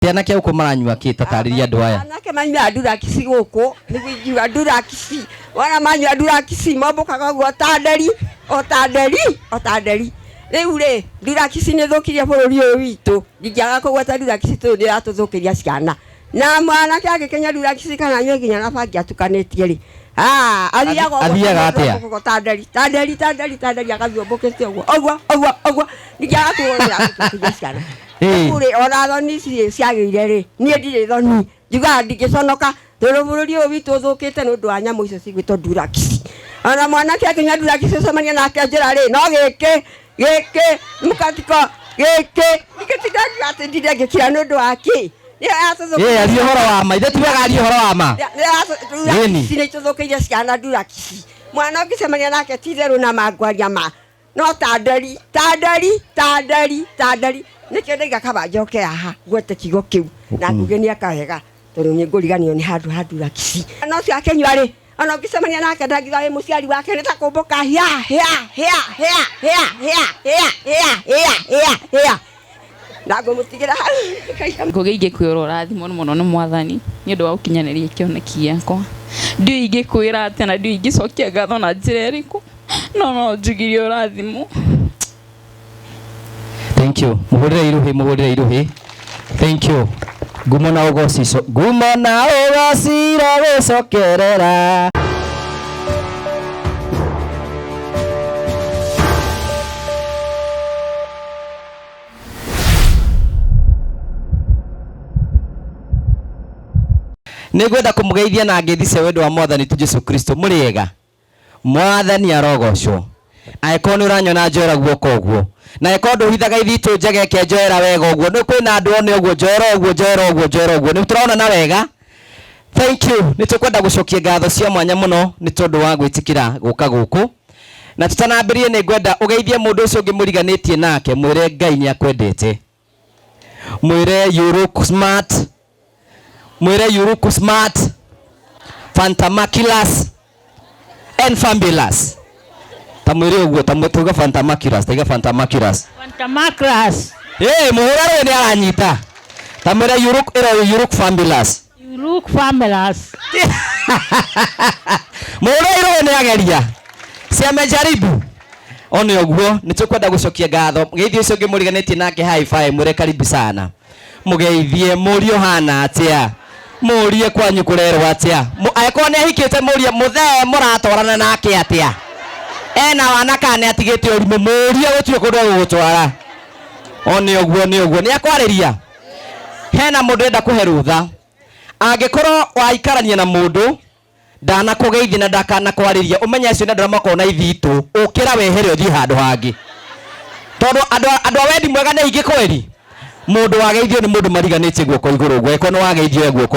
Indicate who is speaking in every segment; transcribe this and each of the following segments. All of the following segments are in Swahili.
Speaker 1: Tena kia uko maranywa kita tarĩria andũ aya.
Speaker 2: Anake manyua durakisi gũkũ nĩgũiga durakisi wana manyua durakisi mambũkaga guo otanderi rĩu rĩ durakisi nĩ thũkirie bũrũri ũyũ witũ ndingĩaga kũgweta durakisi tondũ nĩ yatũthũkĩria ciana na mwanake agĩkenya durakisi kana anyue nginya na bangi atukanĩtie rĩ athiaga atĩa tanderi agathiũmbũkĩte ũguo ndingĩaga kũgweta ciana. Kure ona thoni ciagĩire rĩ niĩ ndirĩ thoni njugaga ndingĩconoka tondũ bũrũri ũyũ witũ ũthũkĩte nĩ ũndũ wa nyamũ icio cigwĩtwo durakisi. Ona mwanake akinya durakisi ũcemania nake njĩra rĩ no gĩkĩ mũkatiko gĩkĩ gĩtigangia atĩ ndirĩ ngĩkira nĩ ũndũ wa kĩ aria ũhoro wa ma ithe tiwega aria ũhoro wa ma durakisi nĩ itũthũkĩire ciana durakisi mwana ũngĩcemania nake ti therũ na mangwaria ma no tanderi nĩkĩo ndaiga kaba njoke haha gwete kigo kĩu na nguge nĩ akahega tondũ nĩ ngũriganio nĩ handũ ha durakisi. No cio akenyua rĩ ona ũngĩcemania nake ndangiuga wĩ mũciari wake nĩ ta kũmbũka na ngũmũtigĩra hau.
Speaker 3: Nguge ingĩkwĩra ũrathimwo mũno nĩ Mwathani nĩ ũndũ wa gũkinyanĩria kĩoneki gĩakwa. Ndiũĩ ingĩkwĩra atĩa na ndiũĩ ingĩcokia ngatho na njĩra ĩrĩkũ no njugirie ũrathimwo.
Speaker 1: Thank you. Muhurire iruhi. Thank you. Ngumo na ũgocico gũcokerera. Nĩngwenda kũmũgeithia na ngĩthice wendo wa Mwathani tu Jesu Kristo. Mũrĩega. Mwathani arogocwo. Aĩkorwo nĩ ũranyona njoera guoko ũguo na ĩkorwo ndũhithaga ithitũ njegeke njoera wega ũguo nĩ kwĩna andũ one ũguo njoera ũguo nĩ tũrona na wega. Thank you. Nĩ tũkwenda gũcokia ngatho cia mwanya mũno nĩ tondũ wa gwĩtĩkĩra gũka gũkũ na tũtanambĩrĩrie nĩ ngwenda ũgeithie mũndũ ũcio ũngĩmũriganĩtie nake mwĩre Ngai nĩ akwendete. Mwĩre you look smart, fantamaculaous and fabulous. Tamwire uguo tamutuga fantamaculaous. Muhura ni aranyita. Tamwire you look fabulous. Muhura ni ageria. Si amejaribu. One uguo nitukwenda gucokia ngatho. Mugeithie ucio ngimuriganĩtie nake high five mwire karibu sana. Mugeithie mũriũ hana atia. Mũrie kwanyu kũrerwo atia. Aĩkorwo nĩ ahikĩte mũrie mũthee mũratwarana nake atia. Ena wanakane atigĩte ũrimũ mũrie gũtirĩ kũndũ gũgũtwara. One ũguo nĩ akwarĩria. Hena mũndũ enda kũhe rũtha. Angĩkorwo waikarania na mũndũ ndanakũgeithia na ndakanakwarĩria ũmenya acio nĩ andũ makorwo na ithitũ ũkĩra wehere ũthiĩ handũ hangĩ. Tondũ andũ a wendi mwega nĩ aingĩ kweri. Mũndũ wageithio nĩ mũndũ mariganĩtie guoko igũrũ ũguo eko nĩ wageithio guoko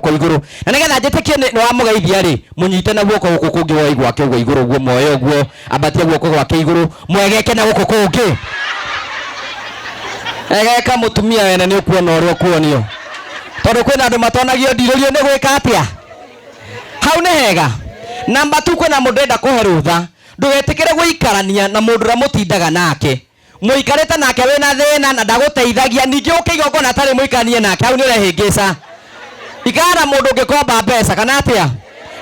Speaker 1: igũrũ na nĩgetha njĩtĩkie nĩ wamũgeithia rĩ mũnyite na guoko gũkũ kũngĩ wa igwake ũguo igũrũ ũguo moyo ũguo ambatie guoko gwake igũrũ mwegeke na gũkũ kũngĩ egeka mũtumia wene nĩ ũkuona ũrĩa ũkuonio tondũ kwĩna andũ matonagio ndirũrio nĩ gwĩka atĩa hau nĩ hega. Namba 2 kwĩna mũndũ enda kũhe rũtha ndũgetĩkĩre gũikarania na mũndũ ũrĩa mũtindaga nake mũikarĩte nake wĩna thĩna na ndagũteithagia ningĩ ũkĩiga na tarĩ mũikaranie nake hau nĩ ũrehĩngĩca. Ikara mũndũ ũngĩkomba mbeca kana atĩa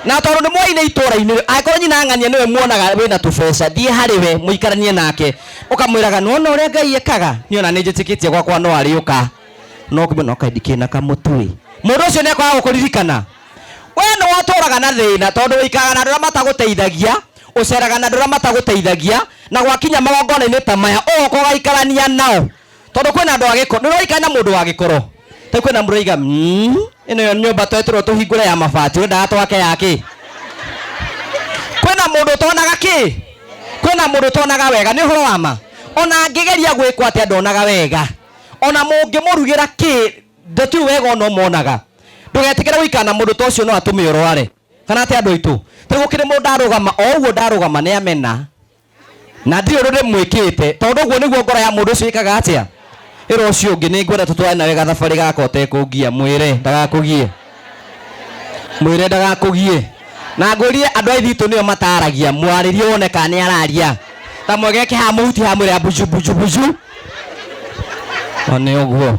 Speaker 1: na tondũ nĩ mwaine itũra-inĩ angĩkorwo nyina ng'ania nĩwe muonaga wĩna tũbeca thiĩ harĩ we mũikaranie nake ũkamwĩraga nona ũrĩa Ngai ekaga niona nĩ njĩtĩkĩtie gwakwa no arĩũka no kaindikĩna kamũtui mũndũ ũcio nĩ akwaga gũkũririkana. We nĩ watũraga na thĩna tondũ ũikaraga na andũ arĩa matagũteithagia ũceraga na andũ arĩa matagũteithagia na gwakinya magongona-inĩ ta maya ũgoka ũgaikarania nao tondũ kwĩna andũ agĩkoro nĩ ũraikara na mũndũ wa gĩkoro ta kwĩna mũraiga ĩno nyũmba twetirwo tũhingũre ya mabati wendaga twake yake. Kwĩna mũndũ tonaga kĩ kwĩna mũndũ tonaga wega nĩ ũhoro wa ma ona angĩgeria gwĩkwo atĩa ndonaga wega ona mũngĩmũrugĩra kĩ ndatiũ wega no monaga. Ndũgetĩkĩre gũikara na mũndũ ta ũcio no atũme ũrware kana atĩ andũ aitũ tũgũkĩrĩ mũndũ ndarũgama o ũguo ndarũgama nĩ amena na ndirĩ ũndũ ndĩmwĩkĩte tondũ ũguo nĩguo ngoro ya mũndũ ũcio ĩkaga atĩa. Ĩro ũcio ũngĩ nĩ ngwenda tũtware na wega thabarĩ gaka ũtekũngia mwĩre ndagakũgie na ngũrie andũ a ithitũ nĩo mataragia mwarĩrie wone kana nĩ araria ta mwegeke ha mũhuti ha mwĩre buju one ũguo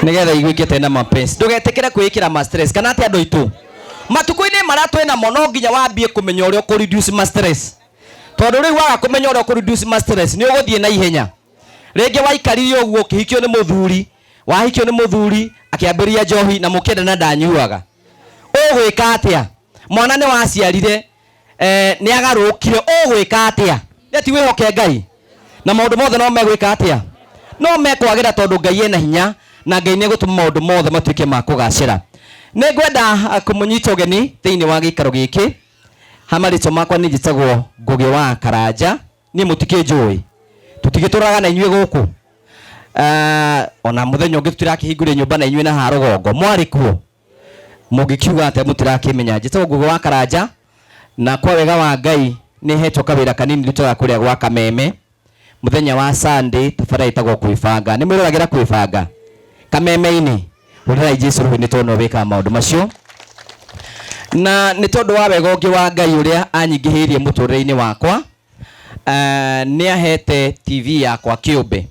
Speaker 1: nigetha iguikite na mapenzi ndugetekere kwikira ma stress kana ati andu itu matuko-ini maria twina mo no nginya wambie kumenya uria ku reduce ma stress tondu riu waga kumenya uria ku reduce ma stress ni uguthie na ihenya ringi waikaririe uguo ukihikio ni muthuri wahikio ni muthuri akiambiria njohi na mukenda na ndanyuaga ugwika atia mwana ni waciarire ni agarukire ugwika atia ati wihoke Ngai na maundu mothe no megwika atia no mekwagira tondu Ngai ena hinya na Ngai ni gutuma maundu mothe matuike ma kugacira ni ngwenda kumunyita ugeni thiini wa gikaro giki hamarito makwa ni njitagwo Ngugi wa Karanja ni mutikinjui tutigituraga na inyue guku ona muthenya ungi tutirakihingure nyumba na inyue na harugongo mwari kuo mugikiuga ate mutirakimenya njitagwo Ngugi wa Karanja na kwa wega wa Ngai ni hetwo kawira kanini ritoga kuria gwa Kameme muthenya wa Sunday tafara itagwo kwibanga ni mwiragira kwibanga Kameme-ini urira Jesu ruhu ni tono weka maundu macio na ni tondu wa wega ungi wa Ngai uria anyingihirie muturire-ini wakwa ni ahete TV yakwa kiumbe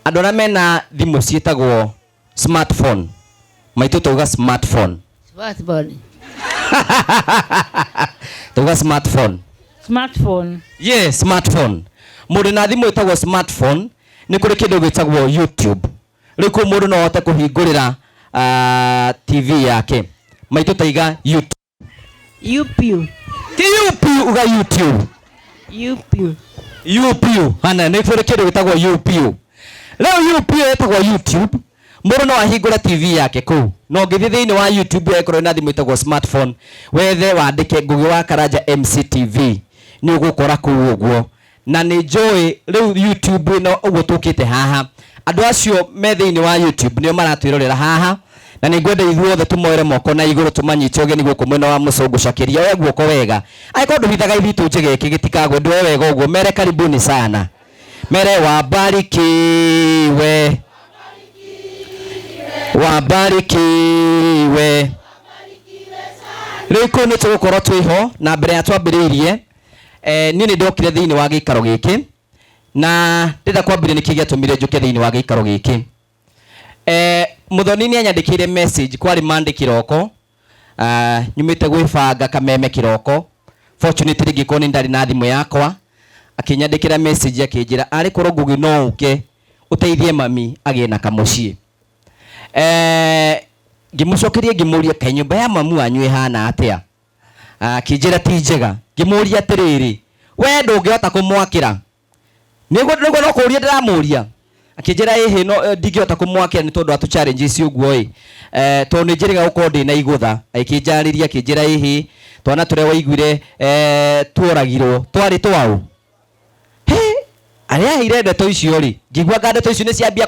Speaker 1: andu aria mena thimu cietagwo smartphone maitu tuga smartphone tuga smartphone yes smartphone mundu na thimu itagwo smartphone ni kuri kindu gitagwo YouTube riku mundu no hote kuhingurira TV yake maitu taiga YouTube uga YouTube hana ni kuri kindu gitagwo YouTube leo YouTube itagwo YouTube mundu no ahingura TV yake ku no ngithi thiini wa YouTube ekoro na thimu itagwo smartphone wethe wandike Ngugi wa Karanja MCTV ni ugukora ku uguo na ni joy riu YouTube no uguo tukite haha andu acio me thiini wa YouTube nio maratwirorera haha na ni ngwenda ithuothe tumoere moko na iguru tumanyite ugeni guku mwena wa mucungu shakiria we guoko wega aiko nduhithaga ithitu njige iki gitikagwe ndwe wega uguo mere karibuni sana mere wabarikiwe riko ni tugukorwo twiho na mbere ya twambiriirie ni ndokire thiini wa gikaro giki na ndenda kwambire niki giatumire njuke thiini wa gikaro giki muthoni ni anyandikire message kwari mandi kiroko nyumite gwibanga Kameme kiroko fortunately gikoni ndari na thimu yakwa akinyandikira message akinjira ari korwo Ngugi no uke uteithie mami agie na kamucii ngimucokerie ngimuria kai nyumba ya mamu wanyu ihana atia kinjira ti njega ngimuria atiriri we ndungihota kumwakira nigo no kuria ndiramuria akinjira ihi no ndingihota kumwakira ni tondu atu challenges uguo tondu ni njiriga gukorwo ndi na igutha aikinjariria akinjira ihi twana turia waiguire tuoragirwo twari twau aria ire ndeto icio ri ngigua ndeto icio ni ciambia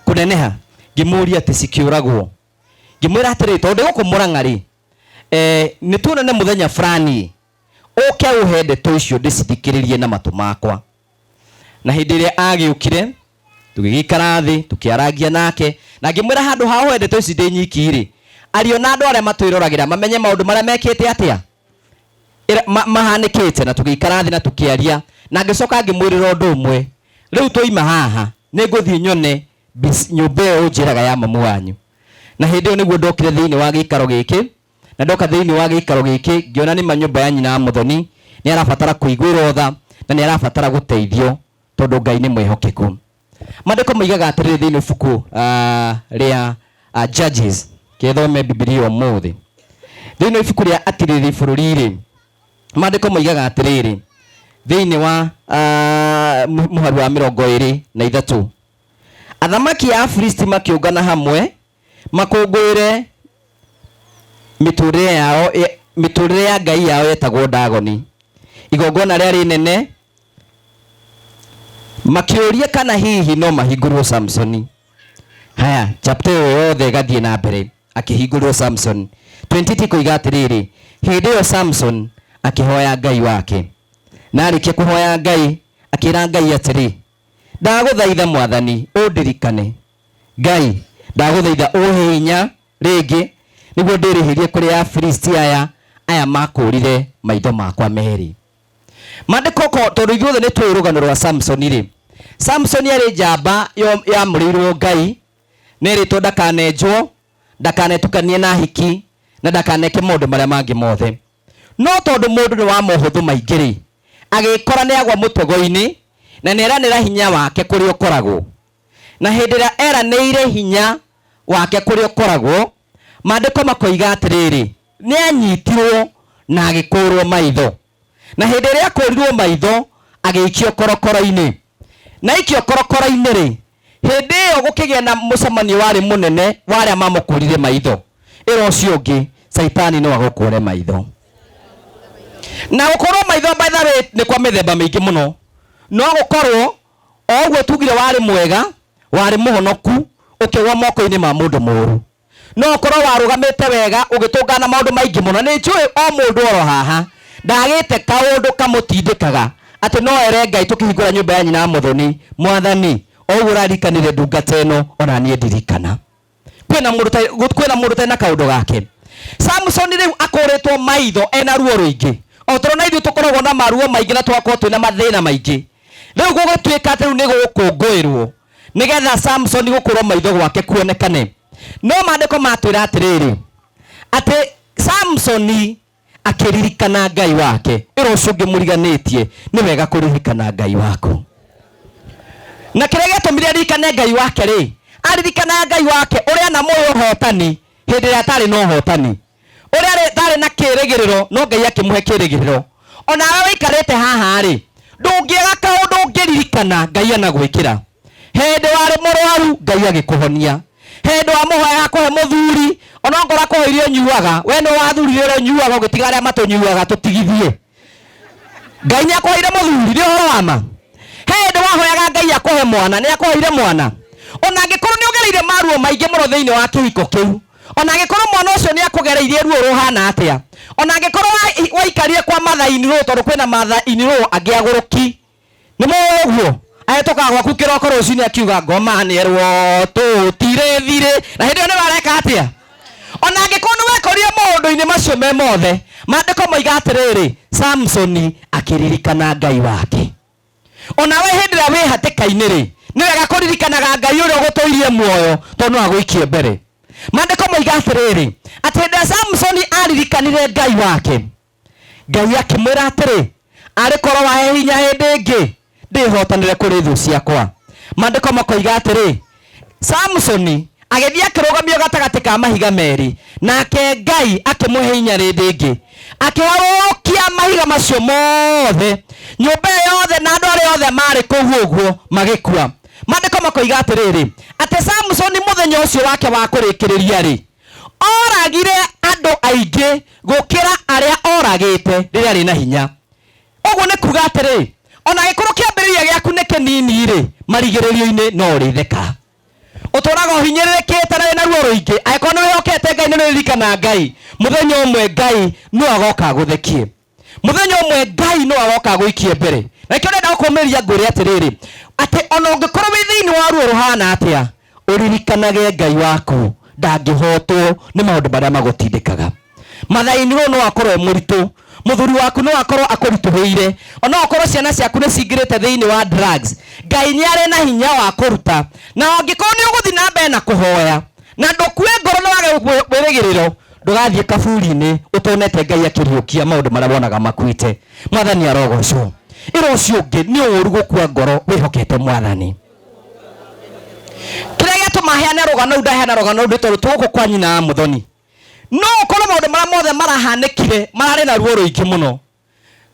Speaker 1: kuneneha ngimuria ati cikiuragwo ngimwira atiri tondu guku Murang'a ri ni tunene muthenya fulani uke uhe ndeto icio ndicithikiririe na matu makwa na hindi iria agiukire tugigikara thi tukiaragia nake na ngimwira handu ha uhe ndeto ici ndi nyiki ri ariona andu aria matwirораgira mamenye maundu maria mekite atia mahanikite na tugikara thi na tukiaria na ngicoka ngimwirira undu umwe riu toima haha ninguthie nyone nyumba ĩyo njĩraga ya mamu wanyu na hĩndĩ ĩyo nĩguo ndokire thĩinĩ wa gĩikaro gĩkĩ na ndoka thĩinĩ wa gĩikaro gĩkĩ ngĩona nĩ manyũmba ya nyina Muthoni nĩ arabatara kũiguĩrwo tha na nĩ arabatara gũteithio tondũ Ngai nĩ mwĩhokeku maandĩko moigaga atĩrĩrĩ thĩinĩ ibuku rĩa Judges kĩthome Biblia ũmũthĩ thĩinĩ ibuku rĩa atirĩrĩ bũrũri-rĩ maandĩko moigaga atĩrĩrĩ thĩinĩ wa mũhari wa 23 athamaki a Afilisti makiungana hamwe makungwire miturire ya Ngai yao yetagwo Dagoni igongona rĩa rinene makiuria kana hihi no mahingurwo Samsoni haya chapter yothe gathie na mbere akihingurwo Samson 20 kuiga atiriri hindi yo Samson akihoya Ngai wake na arikia kuhoya Ngai akira Ngai atiri ndaguthaitha Mwathani undirikane Ngai ndaguthaitha uhinya ringi niguo ndirihirie kuri Afilisti aya makurire maitho makwa meri mandiko ko tondu ithuothe ni rugano rwa Samson ri Samson ari njamba ya murirwo Ngai nä rä two ndakanenjwo, ndakanetukanie na hiki, na ndakaneke maå ndå marä a mangä mothe. No tondå må ndå nä wa mohå maingä rä, agä kora nä agwa må tego-inä, na nä eranä ra hinya wake kå rä o koragwo. Na hä ndä ä rä a eranä ire hinya wake kå rä o koragwo, mandä ko makoiga atä rä rä, nä anyitirwo na agä kå rwo maitho. Na hä ndä ä rä a akå rirwo maitho, agä ikio korokoro-inä. Na ikio korokoro-inä rä, hä ndä ä yo gå kä gä a na må cemanio warä må nene wa arä a mamå kå rire maitho. ä ro å cio å ngä caitani no agå kå re maitho. Na gå korwo maitho nä kwa mä themba mä ingä må no. No gå korwo o å guo tugire warä mwega, warä må honoku, å kä gwa moko-inä ma må ndå må ru. No å korwo warå gamä te wega, å gä tå ngana maå ndå maingä må no. Nä njå o må ndå oro haha ndagä te kaå ndå kamå tindä kaga atä no ere Ngai tå kä hingå ra nyå mba ya nyina må thoni, Mwathani o å guo rarikanä re ndungata ä no, ona niä ndirikana. Kwĩna mũndũ tena kaũndũ gake. Samson rĩu akũrĩtwo maitho ena ruo rũingĩ. O tũrona na ithuĩ tũkoragwo na maruo maingĩ na twakorwo twĩna mathĩna maingĩ. Rĩu gũgĩtuĩka atĩ rĩu nĩ gũkũngũĩrwo nĩgetha Samson gũkũrwo maitho gwake kuonekane. No maandĩko matwĩra atĩrĩrĩ atĩ Samson akĩririkana Ngai wake. Ĩro ũcio ũngĩmũriganĩtie nĩ wega kũririkana Ngai waku. Na kĩrĩa gĩatũmire aririkane Ngai wake rĩ, aririkana Ngai wake ũrĩa na moyo ũhotani hĩndĩ ĩrĩa atarĩ na ũhotani, ũrĩa atarĩ na kĩĩrĩgĩrĩro no Ngai akĩmũhe kĩĩrĩgĩrĩro. Ona we wĩikarĩte haha rĩ, ndũngĩaga kaũndũ ũngĩririkana Ngai anagwĩkĩra. Hĩndĩ warĩ mũrwaru Ngai agĩkũhonia, hĩndĩ wa mũhoya akũhe mũthuri, ona ngora akũheire ũnyuaga, we nĩ wathurire ũrĩa ũnyuaga ũgĩtiga arĩa matũnyuaga tũtigithie. Ngai nĩ akũheire mũthuri, nĩ ũhoro wa ma. Hĩndĩ wahoyaga Ngai akũhe mwana, nĩ akũheire mwana. Ona angĩkorwo nĩ ũgereire maruo maingĩ mũno thĩinĩ wa kĩhiko kĩu, ona angĩkorwo mwana ũcio nĩ akũgereirie ruo rũhana atĩa, ona angĩkorwo waikarire kwa mathaini rũũ tondũ kwĩna mathaini rũũ angĩ agũrũki, nĩ mũguo ahĩtũkaga gwaku kĩroko rũcinĩ akiuga ngoma nĩerwo tũtirĩ thirĩ, na hĩndĩ ĩyo nĩ wareka atĩa? Ona angĩkorwo nĩ wekorire maũndũ-inĩ macio me mothe, maandĩko moiga atĩrĩrĩ, Samson akĩririkana Ngai wake. Ona we hĩndĩ ĩrĩa wĩ hatĩka-inĩ rĩ, nĩ wega kũririkanaga Ngai ũrĩa ũgũtũirie muoyo tondũ no agũikie mbere. Maandĩko moiga atĩrĩrĩ atĩ hĩndĩ ĩrĩa Samson aririkanire Ngai wake, Ngai akĩmwĩra atĩrĩ, arĩ korwo wahe hinya hĩndĩ ĩngĩ ndĩhotanĩre kũrĩ thũ ciakwa. Maandĩko makoiga atĩrĩ, Samson agĩthiĩ akĩrũgamio gatagatĩ ka mahiga merĩ, nake Ngai akĩmũhe hinya rĩndĩ ĩngĩ, akĩharũrũkia mahiga macio mothe, nyũmba yothe na andũ arĩa othe marĩ kũu ũguo magĩkua. Maandĩko makoiga atĩrĩrĩ atĩ Samson mũthenya ũcio wake wa kũrĩkĩrĩria rĩ, oragire andũ aingĩ gũkĩra arĩa oragĩte rĩrĩa arĩ na hinya. Ũguo nĩ kuga atĩrĩ, ona gĩkorwo kĩambĩrĩria gĩaku nĩ kĩnini rĩ, marigĩrĩrio-inĩ no ũrĩtheka. Ũtũraga ũhinyĩrĩrĩkĩte na wĩna ruo rũingĩ, angĩkorwo nĩ wĩhokete Ngai na nĩ ũririkana Ngai, mũthenya ũmwe Ngai no agoka agũthekie. Mũthenya ũmwe Ngai no agoka agũikie mbere. Na kĩo ndenda gũkũmĩrĩria ngwĩre atĩrĩrĩ, atĩ ona ũngĩkorwo wĩ thĩinĩ wa ruo rũhana atĩa, ũririkanage Ngai waku ndangĩhotwo nĩ maũndũ marĩa magũtindĩkaga. Mathaini rũũ no akorwo mũritũ, mũthuri waku no akorwo akũritũhĩire, ona akorwo ciana ciaku nĩ cingĩrĩte thĩinĩ wa drugs, Ngai nĩ arĩ na hinya wa kũruta. Na angĩkorwo nĩ ũgũthiĩ na mbere na kũhoya na ndũkue ngoro na wage wĩrĩgĩrĩro, ndũgathiĩ kaburi-inĩ ũtonete Ngai akĩriũkia maũndũ marĩa wonaga makuĩte. Mwathani arogocwo. Ĩro ũcio ũngĩ nĩ ũũru gũkua ngoro wĩhokete Mwathani. Kĩrĩa gĩatũma heane rũgano rũu ndaheana rũgano rũu tondũ tũgũkũ kwa nyina wa mũthoni. No ũkorwo maũndũ marĩa mothe marahanĩkire mararĩ na ruo rũingĩ mũno.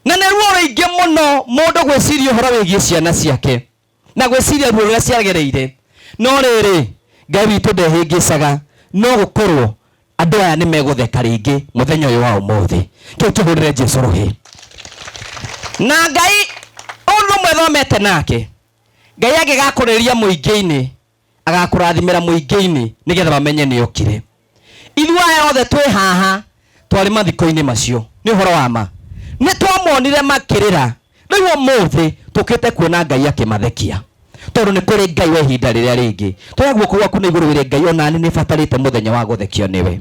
Speaker 1: Na nĩ ruo rũingĩ mũno mũndũ gwĩciria ũhoro wĩgiĩ ciana ciake na gwĩciria ruo rũrĩa ciagereire. No rĩrĩ, Ngai witũ ndehĩngĩcaga, no gũkorwo andũ aya nĩ megũtheka rĩngĩ mũthenya ũyũ wa ũmũthĩ. Kĩu tũhũrĩre Jesũ rũhĩ. Na Ngai ũndũ ũmwe thomete nake, Ngai angĩgakũrĩria mũingĩ-inĩ agakũrathimĩra mũingĩ-inĩ nĩgetha bamenye nĩ okire. Ithuĩ aya othe twĩ haha twarĩ mathiko-inĩ macio, nĩ ũhoro wa ma. Nĩ twamonire makĩrĩra, rĩu ũmũthĩ tũkĩte kuona Ngai akĩmathekia. Tondũ nĩ kũrĩ Ngai wa ihinda rĩrĩa rĩngĩ. Twaga guoko gwaku na igũrũ wĩre Ngai ona nĩ batarĩte mũthenya wa gũthekio nĩwe.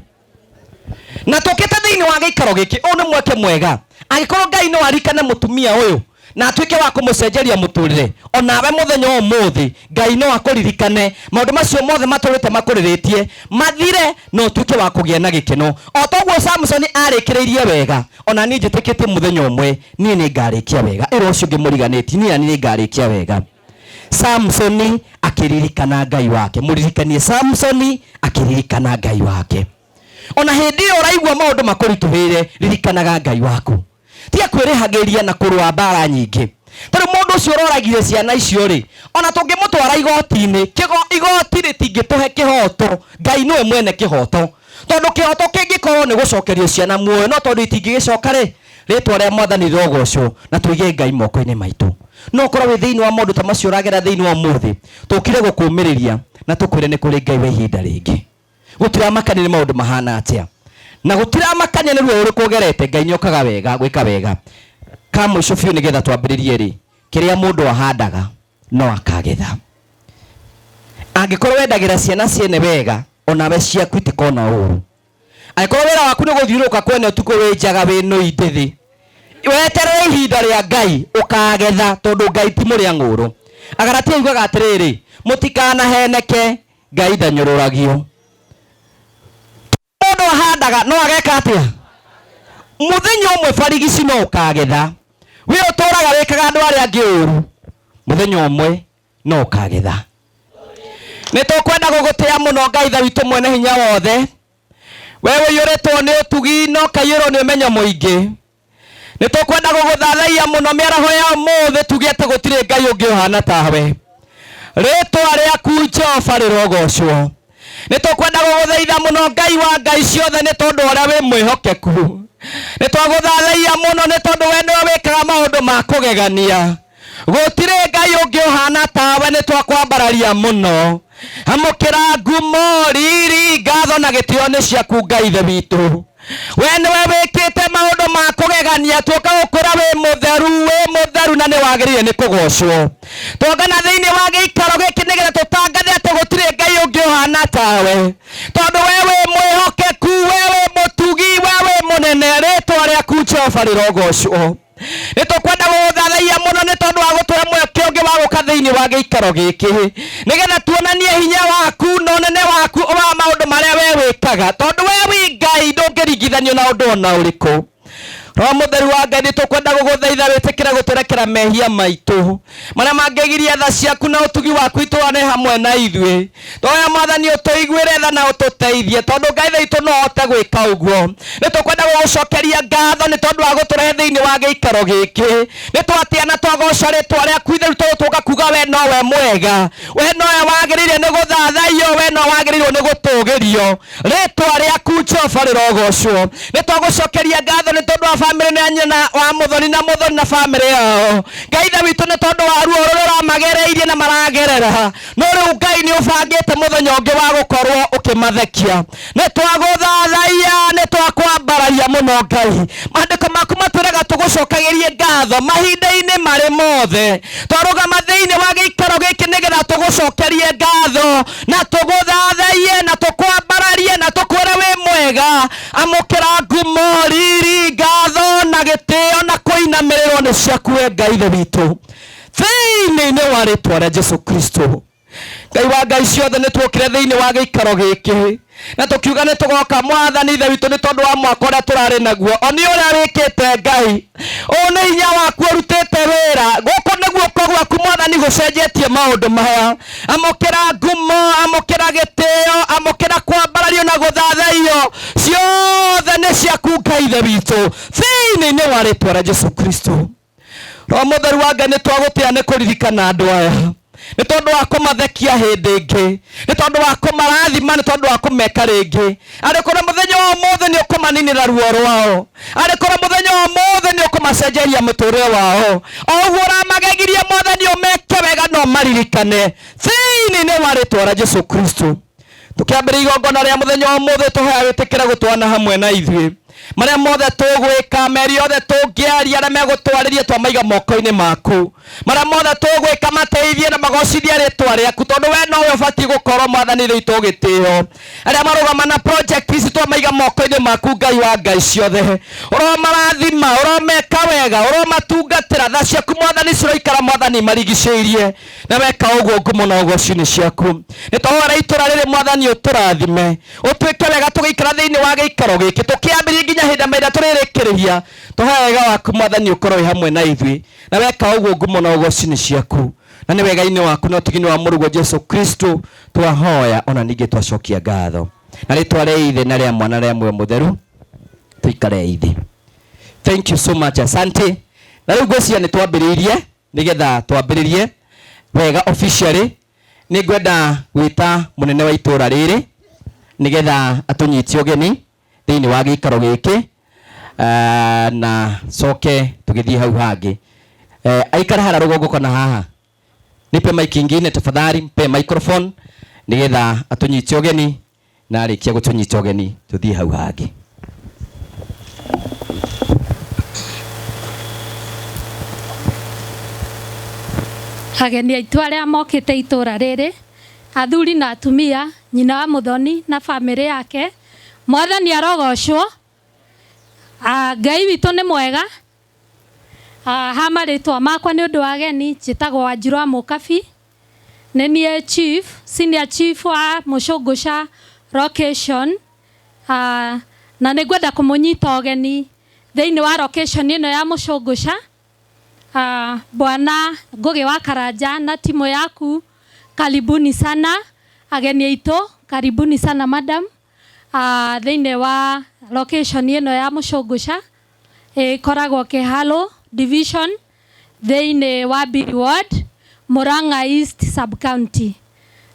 Speaker 1: Na tũkĩte thĩinĩ wa gĩikaro gĩkĩ, ũyũ nĩ mweke mwega. Angĩkorwo Ngai no arikane mũtumia ũyũ na atuike wa kumucenjeria muturire onawe muthenya umuthi Ngai no akuririkane maundu macio mothe maturite makuriritie mathire no tuike wa kugia na gikeno o toguo Samson arikiririe wega ona ni njitikite muthenya umwe ni ngarikia wega ero ucio ngimuriganiti ni ngarikia wega. Samson akiririkana Ngai wake. Muririkanie Samson akiririkana Ngai wake. Ona hindi uraigwa maundu makurituhire ririkanaga Ngai waku. Tia kwirihagiria na kurwa mbara nyingi. Tari mundu ucio uroragire ciana icio ri ona tungimutwara igoti-ini igoti ritingituhe kihoto Ngai niwe mwene kihoto tondu kihoto kingikorwo ni gucokerio ciana muoyo no tondu itingigicoka ri ritwa ria Mwathani rogocwo na tuige Ngai moko-ini maitu no korwo wi thiini wa maundu ta macio uragera thiini wa muthi tukire gukumiriria na tukwire ni kuri Ngai wa ihinda ringi gutiramakania ni maundu mahana atia na gutiramakania ni ruo uri kugerete Ngai nyokaga wega gwika wega kama icio biũ nigetha twambĩrĩrie ri kiria mundu ahandaga no akagetha. Angikorwo wendagira ciana ciene wega onawe ciaku itikona ũru. Angikorwo wĩra waku nĩ gũthiũrũka kwene ũtukũ wĩnjaga wĩno ithĩ weterere ihinda rĩa Ngai ũkagetha tondu Ngai ti mũrĩa ng'ũrũ. Agaratia yugaga atĩrĩrĩ mũtikanaheneke Ngai ndanyũrũragio. Mundu ahandaga no ageka atia muthenya umwe barigici no ũkagetha. We ũtũraga wĩkaga andũ arĩa angĩ ũru muthenya umwe no ũkagetha. Nĩtũkwenda gũgũtĩa mũno Ngai witũ mwene hinya wothe. We ũiyũrĩtwo nĩ ũtugi no kaiyũrwo nĩ ũmenyo mũingĩ. Nĩtũkwenda gũgũthathaiya mũno mĩaraho ya ũmũthĩ tuge atĩ gũtirĩ Ngai ũngĩ ũhana tawe. Rĩtwa rĩaku Jehova rĩrogocwo. Nĩtũkwenda gũgũthaitha mũno Ngai wa ngai ciothe nĩ tondũ ũrĩa wĩ mwĩhokeku. Nĩtwagũthathaiya mũno nĩ tondũ we nĩwe wĩkaga maũndũ ma kũgegania. Gũtirĩ Ngai ũngĩ ũhana tawe nĩtwakwambararia mũno. Amũkĩra ngumo riri ngatho na gĩtĩo nĩ ciaku Ngai ithe witũ. We nĩwe wĩkĩte maũndũ ma kũgegania tuoka gũkwĩra wĩ mũtheru na nĩwagĩrĩire nĩ kũgocwo. Twongana thĩinĩ wa gĩikaro gĩkĩ nĩgetha tũtangathe atĩ gũtirĩ Ngai ũngĩ ũhana tawe tondũ we wĩ mwĩhokeku, we wĩ mũtugi, we wĩ mũnene. Rĩtwa rĩaku Jehova rĩrogocwo. Nĩtũkwenda gũgũthathaiya mũno nĩ tondũ wa gũtũhe mweke ũngĩ wa gũka thĩinĩ wa gĩikaro gĩkĩ nĩgetha tuonanie hinya waku na ũnene waku wa maũndũ marĩa we wĩkaga tondũ we wĩ Ngai ndũngĩringithanio na ũndũ ona ũrĩkũ. Roho Mũtheru wa Ngai nĩtũkwenda gũgũthaitha wĩtĩkĩre gũtũrekera mehia maitũ marĩa mangĩgiria tha ciaku na ũtugi waku itũrane hamwe na ithuĩ. Twoya Mwathani ũtũiguĩre tha na ũtũteithie tondũ Ngai witũ no ahote gwĩka ũguo. Nĩtũkwenda gũgũcokeria ngatho nĩ tondũ wa gũtũrehe thĩinĩ wa gĩikaro gĩkĩ. Nĩtwatia na twagoca rĩtwa rĩaku ithe rĩtũ tũgoka kuga we nowe mwega, we nowe wagĩrĩire nĩ gũthathaiyo, we nowe wagĩrĩirwo nĩ gũtũgĩrio. Rĩtwa rĩaku Jehova rĩrogocwo. Nĩtwagũcokeria ngatho nĩ tondũ wa family ya nyina wa Muthoni na family yao. Ngai ithe witũ nĩ tondũ wa ruo rũrĩa ũramagereirie na maragerera no rĩu Ngai nĩ ũbangĩte mũthenya ũngĩ wa gũkorwo ũkĩmathekia. Nĩtwagũthathaiya, nĩtwakwambararia mũno Ngai. Maandĩko maku matwĩraga tũgũcokagĩrie ngatho mahinda-inĩ marĩ mothe. Twarũgama thĩinĩ wa gĩikaro gĩkĩ nĩgetha tũgũcokerie ngatho na tũgũthathaiye na tũkwambararie na tũkwĩre wĩ mwega. Amũkĩra ngumo riri ngatho na gĩtĩo na kũinamĩrĩrwo nĩ ciaku we Ngai ithe witũ thĩinĩ wa rĩtwa rĩa Jesu Kristo. Ngai wa ngai ciothe nĩtwokire thĩinĩ wa gĩikaro gĩkĩ na tũkiuga nĩtũgoka Mwathani ithe witũ nĩ tondũ wa mwaka ũrĩa tũrarĩ naguo. Oni ũrĩa wĩkĩte Ngai ũũ nĩ hinya waku ũrutĩte wĩra gũkũ nĩ guoko gwaku Mwathani gũcenjetie maũndũ maya. Amũkĩra ngumo, amũkĩra gĩtĩo, amũkĩra kwambarario na gũthathaiyo ciothe nĩ ciaku Ngai ithe witũ thĩinĩ wa rĩtwa rĩa Jesu Kristo. Roho Mũtheru wa Ngai nĩtwagũtĩa nĩ kũririkana andũ aya nĩ tondũ wa kũmathekia hĩndĩ ĩngĩ, nĩ tondũ wa kũmarathima, nĩ tondũ wa kũmeka rĩngĩ. Arĩkorwo mũthenya wa ũmũthĩ nĩ ũkũmaninĩra ruo rwao, arĩkorwo mũthenya wa ũmũthĩ nĩ ũkũmacenjeria mũtũrĩre wao. O ũguo ũramagegirie Mwathani ũmeke wega no maririkane thĩinĩ wa rĩtwa rĩa Jesu Kristo. Tũkĩambĩrĩria igongona rĩa mũthenya wa ũmũthĩ tũhoya wĩtĩkĩre gũtwarana hamwe na ithuĩ. maria mothe tugwika meri othe tungiaria na megutwaririe twamaiga moko-ini maku maria mothe tugwika mateithie na magocithia ritwa riaku tondu we nowe ubati gukorwo mwathani riu tugitio aria marugama na project ici twamaiga moko-ini maku Ngai wa ngai ciothe uromarathima uromeka wega uromatungatira tha ciaku mwathani ciroikara mwathani marigicĩirie na weka ũguo ngumo na ũgoci-inĩ ciaku nĩtũhoera itũra rĩrĩ mwathani ũtũrathime ũtuĩke wega tũgĩikara thĩinĩ wa gĩikaro gĩkĩ tũkĩambĩrĩria nginya hĩndĩ ĩrĩa tũrĩrĩkĩrĩria tũhoya wega waku mwathani ũkorwo wĩ hamwe na ithuĩ na weka ũguo ngumo na ũgoci-inĩ ciaku na nĩ wega-inĩ waku na ũtigi-inĩ wa mũruguo Jesu Kristo twahoya ona ningĩ twacokia ngatho na rĩtwa rĩa Ithe na rĩa Mwana na rĩa Muoyo Mũtheru tuikare ithe. Thank you so much. Asante. Na rĩu ngwĩciria nĩ twambĩrĩirie nĩgetha twambĩrĩrie wega officially nĩngwenda gwĩta mũnene wa itũra rĩrĩ nĩgetha atũnyitie ũgeni thĩinĩ wa gĩikaro gĩkĩ na coke tũgĩthiĩ hau hangĩ aikara hara rũgongo kana haha nipe mic ingine tafadhali mpe microphone nĩgetha atũnyitie ũgeni na arĩkia gũtũnyita ũgeni tũthiĩ hau hangĩ.
Speaker 4: Ageni aitũ arĩa mokĩte itũra rĩrĩ athuri na atumia nyina wa Muthoni na family yake mwathani arogocwo Ngai witũ nĩ mwega ha marĩtwa makwa nĩ ũndũ wa ageni njĩtagwo Wanjiru wa Mũkabi nĩ niĩ chief senior chief wa Mũcũngũca location na nĩngwenda kũmũnyita ũgeni thĩinĩ wa location ĩno ya Mũcũngũca Bwana Ngugi wa Karanja na timu yaku karibuni sana ageni aitũ karibuni sana madam thĩinĩ wa location ĩno ya Mũcũngũca koragwo Kĩhalo division thĩinĩ wa Bill Ward Murang'a East sub county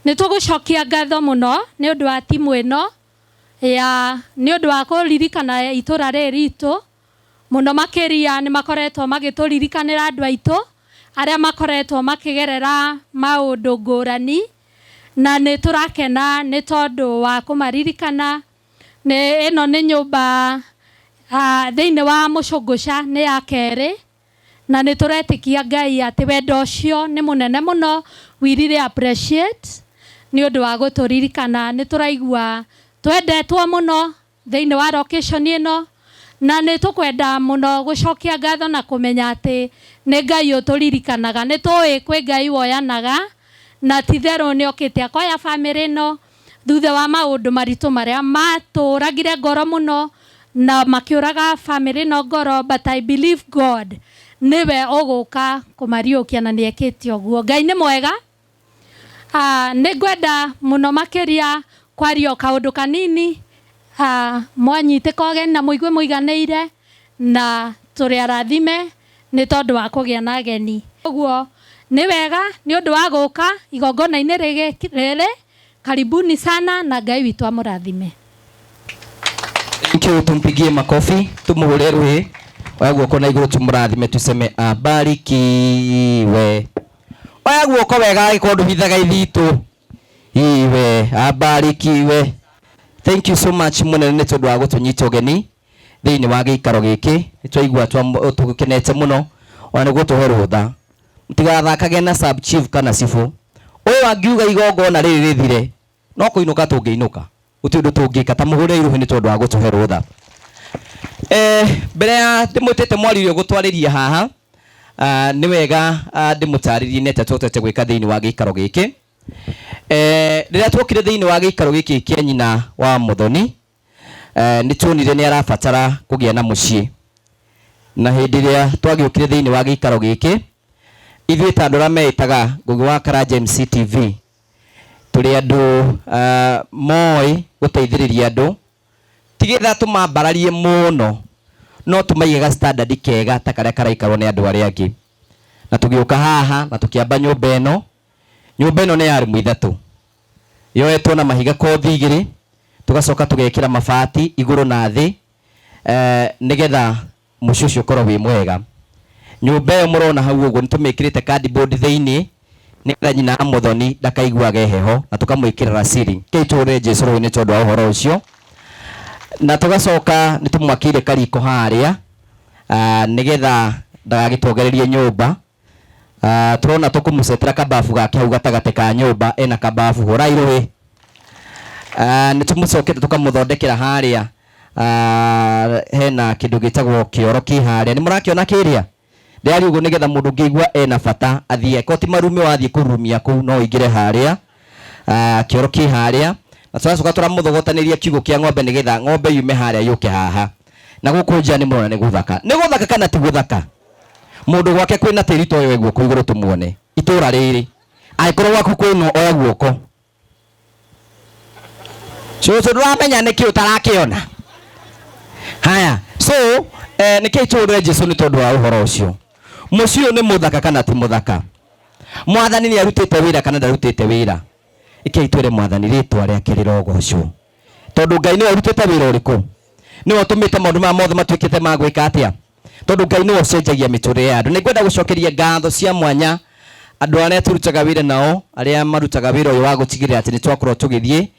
Speaker 4: nĩ tũgũcokia ngatho mũno nĩ ũndũ wa timu ĩno nĩ ũndũ wa kũririkana itũra rĩrĩ ritũ muno makĩria nĩ makoretwo magĩtũririkanĩra andũ aitũ arĩa makoretwo makĩgerera maũndũ ngũrani na nĩ tũrakena nĩ tondũ wa kũmaririkana ĩno nĩ nyũmba thĩinĩ wa Mũcũngũca nĩ ya kerĩ na nĩ tũretĩkia Ngai atĩ wendo ũcio nĩ mũnene mũno we really appreciate nĩ ũndũ wa gũtũririkana nĩ tũraigua twendetwo mũno thĩinĩ wa location ĩno na nĩ tũkwenda mũno gũcokia ngatho na kũmenya atĩ nĩ Ngai ũtũririkanaga nĩ tũĩ kwĩ Ngai woyanaga na titherũ nĩ okĩte akoya family ĩno thutha wa maũndũ maritũ marĩa matũragire ngoro mũno na makĩũraga family ĩno ngoro but I believe God niwe ũgũka kũmariũkia na nĩekĩte ũguo. Ngai nĩ mwega. Nĩ ngwenda mũno makĩria kwaria kaũndũ kanini mwanyitĩka ũgeni na mũigue mũiganĩire na tũrĩ arathime nĩ tondũ wa kũgĩa na ageni. Ũguo nĩ wega nĩ ũndũ wa gũka igongona-inĩ rĩrĩ karibuni sana na Ngai witũ amũrathime.
Speaker 1: Thank you, tumpigie makofi tumuhũre rũhĩ oya guoko na igũrũ tumũrathime tuseme abarikiwe. Oya guoko wega agĩkorwo ndũhithaga ithitũ iwe abarikiwe. Thank you so much mũnene nĩ tondũ wa gũtũnyita ũgeni thĩinĩ wa gĩikaro gĩkĩ nĩ twaigua tũkenete mũno ona nĩguo tũhe rũtha mũtigathakage na sub chief kana cibũ ũyũ angiuga igongona rĩrĩ rĩthire no kũinũka tũngĩinũka gũtirĩ ũndũ tũngĩka ta mũhũre irũhĩ nĩ tondũ wa gũtũhe rũtha. Mbere ya ndĩmwĩtĩte mwaririo gũtwarĩria haha nĩ wega ndĩmũtarĩrie nĩ atĩa twotete gwĩka thĩinĩ wa gĩikaro gĩkĩ. Rĩrĩa twokire thĩinĩ wa gĩikaro gĩkĩ kĩa nyina wa Muthoni nĩ tuonire nĩ arabatara kũgĩa na mũciĩ na hĩndĩ ĩrĩa twagĩũkire thĩinĩ wa gĩikaro gĩkĩ ithuĩ ta andũ arĩa meĩtaga Ngugi wa Karanja MCTV tũrĩ andũ moĩ gũteithĩrĩria andũ tigĩtha tũmambararie mũno no tũmaige ga standard kega ta karĩa karaikarwo nĩ andũ arĩa angĩ na tũgĩũka haha na tũkĩamba nyũmba ĩno nĩ ya rumu ithatũ yoetwo na mahiga kothi igĩrĩ tugacoka tugekĩra mabati igũrũ na thĩ nĩgetha mũciĩ ũcio ũkorwo wĩ mwega. Nyũmba ĩyo mũrona hau ũguo nĩ tũmĩkĩrĩte cardboard thĩinĩ nĩgetha nyina wa Muthoni ndakaiguage heho na tũkamwĩkĩrĩra ceiling. Kĩi tũre Jesũ nĩ tondũ wa ũhoro ũcio. na tugacoka nitumwakire kariko haria nigetha ndagagitwogererie nyumba. Turona tukumucetera kabafu gake hau gatagate ka nyumba ena kabafu horairowe. Nitumucokete tukamuthondekera haria hena kindu gitagwo kioro ki haria. Ni murakiona kiria ndari ugo nigetha mundu ngigwa ena bata athie koti marume wathie kurumia ku no ingire haria kioro ki haria. Na turacoka turamuthogotanĩria kiugo kia ng'ombe nigetha ng'ombe yume haria yuke haha. Na guku nja ni murona ni guthaka. Ni guthaka kana ti guthaka? Mundu gwake kwina tiri to yo guoko iguru tumuone. Itura riri. Aikorwo gwaku kwino oya guoko. So turamenya niki utarakiona. Haya. So niki ituru Jesu ni tondu wa uhoro ucio. Mucio ni muthaka kana ti muthaka? Mwathani ni arutite wira kana ndarutite wira? Ike itwire mwathani ritwa riake rirogocwo. Tondu Ngai ni arutite wira uriku? Ni watumite maundu ma mothe matwikite ma gwika atia? Tondu Ngai ni ocenjagia miturire ya andu. Ningwenda gucokeria ngatho cia mwanya andu aria turutaga wira nao, aria marutaga wira uyu wa gutigirira ati ni twakorwo tugithie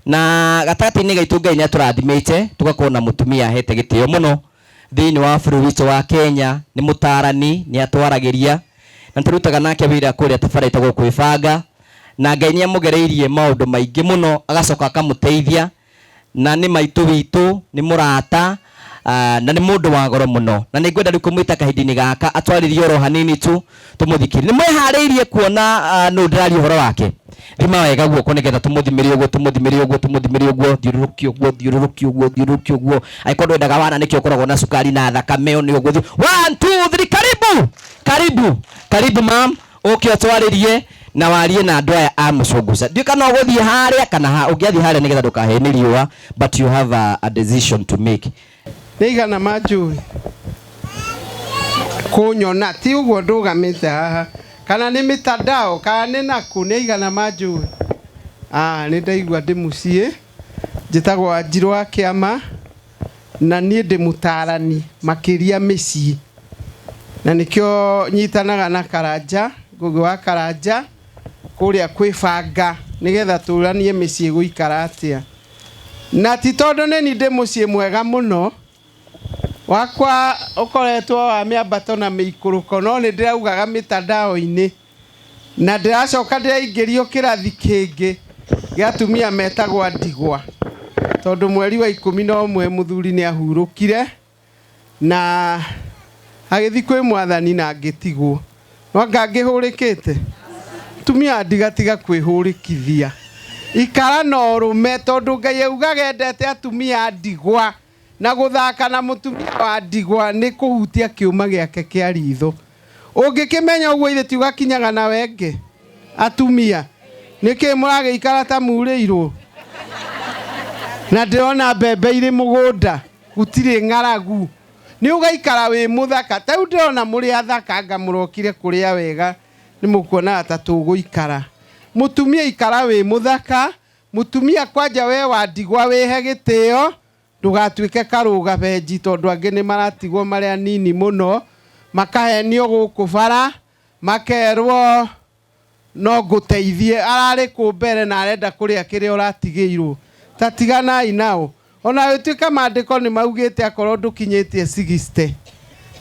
Speaker 1: na gatagati-ini gaitu Ngai ni aturathimite tugakorwo na mutumia hete gitio muno thiini wa bũrũri witũ wa Kenya. Ni mutarani, ni atwaragiria na turutaga nake wira kuria tabarite gukwibanga na Ngai ni amugereirie maundu maingi muno agacoka akamuteithia na ni maitu witu, ni murata na ni mundu wa goro muno. Na ningwenda rikumwita kahindini gaka atwaririe oro hanini tu tumuthikiri. Ni mwihariirie kuona no ndirari uhoro wake? Thima wega guoko nigetha tumuthimirie uguo thiururuki uguo aikorwo ndaga wana nikio ukoragwo na sukari na thakame ni uguo 1 2 3 karibu mam ukio twaririe na warie na andu aya a Mucunguca. Ndio kana uguthie haria kana ungiathie haria nigetha ndukahene riua, but you have a decision to make.
Speaker 5: Nigana majui kunyona ti uguo ndugamite haha kana ni mitandao kana ni naku nigana majui. Ni ndaigua ndi mucie njitagwo Wanjiru wa Kiama na nie ndi mutarani makiria micii na nikio nyitanaga na Karanja Ngugi wa Karanja kuria kwibanga nigetha turanie micii guikara atia. Na ti tondu ni ndi mucie mwega muno wakwa ukoretwo wa miambato na miikuruko no ni ndiraugaga mitandao-ini na ndiracoka ndiraingĩrio kĩrathi kĩngĩ gĩa atumia metagwo ndigwa tondu mweri wa 11 muthuri ni ahurũkire na agĩthi kwĩ mwathani na ngĩtigwo. No ngangĩhũrĩkĩte tumia ndigatiga kwĩhũrĩkithia ikara na ũrũme tondu Ngai augaga endete atumia ndigwa na guthaka na mutumia wa ndigwa ni kuhutia kiuma giake kia ritho. Ungikimenya uguo ithe tiuga kinyaga na wenge atumia niki murageikara ta muuriirwo na ndirona mbembe iri mugunda gutiri ng'aragu ni ugaikara wi muthaka tau ndirona muri athaka ngamurokire kuria wega ni mukuona ata tuguikara. Mutumia ikara wi muthaka, mutumia kwanja we wa ndigwa wihe gitio ndugatuike karuga benji tondu angi ni maratigwo maria nini muno makahenio guku bara makerwo no guteithie arari ku mbere na arenda kuria kiria uratigirwo tatiganai nao. Ona wituika mandiko ni maugite akorwo ndukinyitie 60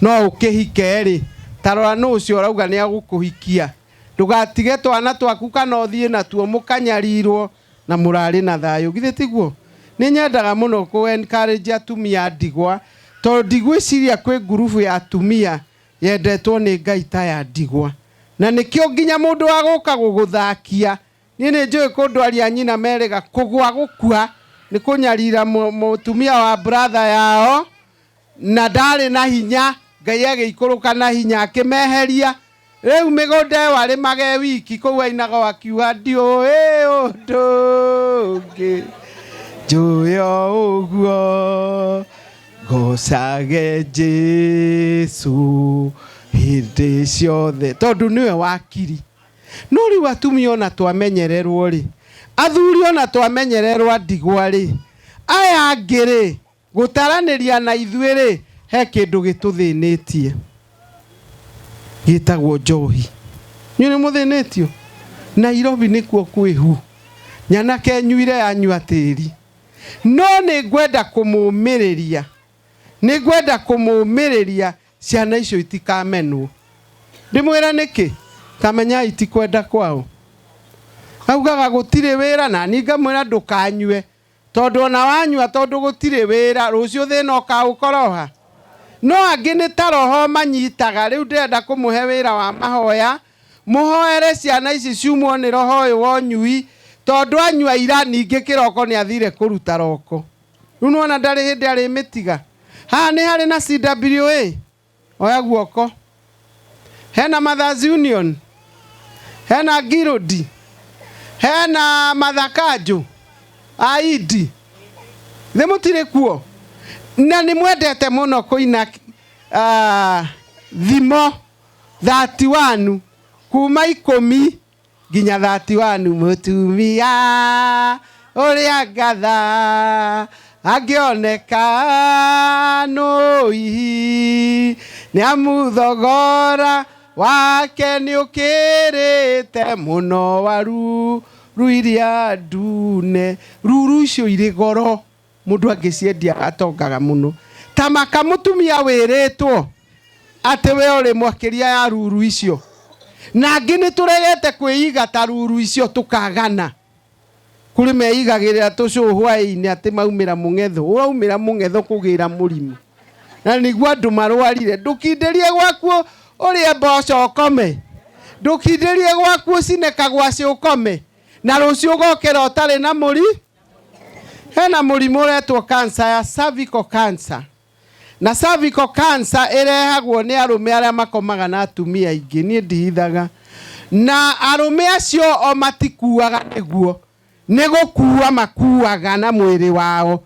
Speaker 5: no ukihike ri tarora no ucio urauga ni agukuhikia ndugatige twana twaku kana uthie na tuo mukanyarirwo na murari na thayu githe tiguo. Ni nyendaga muno ku encourage atumia ndigwa tondu ndigwiciria kwi ngurubu ya atumia yendetwo ni Ngai ta ya ndigwa na nikio nginya mundu wa guka guguthakia. Ni njui kundwaria nyina merega kugwa gukua ni kunyarira mutumia wa brother yao na ndari na hinya Ngai agikuruka na hinya akimeheria. Riu migunda wari mage wiki kuwa inaga wakiuga ndio undu Joyo uguo gocage Jesu hindi ciothe tondu niwe wakiri. No riu atumia ona twamenyererwo ri athuri ona twamenyererwo ndigwa ri aya angiri gutaraniria na ithuĩ ri he kindu gituthinĩtie gitagwo njohi. Ni muthinĩtio Nairobi nikuo kwihu nyanake nyuire anyua tĩri no nĩ ngwenda kũmũmĩrĩria, nĩ ngwenda kũmũmĩrĩria ciana icio itikamenwo. Ndĩmwĩra nĩkĩ? Kamenya itikwenda kwao. Augaga gũtirĩ wĩra, na niĩ ngamwĩra ndũkanyue, tondũ ona wanyua tondũ gũtirĩ wĩra rũciũ thĩna ũkaũkoroha. No angĩ nĩ ta roho manyitaga. Rĩu ndĩrenda kũmũhe wĩra wa mahoya, mũhoere ciana ici ciumwo nĩ roho ũyũ wa ũnyui, tondũ anyua ira ningĩ kĩroko nĩ athire kũruta roko. Rĩu nĩwona ndarĩ hĩndĩ arĩmĩtiga. Haha nĩ harĩ na CWA, oya guoko. Hena Mothers Union, hena Girodi, hena Mathakanjũ, Aidi. Thĩ mũtirĩ kuo. Na nĩ mwendete mũno kũina thimo 31 kuma 10 nginya 31. Mũtumia ũrĩa ngatha angĩoneka nũihi, nĩ amuthogora wake nĩ ũkĩrĩte mũno waru iria ndune. Ruru icio irĩ goro, mũndũ angĩciendia atongaga mũno. Tamaka mũtumia wĩrĩtwo atĩ we ũrĩ mwakĩria ya ruru icio, na angĩ nĩ tũregete kwĩiga ta ruru icio tũkagana. Kũrĩ meigagĩrĩra tũcũhwa-inĩ atĩ maumĩra mũng'etho. Ũraumĩra mũng'etho kũgĩra mũrimũ, na nĩguo andũ marwarire. Ndũkindĩrie gwaku ũrĩe mboco ũkome, ndũkindĩrie gwaku ũcine kagwacĩ ũkome, na rũciũ ũgokĩra ũtarĩ na hena mũrimũ ũretwo cancer ya cervical cancer. Na cervical cancer ĩrehagwo nĩ arũme arĩa makomaga na atumia aingĩ. Niĩ ndihithaga. Na arũme acio o matikuaga nĩguo, nĩ gũkua makuaga na mwĩrĩ wao.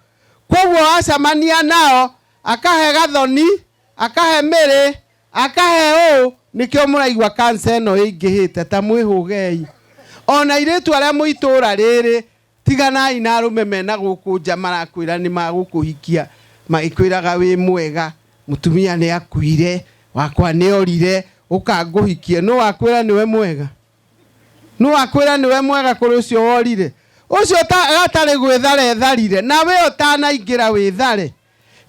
Speaker 5: Koguo acamania nao, akahe gathoni, akahe mĩrĩ, akahe ũũ, nĩkĩo mũraigua cancer ĩno ĩingĩhĩte. Ta mwĩhũgei. Ona airĩtu arĩa mũitũra rĩrĩ, tiganai na arũme mena gũkũ nja marakwĩra nĩ magũkũhikia, magĩkwĩraga wĩ mwega, mũtumia nĩ akuire, wakwa nĩ orire, ũkangũhikie. Nũ wakwĩra nĩwe mwega? Nũ wakwĩra nĩwe mwega kũrĩ ũcio worire? Ũcio gatarĩ gwĩthara etharire, na we ũtanaingĩra wĩthare.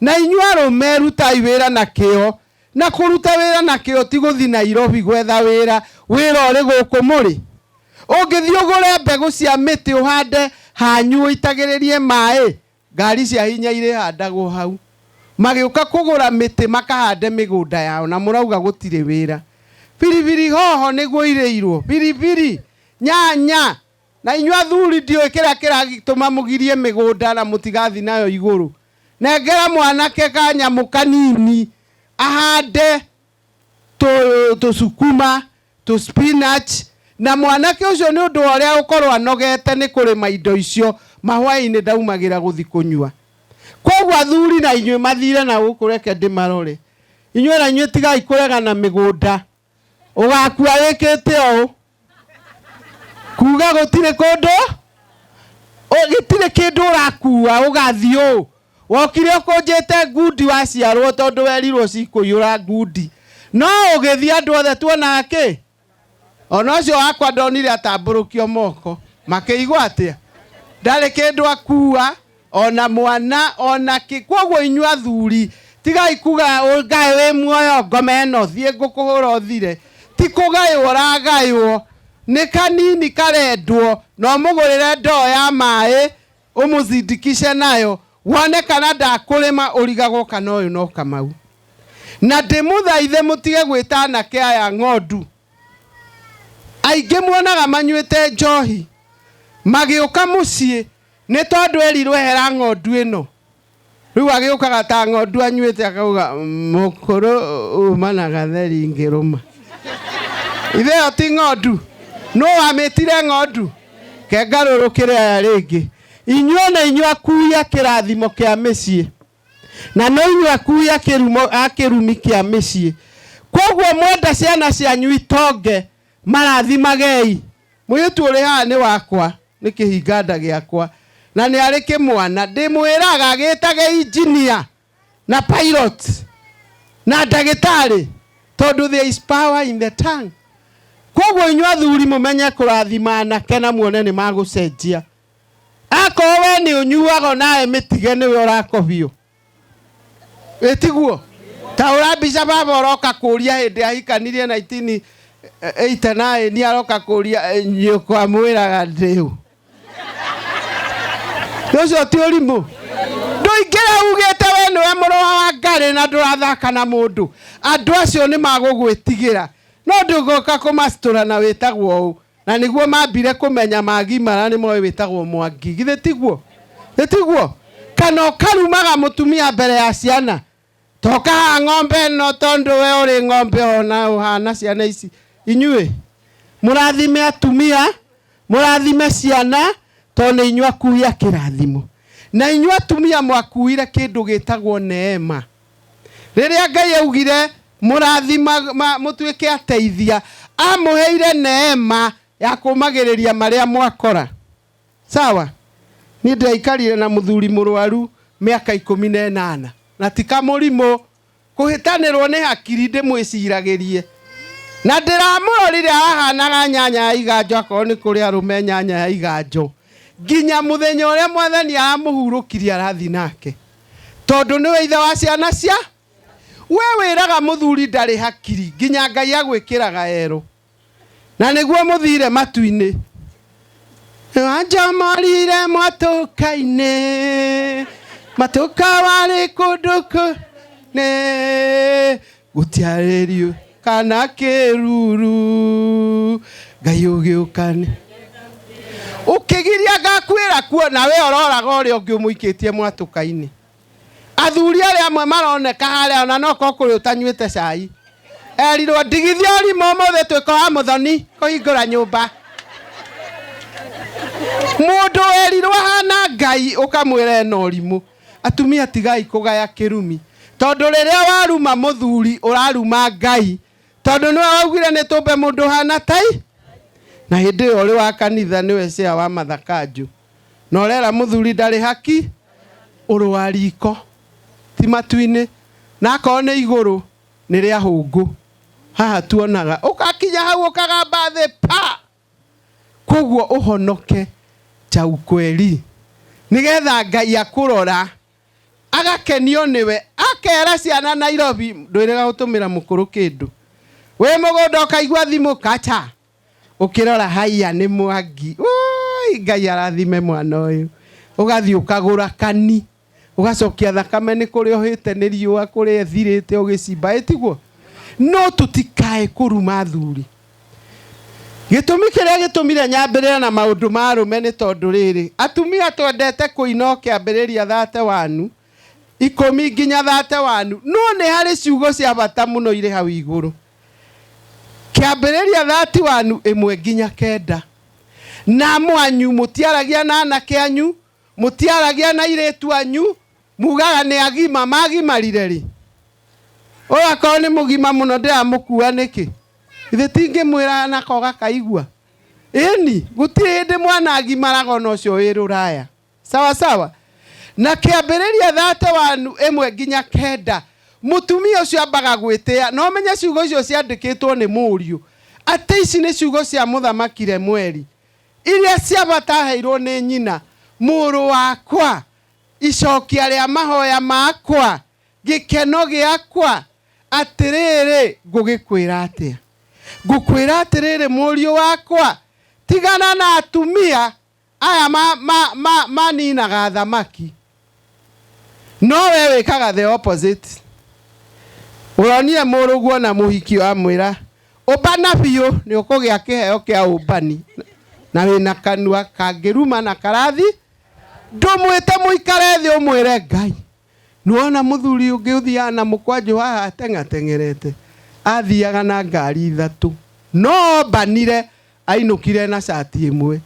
Speaker 5: Na inyuĩ arũme rutai wĩra na kĩo, na kũruta wĩra na kĩo ti gũthiĩ Nairobi gwetha wĩra. Wĩra ũrĩ gũkũ mũrĩ. Ũngĩthiĩ ũgũre mbegũ cia mĩtĩ ũhande hanyu ũitagĩrĩrie maĩ, ngari cia hinya irĩ handagwo hau. Magĩũka kũgũra mĩtĩ makahande mĩgũnda yao, na mũrauga gũtirĩ wĩra. Biribiri hoho nĩguo irĩirwo, biribiri, nyanya. Na inyuĩ athuri ndiũĩ kĩrĩa kĩratũma mũgirie mĩgũnda na mũtigathi nayo igũrũ. Nengera mwanake kanyamũ kanini ahande tũsukuma, spinach, na mwanake ũcio nĩ ũndũ ũrĩa ũkorwo anogete nĩ kũrĩma indo icio, mahwaĩ-inĩ ndaumagĩra gũthi kũnyua. Koguo athuri na inyuĩ mathire na gũkũ reke ndĩmarore. Inyuĩ na inyuĩ tigai kũregana mĩgũnda. Ũgakua wĩkĩte ũũ. Kuga gũtirĩ kũndũ, gĩtirĩ kĩndũ ũrakua ũgathiĩ ũũ. Wokire ũkũnjĩte ngundi waciarwo tondũ werirwo cikũiyũra ngundi. No ũgĩthiĩ andũ othe tuonaga kĩ? Ona ũcio wakwa ndonire atambũrũkio moko. Makĩigua atĩa? Ndarĩ kĩndũ akua, ona mwana, ona kĩ. Koguo inyuĩ athuri, tigai kuga ũgaĩ wĩ muoyo ngome ĩno thiĩ ngũkũhũra ũthire. Ti kũgaywo ũragaywo. Nĩ kanini karendwo, no mũgũrĩre ndoo ya maĩ, ũmũzindikishe nayo, wone kana ndakũrĩma ũrigagwo kana ũyũ no Kamau. Na ndĩmũthaithe mũtige gwĩta anake aya ng'ondu. Aingĩ muonaga manyuĩte njohi, magĩũka mũciĩ nĩ tondũ erirwo ehera ng'ondu ĩno. Rĩu agĩũkaga ta ng'ondu anyuĩte akauga mũkũrũ uma na gatheri ngĩrũma. Ithe ĩyo ti ng'ondu. No wamĩtire ng'ondu. Ke ngarũrũkĩre aya rĩngĩ. Inyuĩ na inyuĩ akuia kĩrathimo kĩa mĩciĩ, na no inyuĩ akuia kĩrumi kĩa mĩciĩ. Koguo mwenda ciana cianyu itonge, marathimagei. Mũirĩtu ũrĩ haha nĩ wakwa, nĩ kĩhinganda gĩakwa, na nĩ arĩ kĩmwana. Ndĩmwĩraga gĩtage engineer na pilot na ndagĩtarĩ, tondũ there is power in the tongue. Koguo inyuĩ athuri mũmenye kũrathima anake na muone nĩ magũcenjia. akowe ni unyuago nae mitige ni urakobio etiguo ta urabisha baba roka kuria hindi ahikanirie 1989 ni aroka kuria nyoko amwiraga ndiu Dozo ti ulimu ndoingera ugete we ni we murowa wa Ngai na ndurathaka na mundu andu acio ni magugwitigira no ndugoka kumastura na witagwo u na niguo mambire kumenya magimara ni moyo witagwo Mwangi githe tiguo kana karumaga mutumia mbere ya ciana toka ng'ombe no tondu we uri ng'ombe ona uhana ciana ici inyue murathime atumia murathime ciana tone inyua kuya kirathimo na inyua atumia mwakuire kindu gitagwo neema riria Ngai augire murathima mutuike ateithia amuheire neema ya kumagiriria maria mwakora sawa ni ndaikarire na muthuri murwaru miaka 18 na tika murimo kuhitanirwo ni hakiri ndimwiciragirie na ndiramurorire ahanaga nyanya ya iganjo akoro ni kuri arume nyanya ya iganjo nginya muthenya uria mwathani amuhurukiria arathi nake tondu ni we ithe wa ciana cia we wiraga muthuri ndari hakiri nginya Ngai agwikiraga ero na niguo muthire matuini anja marire matukaine matuka wari kunduku ne gutiarerio kana kiruru Ngai ugiukane ukigiria gakwira kuo na we ororaga uri ungiumuikitie mwatukaini athuri ari amwe maroneka haria ona noko kuri utanyuite cai erirwo ndigithia urimo mothe twiko wa muthoni kuhingura nyumba mundu erirwo hana Ngai ukamwira no rimu atumia tigai kugaya kirumi tondu riria waruma muthuri uraruma Ngai tondu niwe waugire ni tumbe mundu hana tai na hindi uri wa kanitha niwe cia wa mathakanju no rera muthuri ndari haki uru wa riko ti matuini na akone iguru ni ria hungu haha tuonaga ukakinya hau ukagamba the pa koguo uhonoke cha ukweli nigetha Ngai akurora agakenio niwe akera ciana Nairobi ndwirega gutumira mukuru kindu we mugondo ukaigua thimu kacha ukirora haiya ni Mwangi oi Ngai arathime mwana uyu ugathi ukagura kani ugacokia thakame ni kuri ohite ni riua kuri ethirite ugicimba etiguo no tutikae kuruma thuri gitumi kiria gitumire nyambirira na maundu marume ni tondu riri atumia twendete kuina kiambiriria thate wanu 10 nginya thate wanu no ni hari ciugo cia bata muno ire hau iguru kiambiriria thate wanu 1 nginya 9 na mwanyu mutiaragia na anake anyu mutiaragia na iretu anyu mugaga ni agima magimarire ri oya ko ni mugima muno ndiramukua niki ithe tingi mwira na koga kaigua eni gutiri ndi mwana agimarago no cio wiruraya sawa sawa na kiambiriria thate wanu 1 nginya 9 mutumia ucio ambaga gwitia no menye ciugo icio ciandikitwo ni muriu ati ici ni ciugo cia muthamakire mweri iria cia bataheirwo ni nyina muru wakwa icokia ria mahoya makwa gikeno giakwa atiriri ngugikwira atia ngukwira atiriri muriu wakwa tigana na atumia aya maninaga thamaki no we wikaga the opposite uronire muruguo na muhiki wa mwira ubana biu ni ukugia kiheo kia ubani na wina kanua kangiruma na karathi ndumwite muikare thi umwire Ngai nuona muthuri ungiuthia na mukwanju haha atengatengerete athiaga na ngari 3 no banire ainukire na shati imwe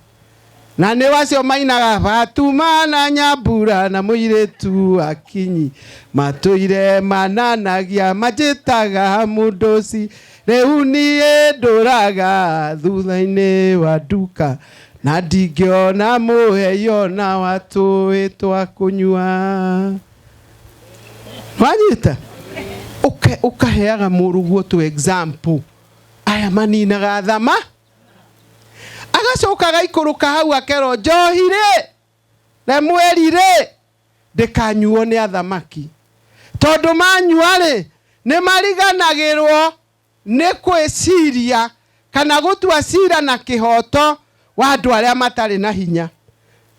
Speaker 5: na ni wacio mainaga Fatuma na Nyambura na muiretu akinyi matuire mananagia majitaga mundoci riu nie nduraga thutha-ini wa duka na ndingiona muheyo na watu witwa kunyua wanyita ukaheaga muruguo tu example aya maninaga thama agacokaga ikuruka hau akero njohire remweri rĩ ndĩkanyuo nĩ athamaki tondũ manyua rĩ nĩ mariganagĩrwo nĩ kwĩciria kana gũtua cira na kĩhoto wa andũ arĩa matarĩ na hinya.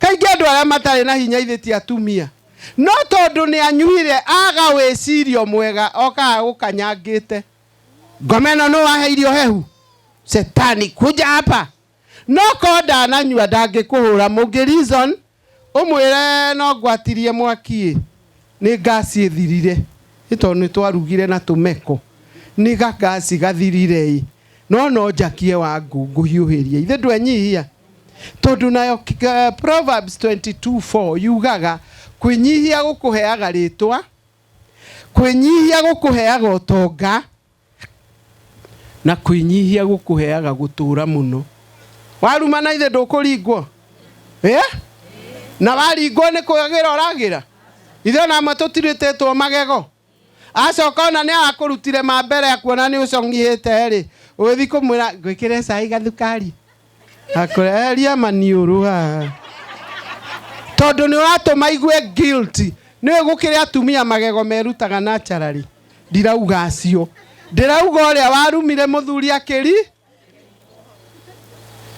Speaker 5: Kaingĩ andũ arĩa matarĩ na hinya ithe ti atumia, no tondũ nĩ anyuire aga wĩcirio mwega okaga gũkanyangĩte. Ngoma ĩno nĩ waheirio hehu, Setani kuja hapa. No konda ananyua ndangĩkũhũra. Mũngĩ reason ũmwĩre no ngwatirie mwaki nĩ ngasi ĩthirire ĩtondũ nĩ twarugire na tũmeko nĩ ngasi gathirire no njakie wangu ngũhiũhĩria ithe ndwenyihia tondũ nayo Proverbs 22:4 yugaga kwĩnyihia gũkũheaga rĩtwa, kwĩnyihia gũkũheaga ũtonga na kwĩnyihia gũkũheaga gũtũra mũno. Waruma na ithe ndũkũringwo na waringwo nĩ kwagĩra ũragĩra ithe ona matũtirĩtĩtwo magego acoka ona nĩ akũrutire mambere akuona nĩ ũcongihĩte rĩ ũgĩthi kũmwĩra ngwĩkĩre cai gathukari akũreheria maniũrũ haha tondũ nĩ ũratũma igue guilty. Nĩ gũkĩrĩ atumia magego merutaga naturally. Ndirauga acio, ndĩrauga ũrĩa warumire mũthuri akĩri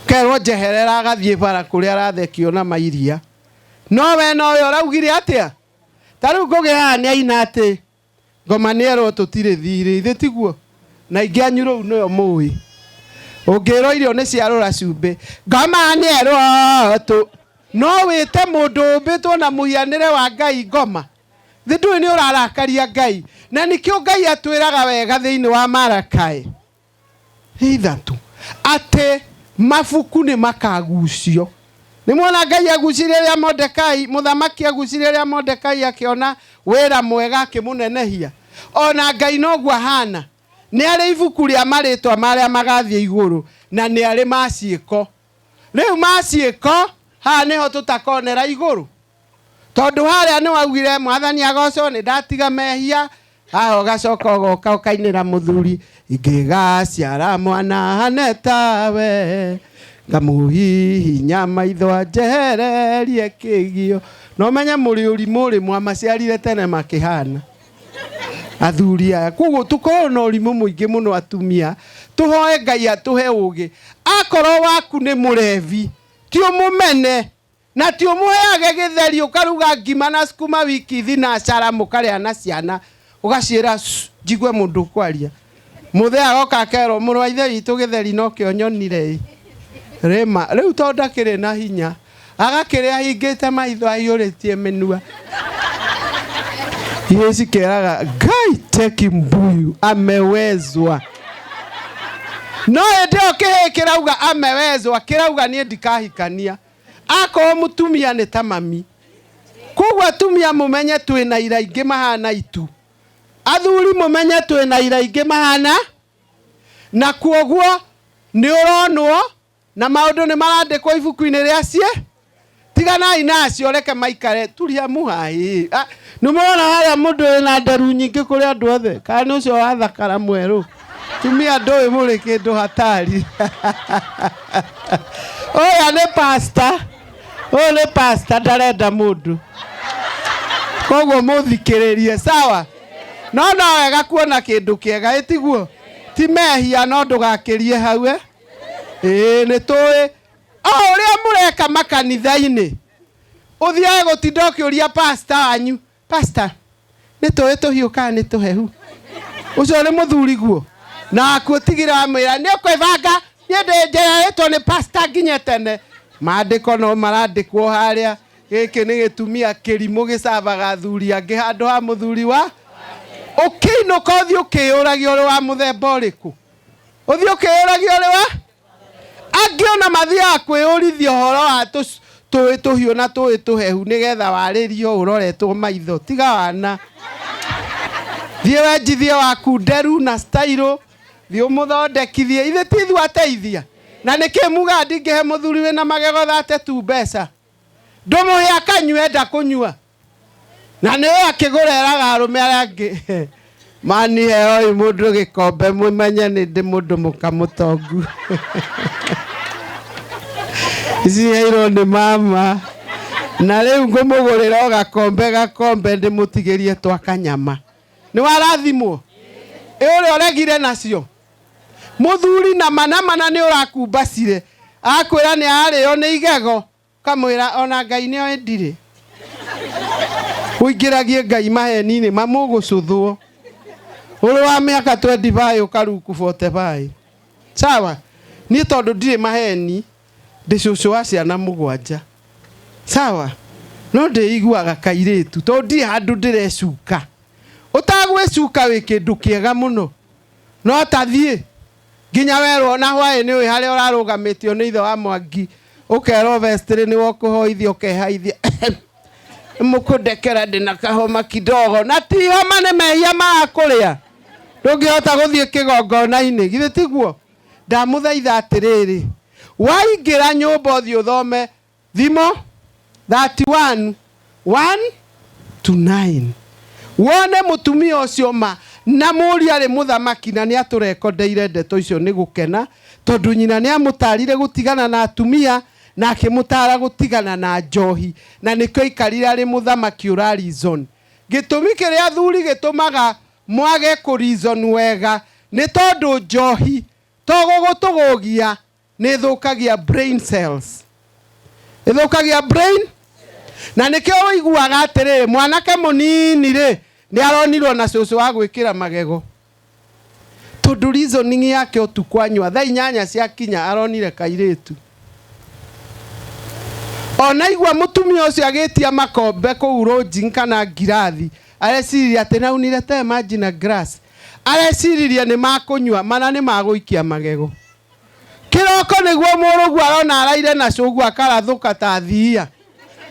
Speaker 5: kerwo njeherera agathiĩ bara kũrĩa arathekio na mairia. No we no we ũraugire atĩa? Tarĩu ngũgĩ haha nĩ aina atĩ ngoma nĩ erwo tũtirĩ thirĩ ithe tiguo na ingĩ anyu rĩu nĩyo mũĩ. Ũngĩrwo irio nĩ ciarũra cumbĩ ngoma nĩ erwo no wĩte mũndũ ũmbĩtwo na mũhianĩre wa Ngai ngoma. Thĩ ndũĩ nĩ ũrarakaria Ngai na nĩkĩo Ngai atwĩraga wega thĩinĩ wa Malakai 3 atĩ mabuku nĩ makagucio. Nĩ muona Ngai agucirie rĩrĩa Mordekai mũthamaki agucirie rĩrĩa Mordekai akĩona wĩra mwega akĩmũnenehia. Ona Ngai noguo hana nĩ arĩ ibuku rĩa marĩtwa marĩa magathiĩ igũrũ na nĩ arĩ maciĩko. Rĩu maciĩko haha nĩho tũtakonera igũrũ tondũ harĩa nĩ waugire Mwathani agocwo nĩ ndatiga mehia. Haha ũgacoka ũgoka ũkainĩra mũthuri ingĩgaciara mwana hane tawe ngamũhihinya maitho anjehererie kĩgio. No menye mũrĩ ũrimũ ũrĩ mwamaciarire tene makĩhana athuri aya. Koguo tũkorwo na ũrimũ mũingĩ mũno atumia, tũhoe Ngai atũhe ũgĩ. Akorwo waku nĩ mũrevi ti ũmũmene na ti ũmũheage gĩtheri ũkaruga ngima na sukuma wiki thina cara mũkarĩa na ciana ũgaciĩra njigue mũndũ kwaria. Mũthee agoka akerwo mũrũ wa ithe witũ gĩtheri no kĩo nyonire rĩma. Rĩu tondũ ndakĩrĩ na hinya agakĩrĩa hingĩte maitho aiyũrĩtie mĩnua. Yesu keraga Ngai teki mbuyu amewezwa. No ndio kĩrauga amewezwa kĩrauga niĩ ndikahikania. Akorwo mũtumia nĩ ta mami. Koguo atumia mũmenye twĩna ira ingĩ mahana itu. Athuri mũmenye twĩna ira ingĩ mahana na kuoguo nĩ ũronwo na maũndũ nĩ marandĩkwo ibuku-inĩ rĩa cie. Tiganai nacio reke maikare turia muhai. Nĩ mũrona harĩa mũndũ wĩna nderu nyingĩ kũrĩ andũ othe kana nĩ ũcio wa thakara mwerũ. Tumia ndũĩ mũrĩ kĩndũ hatari. Oya nĩ pastor. Oya nĩ pastor ndarenda mũndũ. Koguo mũthikĩrĩrie sawa. No wega kuona kĩndũ kĩega ĩtiguo. Ti mehia no ndũgakĩrie hau nĩ tũĩ. Ũrĩa mũreka makanitha-inĩ ũthiaga gũtinda ũkĩũria pastor wanyu, pastor nĩ tũĩ tũhiũ kana nĩ tũhehu. Ũcio nĩ mũthuri guo na akuotigire wamwĩra nĩ ũkwĩbanga niĩ ndĩnjeretwo nĩ pastor nginya tene. Maandĩko no marandĩkwo harĩa gĩkĩ nĩ gĩtumia kĩrimũ gĩcabaga athuri angĩ handũ ha mũthuri wa. Ũkĩinũka ũthiĩ ũkĩyũragia ũrĩ wa mũthemba ũrĩkũ? Ũthiĩ ũkĩyũragia ũrĩ wa angĩ ona mathiaga kwĩyũrithia ũhoro wa tũĩ tũhiũ na tũĩ tũhehu nĩgetha warĩrio ũroretwo maitho. Tiga wana thiĩ wenjithie waku nderu na style thiĩ ũmũthondekithie. Ithe ti ithuĩ ateithia na nĩkĩ muga ndingĩhe mũthuri wĩna magego thate tu mbeca ndũmũhe akanyue enda kũnyua na nĩwe akĩgũreraga arũme arĩa angĩ. Mani heoi mũndũ gĩkombe mũmenye nĩ ndĩ mũndũ mũkamũtongu. Ici heirwo nĩ mama na rĩu ngũmũgũrĩra gakombe ndĩmũtigĩrie twakanyama. Nĩ warathimwo ũrĩa ũregire nacio mũthuri na mana nĩ ũrakumbacire akwĩra nĩ arĩo nĩ igego kamwĩra ona Ngai nĩo endirĩ ũingĩragie Ngai maheni-inĩ mamũgũcũthwo ũrĩ wa mĩaka 25 ũkaruku 45. Sawa, niĩ tondũ ndirĩ maheni ndĩ cũcũ wa ciana 7. Sawa, no ndĩiguaga kairĩtu tondũ ndirĩ handũ ndĩrecuka. Ũtagwĩcuka wĩ kĩndũ kĩega mũno no tathiĩ nginya werwo na hwaĩ-inĩ ũyũ harĩa ũrarũgamĩtio nĩ ithe wa Mwangi ũkerwo vestry nĩ wokũhoithio ũkehaithia mũkũndekera ndĩna kahoma kidogo na ti homa nĩ mehia marakũrĩa ndũngĩhota gũthiĩ kĩgongona-inĩ githĩ tiguo. Ndamũthaitha atĩrĩrĩ waingĩra nyũmba ũthiĩ ũthome thimo 31:1-9 wone mũtumia ũcio ma na mũria arĩ mũthamaki na nĩ atũrekondeire ndeto icio nĩ gũkena tondũ nyina nĩ amũtarire gũtigana na atumia na akĩmũtara gũtigana na njohi na nĩkĩo aikarire arĩ mũthamaki ũra reason. Gĩtũmi kĩrĩa athuri gĩtũmaga mwage kũ reason wega nĩ tondũ njohi tũgũgũtũgũgia nĩ thũkagia brain cells. Ithũkagia brain na nĩkĩo ũiguaga atĩrĩrĩ mwanake mũnini rĩ nĩ aronirwo na cũcũ wa gwĩkĩra magego tondũ reasoning yake ũtukũ anyua thaa 8 ciakinya aronire kairĩtu. Ona igua mũtumia ũcio agĩtia makombe kũu rũnji kana ngirathi areciria atĩ naunire te imagine glass areciria nĩ makũnyua mana nĩ magũikia magego. Kĩroko nĩguo mũrũgu arona araire na cũgu akarathũka ta thia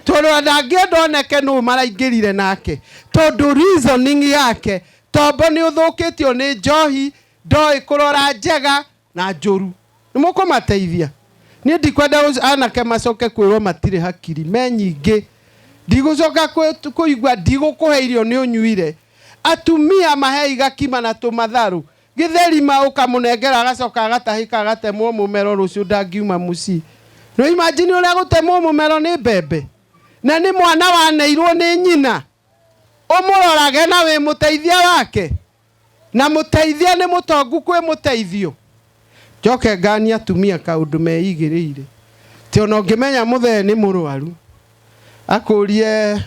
Speaker 5: tondũ ndangĩenda oneke nũ maraingĩrire nake tondũ reasoning yake tombo nĩ ũthũkĩtio nĩ njohi ndoĩ kũrora njega na njũru. Nĩ mũkũmateithia. Niĩ ndikwenda anake macoke kwĩrwo matirĩ hakiri me nyingĩ ndigũcoka kũigua ndigũkũhe irio nĩ ũnyuire. Atumia mahei gakima na tũmatharũ gĩtherima ũkamũnengera agacoka agatahĩka agatemwo mũmero rũciũ ndangiuma mũciĩ. No imagine ũrĩa gũtemwo mũmero nĩ mbembe na nĩ mwana waneirwo nĩ nyina ũmũrorage na wĩ mũteithia wake na mũteithia nĩ mũtongu kwĩ mũteithio. Njoke ngania atumia kaũndũ meigĩrĩire ti ona ũngĩmenya mũthee nĩ mũrwaru akũrie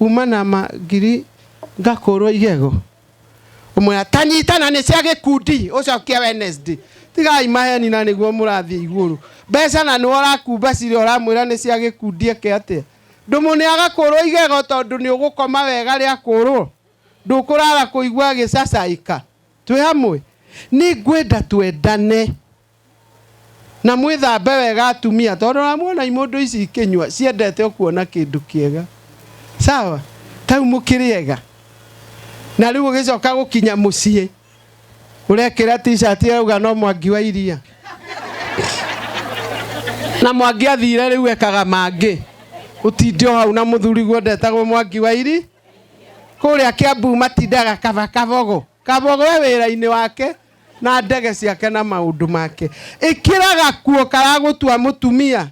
Speaker 5: uma na magiri ngakũrwo igego ũmwe atanyitana nĩ cia gĩkundi ũcokia Wednesday tigai maheni na nĩguo mũrathiĩ igũrũ mbeca na nĩ ũrakumba cirĩ ũramwĩra nĩ cia gĩkundi eke atĩa ndũmũnĩ agakũrwo igego tondũ nĩ ũgũkoma wega rĩa kũrwo ndũkũrara kũigua gĩcacaika. Twĩ hamwe nĩ ngwenda twendane na mwĩthambe wega atumia tondũ namuona imũndũ ici ikĩnyua ciendete kuona kĩndũ kĩega. Sawa, tau mũkĩrĩega na rĩu ũgĩcoka gũkinya mũciĩ ũrekĩra t-shirt yauga no Mwangi wa iria na Mwangi athire rĩu ekaga mangĩ ũtinde hau na mũthuri gwendetagwo Mwangi wa iria kũrĩa Kĩambu matindaga kabogo wĩra-inĩ wake na ndege ciake na maũndũ make ĩkĩraga kuo karagũtua mũtumia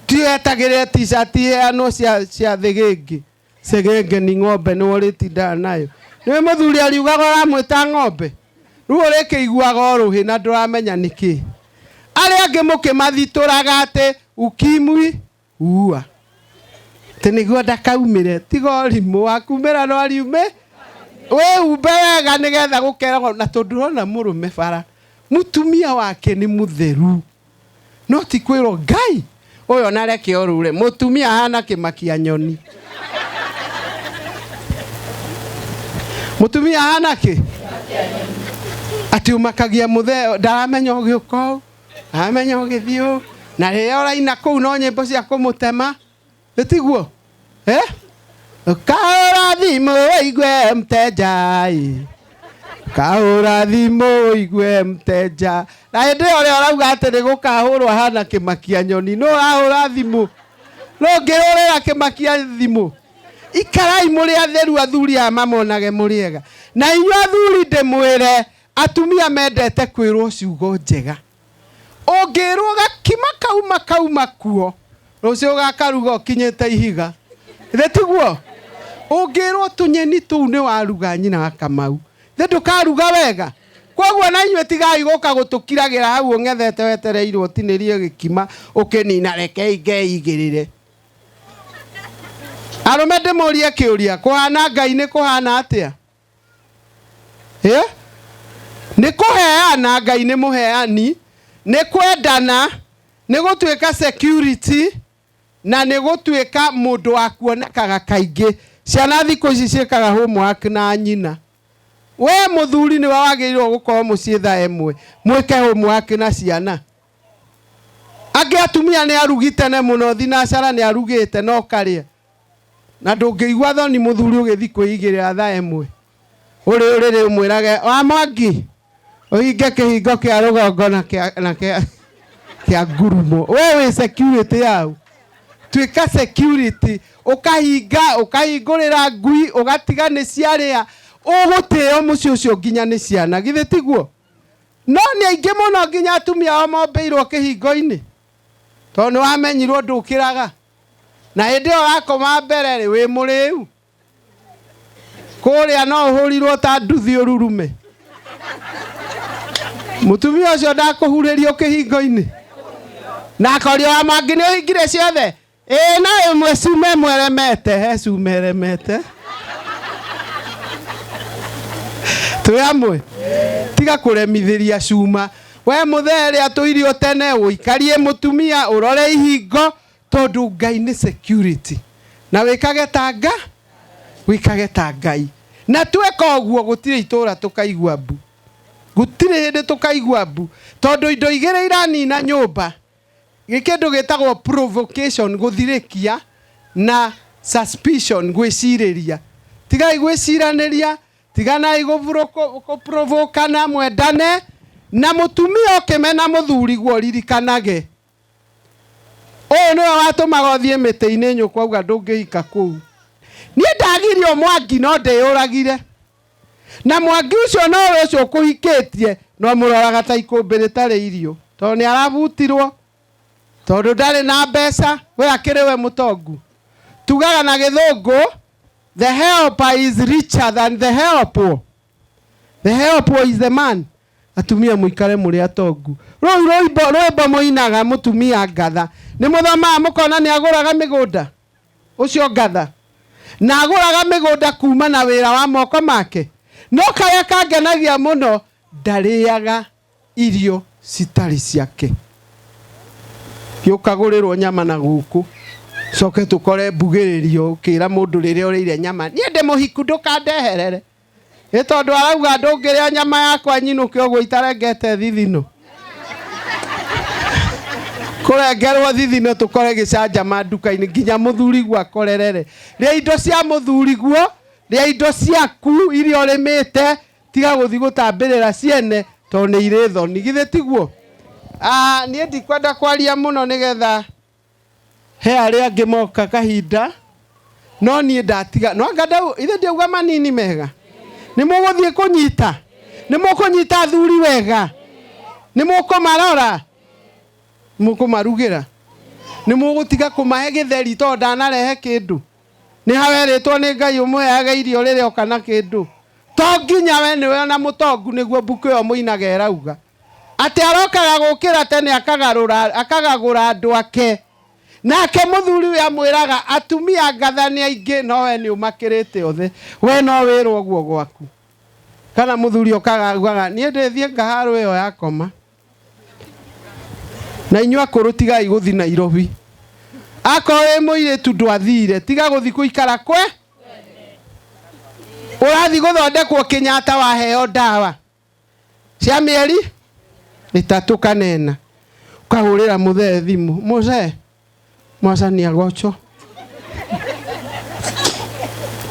Speaker 5: tietagĩrĩre t-shirt heanwo cia thĩgĩngĩ segenge ni ng'ombe nĩ ũrĩtindaga nayo nĩ mũthuri ariugaga ũramwĩta ng'ombe rĩu ũrĩkĩiguaga rũhĩ na ndũramenya nĩkĩ. Arĩa angĩ mũkĩmathitũraga atĩ ukimwi ua tĩ nĩguo ndakaumĩre tiga ũrimũ wakumĩra no ariume wĩhumbe wega nĩgetha gũkeragwo na tondũ ũrona mũrũme bara mũtumia wake nĩ mũtheru no ti kwĩrwo Ngai ũyũ nareke ũrũre mũtumia hana kĩmakia nyoni. Mũtumia hana kĩ atĩ umakagia mũthee ndaramenya ũgĩũka aramenya ũgĩthiĩ na rĩrĩa ũraina kũu no nyĩmbo cia kũmũtema tiguo kahũra thimũ igwe mteja kahũra thimũ igwe mteja na hĩndĩ ũrĩa ũrauga atĩ nĩ gũkahũrwo hana kĩmakia nyoni no ũrahũra thimũ no ngĩhũrĩra kĩmakia thimũ. Ikarai mũrĩ atheru athuri a mamonage mũrĩega na inyuĩ athuri ndĩmwĩre atumia mendete kwĩrwo ciugo njega ũngĩrwo gakima kauma kuo rucio gakaruga kinyete ihiga ithe tiguo ungirwo tunyeni tu ni waruga nyina wa Kamau ithe ndukaruga wega koguo na inywe tigai guka gutukiragira hau ngethete wetereirwo tinirie gikima ukinina reke ingeigirire arume ndemurie kiuria kuhana Ngai ni kuhana atia ni kuheana Ngai ni muheani ni kwendana ni gutuika security na ni gutuika mundu wa kuonekaga kaingi ciana thiko ici ciekaga homework na nyina we muthuri ni wagirwo gukorwo mucii thaa imwe mwike homework na ciana angi atumia ni arugite ne muno thinacara ni arugite no karia na ndungĩigua thoni muthuri ũgĩthi kwĩigĩrĩra thaa ĩmwe ũrĩ mwĩrage wa Mwangi ũhinge kĩhingo kĩa rũgongo na kĩa ngurumo we security yau tuĩka security ũkahingũrĩra ngui ũgatiga nĩ ciarĩa ũgũtĩo mũciĩ ũcio nginya nĩ ciana githĩ tiguo no nĩ aingĩ mũno nginya atumia ao mombĩirwo kĩhingo-inĩ tondũ nĩ wamenyirwo ndũkĩraga na hĩndĩ ĩyo wakoma mbere rĩ wĩ mũrĩu kũrĩa no ũhũrirwo ta nduthi ũrurume mũtumia ũcio ndakũhurĩrio kĩhingo-inĩ na akorio wa Mwangi nĩ ũhingire ciothe na ĩmwe cuma ĩmwe remete he cuma ĩremete twĩ hamwe tiga kũremithĩria cuma we mũthee rĩa tũirio tene ũikarie mũtumia ũrore ihingo tondu Ngai ni security na wikage ta Ngai na tweka uguo gutire itura tukaigua mbu gutire hinde tukaigua mbu tondu indo igere iranina nyumba gikindu gitagwo provocation guthirikia na suspicion gwiciriria tigai gwiciraniria tiganai guprovokana mwendane na mutumia okimena muthuri gwo ririkanage o no watumaga thie mite-ini nyukwa auga ndungihika kuu ni ndagirio Mwangi no ndeyuragire na Mwangi ucio no we ucio kuhikitie no muroraga ta ikumbi ritari irio tondu ni arabutirwo tondu ndari na mbeca we akiri we mutongu tugaga na githungu the helper is richer than the helper is the man atumia muikare muri atongu rwimbo muinaga mutumia ngatha ni muthoma mukona ni aguraga migunda ucio ngatha na aguraga migunda kuma na wira wa moko make no kaya kangenagia muno ndariaga irio citari ciake yukagurirwo nyama na guku coke tukore mbugiririo ukira mundu riria uriire nyama nie ndi muhiku ndukandeherere tondu arauga ndungiria nyama yakwa nyinuke ogwo itarengete thithino kurengerwo thithino tukore gicanja manduka-ini nginya muthuri gwa korerere ria indo cia muthuri gwo ria indo ciaku iria urimite tiga guthi gutambirira ciene tondu ni iri thoni githĩ tiguo nie ndikwenda kwaria muno nigetha he aria angi moka kahinda no nie ndatiga no anga ithe ndiauga manini mega ni muguthie kunyita ni mukunyita athuri wega ni mukumarora mukumarugira ni mugutiga kumahe githeri to ndanarehe kindu ni haweritwo ni Ngai umuheaga irio riria okana kindu to nginya we ni we na mutongu niguo mbuku yo muinaga erauga ati arokaga gukira tene akagagura andu ake nake muthuri we amwiraga atumia ngathani aingi no we ni umakirite othe we no wirwo guo gwaku kana muthuri okagaga nie ndithie ngaharo iyo yakoma na inywa kurutigai guthi Nairobi akoe muiritu ndwathire tiga guthi kuikara kwe urathi guthondekwo Kenyatta waheo ndawa cia mieri 3 kanena ukahurira muthee thimu muthee mwacania gocho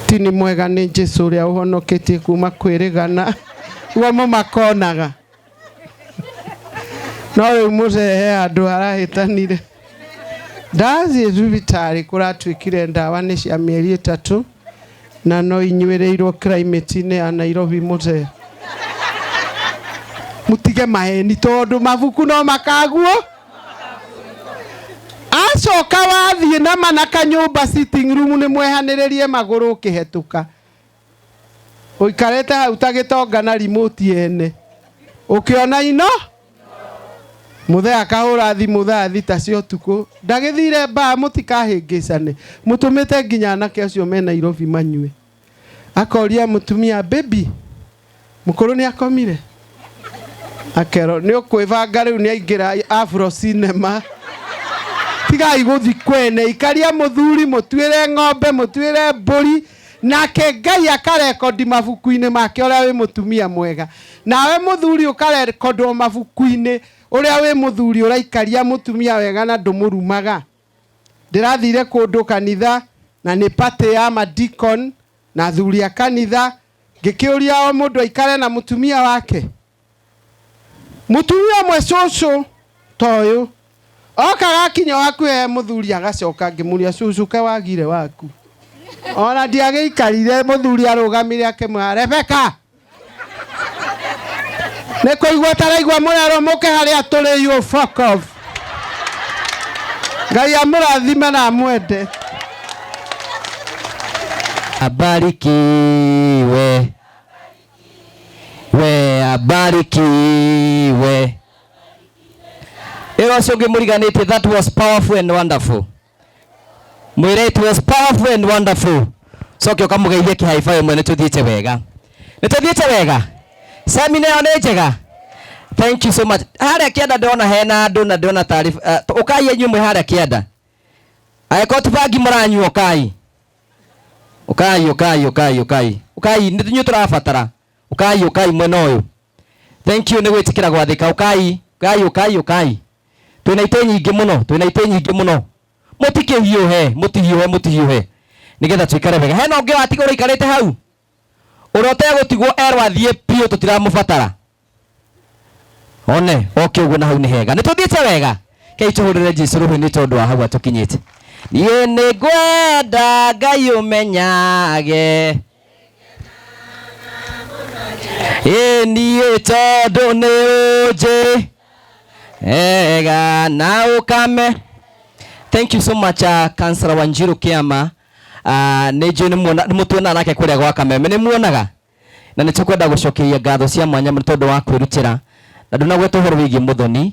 Speaker 5: tini mwega ni Jesu ria uhonoketie kuma kwirigana uo makonaga no riu muthee andu arahitanire ndathie thibitari kuratwikire ndawa ni cia mieri 3 na no inywereirwo climate-ini ya Nairobi muthee mutige maheni tondu mabuku no makaguo wacoka wathiĩ na mana kanyũmba sitting room nĩ mwehanĩrĩrie magũrũ ũkĩhetũka ũikarĩte hau ta gĩtonga na remote ene ũkĩona ino mũthee akahũra thimũ thaa thita cia ũtukũ ndagĩthire mbaa mũtikahĩngĩcane mũtũmĩte nginya anake acio me Nairobi manyue akoria mũtumia baby mũkũrũ nĩ akomire akero nĩ ũkwĩbanga rĩu nĩ aingĩra Afro Cinema tigai gũthi kwene ikaria mũthuri mũtuĩre ng'ombe mũtuĩre mbũri nake Ngai akarekondi mabuku-inĩ make ũrĩa wĩ mũtumia mwega nawe mũthuri ũkarekondwo mabuku-inĩ ũrĩa wĩ mũthuri ũraikaria mũtumia wega na ndũmũrumaga ndĩrathire kũndũ kanitha na nĩ party ya madikon na athuri a kanitha ngĩkĩũria o mũndũ aikare na mũtumia wake mũtumia mwe cũcũ toyũ oka gakinya wakuhe mũthuri agacoka ngĩmũria cũcũ ke wagire waku ona ndiagĩikarire mũthuri arũgamire akĩmwĩra Rebeka nĩ kũigua taraigua mũrero mũke harĩa tũrĩ you fuck off Ngai amũrathime na amwende
Speaker 1: abarikiwe we abarikiwe ĩro ũcio ũngĩmũriganĩtie that was powerful and wonderful mwĩre it was powerful and wonderful coke ũkamũgeithie kĩhaiba ĩmwe nĩtũthiĩte wega semina ĩyo nĩ njega thank you so much harĩa kĩanda ndona hena andũ na ndona taarifa ũkai enyu mwe harĩa kĩanda aĩkorwo tũbangi mũranyua ũkai nĩ tũnyuĩ tũrabatara ũkai mwena ũyũ thank you nĩ gwĩtĩkĩra gwathĩka ũkai twĩna itĩ nyingĩ mũno mũtihiũhe nĩgetha tũikare wega hena ũngĩ watigwo ũikarĩte hau ũrote gũtigwo erwa thiĩ piũ tũtiramũbatara one oke ũguo na hau nĩ hega nĩtũthiĩte wega kei tũhũrĩre Jesũ rũhĩ nĩ tondũ wa hau atũkinyĩte niĩ nĩ ngwenda Ngai ũmenyage niĩ tondũ nĩ ũnjĩ ega na ũkame thank you so much Councillor Wanjiru Kiama nĩnjũĩ nĩ mũtuona nake kũrĩa gwa Kameme nĩ muonaga na nĩtũkwenda gũcokeria ngatho cia mwanya nĩ tondũ wa kwĩrutĩra na ndũnagweta ũhoro wĩgiĩ Mũthoni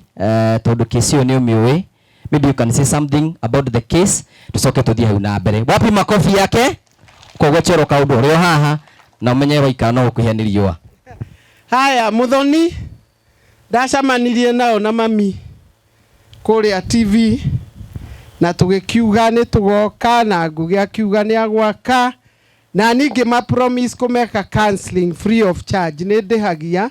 Speaker 1: tondũ kesi ũyũ nĩ ũmĩũĩ maybe you can say something about the case tucoke tũthiĩ hau na mbere wapi makofi yake kũgwetera kaũndũ ũrĩa haha na ũmenye waikara no gũkũhĩa nĩ riũa
Speaker 5: haya Mũthoni ndacamanirie nao na mami kũrĩa TV na tũgĩkiuga nĩ tũgoka na ngũgĩ akiuga nĩ agwaka na ningĩ ma promise kũmeka counseling free of charge nĩ ndĩhagia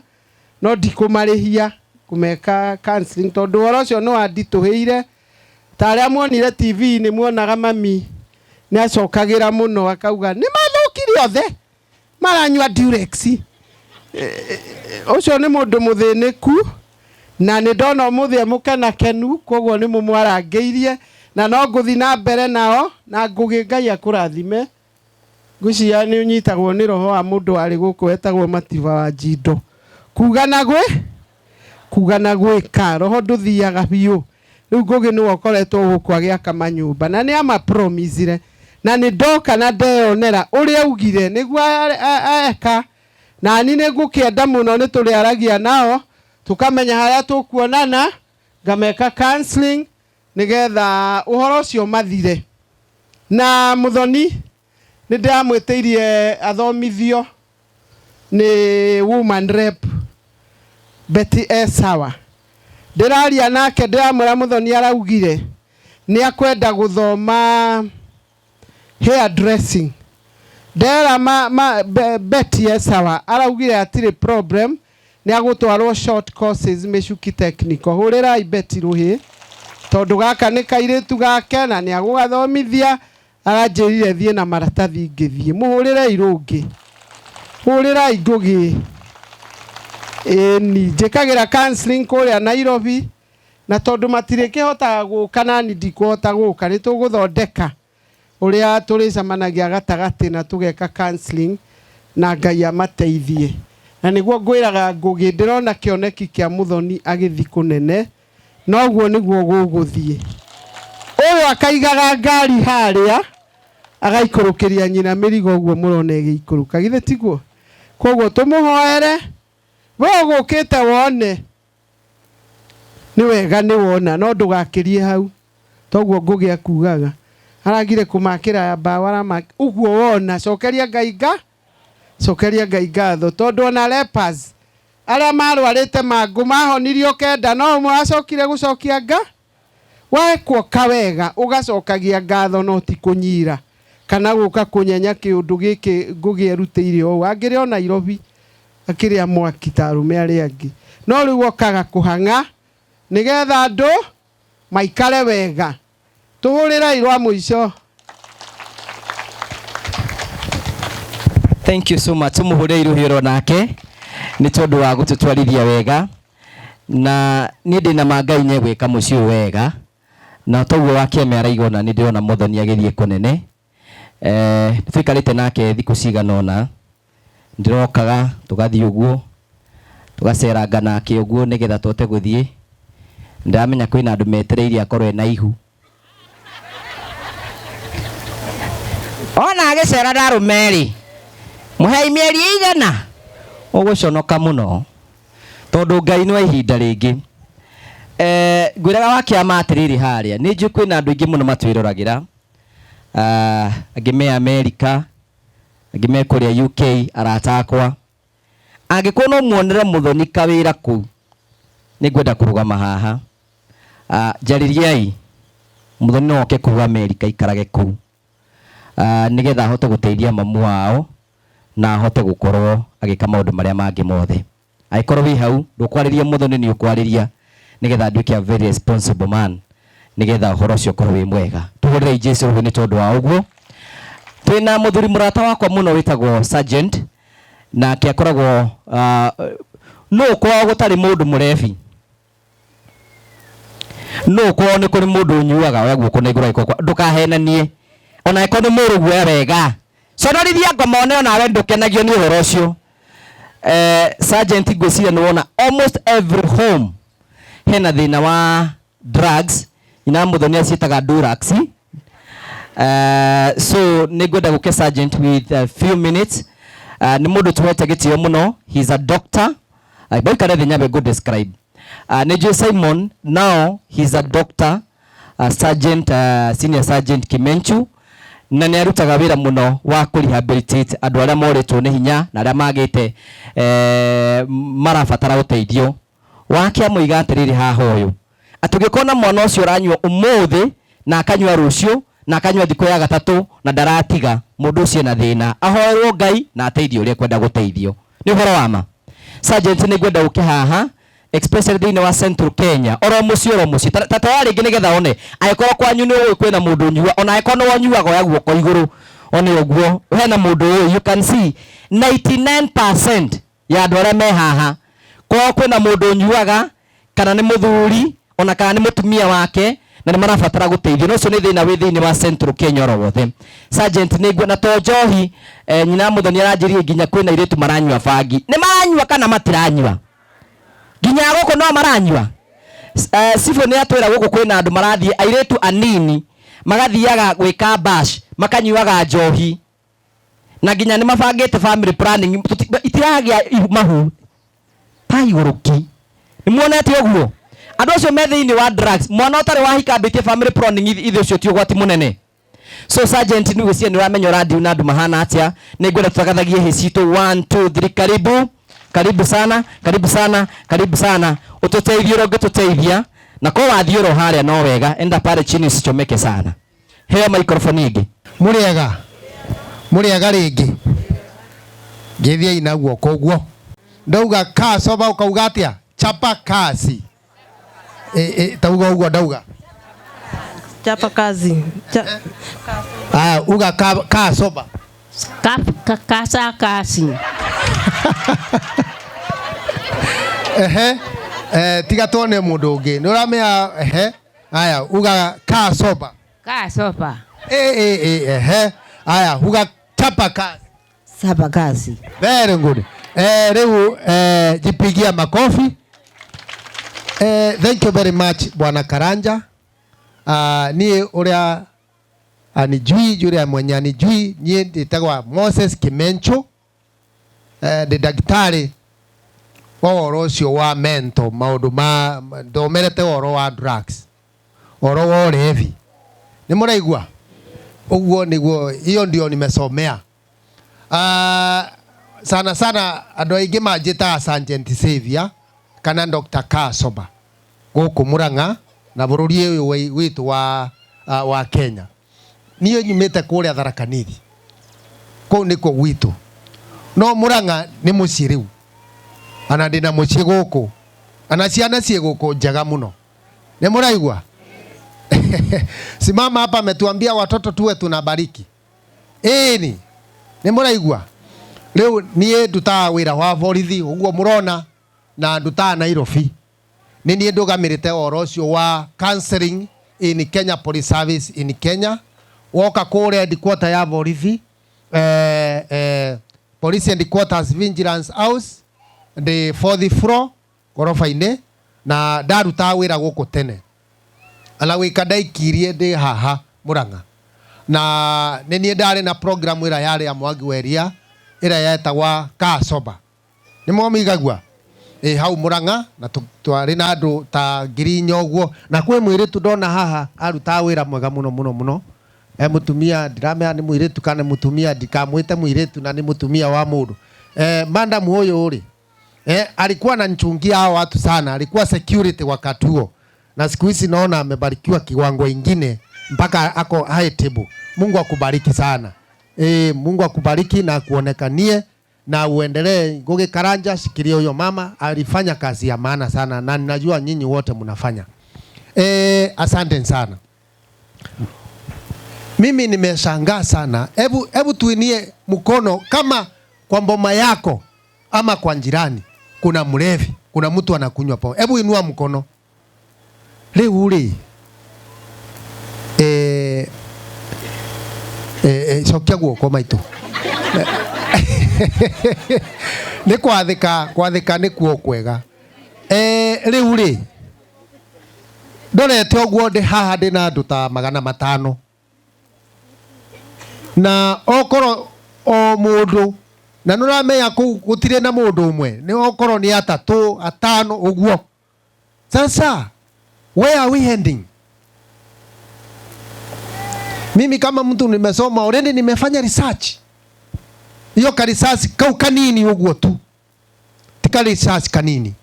Speaker 5: no ndikũmarĩhia kũmeka counseling tondũ ũhoro ũcio nĩ wanditũhĩire ta arĩa muonire TV nĩ muonaga mami nĩ acokagĩra mũno akauga nĩ mathũkire othe maranyua Durex ũcio nĩ mũndũ mũthĩnĩku na nĩ ndona ũmũthĩ mũkenakenu koguo nĩ mũmwarangĩirie na no ngũthi na mbere nao na ngũgĩ Ngai akũrathime ngũcia nĩ ũnyitagwo nĩ roho wa mũndũ warĩ gũkũ wetagwo Mativa wa Njindo kuga na gwĩka roho ndũthiaga biũ rĩu ngũgĩ nĩ wokoretwo gũkũ agĩaka manyũmba na nĩ ama promisire na nĩ ndoka na ndeyonera ũrĩa ugire nĩguo eka na ni nĩ ngũkĩenda mũno nĩ tũrĩaragia nao tukamenya harĩa tũkuonana ngameka counseling nigetha ũhoro ũcio mathire na Mũthoni nĩ ndamwĩtĩirie athomithio nĩ woman rep Betty Esawa ndĩraria nake ndĩramwĩra Mũthoni araugire nĩ akwenda gũthoma hair dressing ndera Betty Esawa araugire atirĩ problem nĩ agũtwarwo short courses Mĩcuki technical hũrĩrai Betty rũhĩ tondũ gaka nĩ kairĩtu gake na nĩ agũgathomithia aranjĩrire thiĩ na maratathi ngĩthiĩ mũhũrĩrai rũngĩ hũrĩrai ngũgĩ ni njĩkagĩra counseling kũrĩa Nairobi na tondũ matirĩkĩhotaga gũka na ni ndikũhota gũka nĩ tũgũthondeka ũrĩa tũrĩcemanagia gatagatĩ na tũgeka counseling na Ngai amateithie na nĩguo ngwĩraga ngũgĩ ndĩrona kĩoneki kĩa Mũthoni agĩthi kũnene noguo nĩguo gũgũthiĩ ũyũ ũyũ akaigaga ngari harĩa agaikũrũkĩria nyina mĩrigo ũguo mũrona ĩgĩikũrũka githĩ tiguo koguo tũmũhoere we ũgũkĩte wone nĩ wega nĩ wona no ndũgakĩrie hau toguo ngũgĩa kugaga aragire kũmakĩra mbawa ũguo wona cokeria Ngai ngatho tondũ ona lepers arĩa marwarĩte mangũ mahonirio kenda no ũmwe acokire gũcokia wekwo kawega ũgacokagia ngatho no ti kũnyira kana gũka kũnyenya kĩũndũ gĩkĩ ngũgĩ erutĩire ũũ angĩrĩ o Nairobi akĩrĩa mwaki ta arũme arĩa angĩ no rĩu okaga kũhang'a nĩgetha andũ maikare wega tũhũrĩra irwa mũico.
Speaker 1: Thank you so much. Tumuhure iruhiro nake ni tondu wa gututwarithia wega na ni ndina mangai nyegwika muciĩ wega na toguo wakĩeme araigona ni ndĩrona Muthoni agĩthiĩ kũnene tũikarĩte nake thikũ ciganona ndirokaga tũgathiĩ ũguo tũgaceranga nake ũguo nĩgetha tũhote gũthiĩ ndamenya kwĩna andũ metereire akorwo na ihu ona agĩcera ndarũmerĩ mũhei mĩeri igana ũgũconoka mũno tondũ Ngai nĩ wa ihinda rĩngĩ ngwĩraga wakĩama atĩrĩrĩ harĩa nĩ njũĩ kwĩna andũ aingĩ mũno matwĩroragĩra angĩ me Amerika angĩ me kũrĩa UK arata akwa angĩkorwo no muonere Muthoni kawĩra kũu nĩ ngwenda kũrũgama haha njarĩriai Muthoni no oke kũu Amerika ikarage kũu nĩgetha ahote gũteithia mamu wao na ahote gũkorwo agĩka maũndũ marĩa mangĩ mothe angĩkorwo wĩ hau ndũkwarĩria Muthoni nĩ ũkwarĩria nĩgetha nduĩke a very responsible man nĩgetha ũhoro ũcio ũkorwo wĩ mwega tũhũrĩre Jesũ rũhĩ nĩ tondũ wa ũguo twĩna mũthuri mũrata wakwa mũno wĩtagwo Sergeant nake akoragwo no kwao gũtarĩ mũndũ mũrebi no kwao nĩ kũrĩ mũndũ ũnyuaga we guoko na igũrũ ikwa ndũkahenanie ona ĩko nĩ mũrũgwe wega conorithia ngomone ona we ndũkenagio nĩ ũhoro ũcio Sergeant ngwĩciria nĩ wona almost every home hena thĩna wa drugs ina Muthoni aciĩtaga Durax so nĩ ngwenda gũke Sergeant with a few minutes nĩ mũndũ tũhete gĩtĩo mũno he's a doctor boikare thĩ nyambe go describe nĩ njũĩ Simon now he's a doctor Sergeant Senior Sergeant Kimenchu na nĩ arutaga wĩra mũno wa kũrehabilitate andũ arĩa moretwo nĩ hinya na arĩa magĩte marabatara ũteithio wake amũiga atĩrĩrĩ haha ũyũ atũngĩkona mwana ũcio ũranyua ũmũthĩ na akanyua rũciũ na akanyua thikũ ya gatatũ na ndaratiga mũndũ ũcio na thĩna ahoerwo Ngai na ateithio ũrĩa kwenda gũteithio nĩ ũhoro wa ma Sergeant nĩ ngwenda ũke haha especially thĩinĩ wa Central Kenya oro mũciĩ tata wa rĩngĩ nĩgetha one agĩkorwo kwanyu nĩ ũĩ kwĩna mũndũ ũnyua ona agĩkorwo nĩ wanyuaga ya guoko igũrũ one ũguo hena mũndũ ũĩ you can see 99% ya andũ arĩa me haha kwao kwĩna mũndũ ũnyuaga kana nĩ mũthuri ona kana nĩ mũtumia wake na nĩ marabatara gũteithio no ũcio nĩ thĩna wĩ thĩinĩ wa Central Kenya oro wothe Sergeant nĩ ngwenda to njohi nyina Muthoni aranjĩrie nginya kwĩna airĩtu maranyua bangi nĩ maranyua kana matiranyua nginya gũkũ no maranyua Sifo nĩ atwĩra gũkũ kwĩna andũ marathiĩ airĩtu anini magathiaga gwĩka bash makanyuaga njohi na nginya nĩ mabangĩte family planning itiragĩa mahu paigũrũki nĩ muonete ũguo andũ acio me thĩinĩ wa drugs mwana ũtarĩ wahikambĩtie family planning ithe ũcio ti ũgwati mũnene so Sergeant nĩ gwĩciria nĩ ũramenya ũrandiu na andũ mahana atĩa nĩ ngwenda tũtagathagie hĩ citũ 1 2 3 karibu sana ututeithie ro ngĩtũteithia na kwa wathiĩ ro harĩa no wega enda pale chini usichomeke sana heo microphone ĩngĩ
Speaker 6: mũrĩega rĩngĩ ngĩthiai na guoko ũguo ndauga kacoba ukauga atĩa chapa kazi tauga ũguo ndauga
Speaker 7: chapa kazi
Speaker 6: uga kacoba
Speaker 7: kasa kasi
Speaker 6: tiga tuone mũndũ ũngĩ nĩ ũramenya aya uga kacoba aya uga chapa kazi very good rĩu jipigia makofi thank you very much Bwana Karanja ni uria anijui yule mwenye anijui nie nditagwa Moses Kimencho de daktari oro cio wa mento maundu ma ndomerete oro wa drugs oro wa ulevi ni muraigua uguo niguo hiyo ndio nimesomea sana sana andu aingi manjita Sergeant Xavier kana Dr. Kasoba guku Murang'a na bururi uyu witu wa Kenya niyo nyumite kuria Tharaka Nithi kuu niko gwitu no Murang'a ni mucii riu ana ndina mucii guku ana ciana cie guku njega muno ni muraigua simama hapa ametuambia watoto tuwe tunabariki ni muraigua riu nie ndutaa wira wa borithi uguo murona na ndutaa Nairobi ni nie ndugamirite oro cio wa counseling in Kenya Police Service in Kenya woka kure headquarter ya borithi Police Headquarters Vigilance House the 4th floor gorofa-ine na ndaruta wira guku tene ala wika ndaikirie ndi haha Murang'a na ni nie ndari na program ira yari ya Mwangi Weria ira yetagwa Kasoba ni mwamigagua hau Murang'a na twari na andu ta Ngirinya uguo na kwe mwiritu ndona haha aruta wira mwega muno muno muno mutumia ndiramea ni mwiritu kana mutumia ndikamwite mwiritu na ni mutumia wa mundu madam huyo uri alikuwa ananichungia hao watu sana, alikuwa security wakati huo na siku hizi naona amebarikiwa kiwango ingine mpaka ako high table. Mungu akubariki sana. Mungu akubariki na kuonekanie na uendelee. Ngugi Karanja, shikilia huyo mama, alifanya kazi ya maana sana na ninajua nyinyi wote mnafanya. Asante sana. Mimi nimeshangaa sana. Hebu tuinie mkono kama kwa mboma yako ama kwa jirani kuna mlevi, kuna mtu anakunywa pombe. Hebu inua mkono. Leo ule shokia guoko maitu. Ni kwathika ni kuo kwega. Leo ule ndorete oguo ndi haha ndi na andu ta 500 na okoro o mundu na nuramenya gutire na mundu umwe ni okoro ni 3 5 uguo. Sasa where are we heading? Mimi kama mtu nimesoma already, nimefanya research. Hiyo ka research kanini uguo tu. Tika research kanini.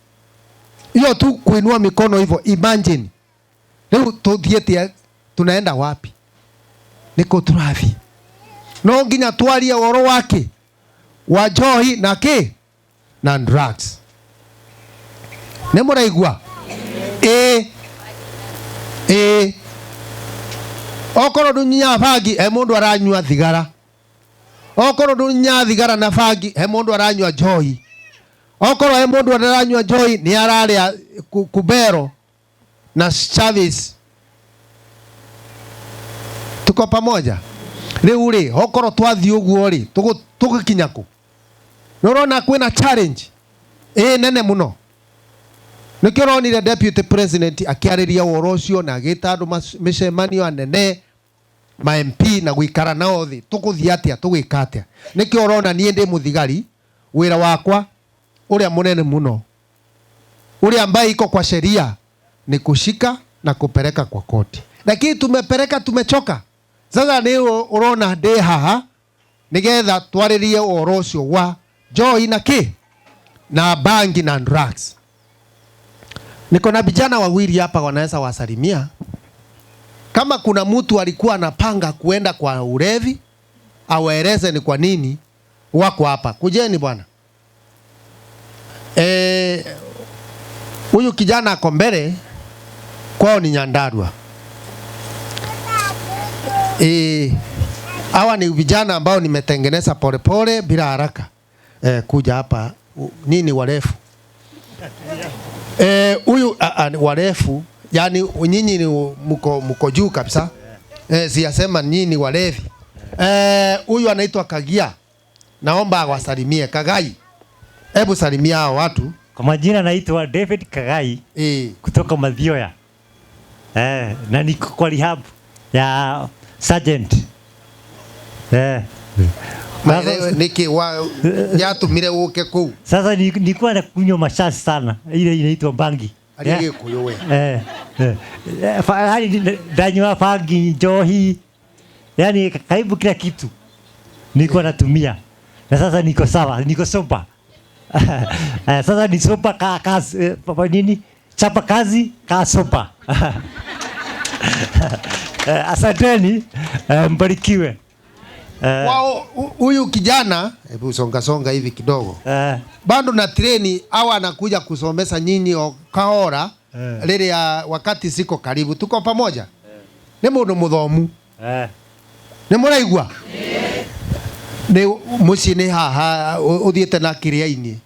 Speaker 6: Hiyo tu kuinua mikono hivyo, imagine. Leo tuthiete tunaenda wapi? Niko turafi. No nginya twarie woro wake wa johi na ke na drugs. Nemuraigua okoro dunya fagi mundu aranywa thigara. Okoro dunya thigara na fagi mundu aranywa johi. Okoro mundu aranywa johi ni araria kubero na service. Tuko pamoja. Leo ri okoro twathi uguo ri tugukinya ku. Norona kwina challenge nene muno. Nikironire deputy president akiariria worocio na gita andu micemanio anene ma MP na guikara nao thi tukuthia atia tugika atia. Nikiorona nie ndi muthigari wira wakwa uria munene muno uria ambaye iko kwa sheria ni kushika na kupeleka kwa koti, lakini tumepeleka tumechoka. Sasa leo urona ndi haha nigetha twaririe worocio wa joy na ki na bangi na drugs. Niko na vijana wawili hapa wanaweza wasalimia. Kama kuna mtu alikuwa anapanga kuenda kwa ulevi, awaeleze ni kwa nini wako hapa. Kujeni bwana. Huyu kijana ako mbele kwao ni Nyandarua. Hawa ni vijana ambao nimetengeneza polepole bila haraka. Kuja hapa nini warefu. Huyu warefu, yani nyinyi ni mko juu kabisa. Siyasema nyinyi walevi. Huyu anaitwa Kagia. Naomba awasalimie. Kagai, hebu salimia hao watu.
Speaker 8: Kwa majina naitwa David Kagai kutoka Mathioya. Na niko kwa rehab ya sergeant.
Speaker 6: Niki yatumire uke kuu.
Speaker 8: Sasa nilikuwa nakunywa mashasi sana. Ile inaitwa bangi.
Speaker 6: Aliye kuyowe.
Speaker 8: Danywa bangi, njohi. Yaani karibu kila kitu nilikuwa natumia. Na sasa niko sawa, niko soba. Sasa ni soba kazi nini? Chapa kazi ka soba. Asanteni, mbarikiwe.
Speaker 6: Wao huyu kijana, hebu songa hivi kidogo. Bado na treni au anakuja kusomesa nyinyi kahora lile ya wakati siko karibu. Tuko pamoja. Ni mundu muthomu. Ni muraigwa? Ni muci ni haha uthiete na kiria-ini.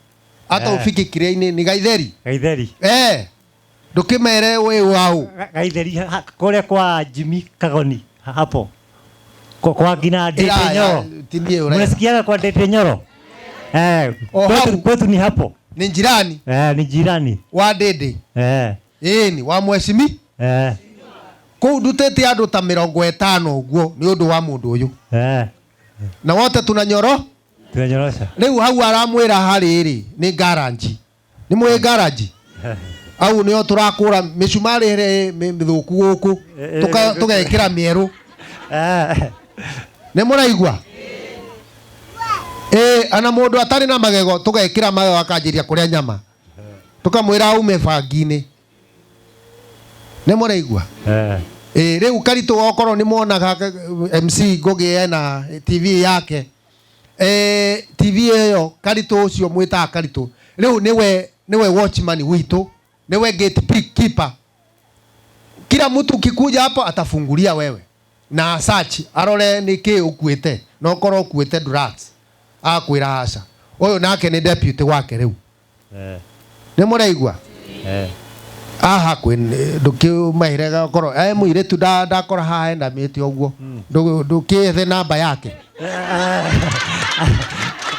Speaker 6: Hata ufiki kiria-ini ni Gaitheri.
Speaker 8: Gaitheri.
Speaker 6: Ndukimere we wao.
Speaker 8: Gaitheri kule kwa Jimmy Kagoni hapo. Kwa kina Dete Nyoro. Unasikia kwa Dete Nyoro? Kwetu ni hapo.
Speaker 6: Ni jirani?
Speaker 8: Ni jirani.
Speaker 6: Wa Dede. Ni wa mweshimi? Kou dutete andu ta 50 uguo ni undu wa mundu uyu. Na wote tunanyoro?
Speaker 8: Tunanyorosha.
Speaker 6: Riu hau aramwira hariri ni garage. Ni mwe garage. Au nio turakura micumari here mithuku guku tugekira mieru. Ni muraigwa? Ana mundu atari na magego tugekira magego akanjiria kuria nyama. Tukamwira aume bangi-ini. Ni muraigwa? Riu Karitu okoro ni monaga MC Ngogi na TV yake. TV iyo Karitu ucio mwita Karitu. Riu niwe watchman witu, niwe gatekeeper. Kila mtu ukikuja hapo atafungulia wewe. Na search arore niki ukuite, no korwo ukuite drugs. Akwira hasha. Uyu nake ni deputy wake riu. Ni muraigwa? Aha ndukimahirega korwo muiretu ndakora haha enda miti oguo ndukithe namba yake.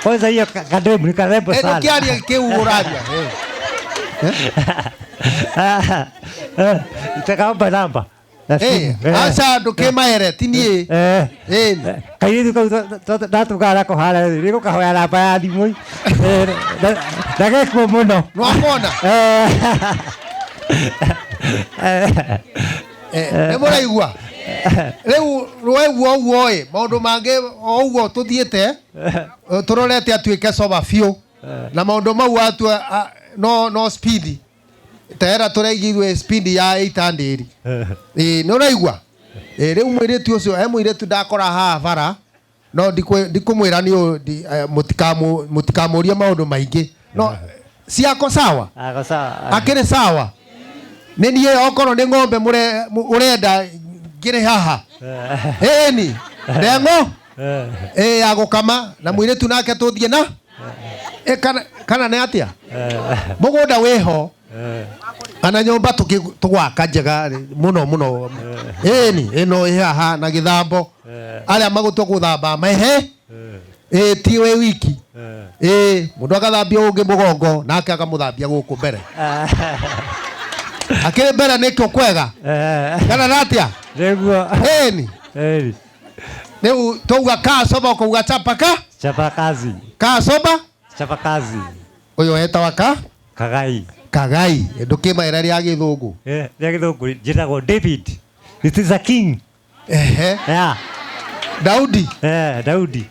Speaker 8: Kwanza hiyo kademu ni karembo sana.
Speaker 6: Ndukiaria kiuraria.
Speaker 8: Itakaomba namba.
Speaker 6: Acha ndukimahere tinie.
Speaker 8: Kairitu ndatugara ko hala riko kahoya namba ya thimu. Ndagekwo muno.
Speaker 6: Nwamona. Muraigwa? Riu rweguo uguo maundu mange uguo tuthiete turorete atuike soba fio na maundu mau atu no speed tera tureigirwe speed ya 800 ni uraigwa? Riu mwiritu ucio mwiritu ndakora haha bara no ndikumwira ni mutikamuria maundu maingi no siako sawa?
Speaker 8: Ako sawa.
Speaker 6: Akire sawa? Nini okoro ni ng'ombe urenda ngire haha. Ni ndengo agukama na mwiretu nake tuthie na kana ne atia mugunda wiho ana nyumba tugwaka njega muno ni ino haha na githambo aria magutwa guthamba mehe ti we wiki mundu agathambia ungi mugongo nake akamuthambia guku mbere. Akire mbere nikyo kwega kana natia
Speaker 8: Reguo.
Speaker 6: Ni Neu touga ka soba ko chapa kazi. Ka soba
Speaker 8: chapa kazi.
Speaker 6: Uyo eta Kagai. Ndukima ira ria githungu.
Speaker 8: Ria githungu njitagwo David. This is a king. Yeah.
Speaker 6: Daudi.
Speaker 8: Daudi.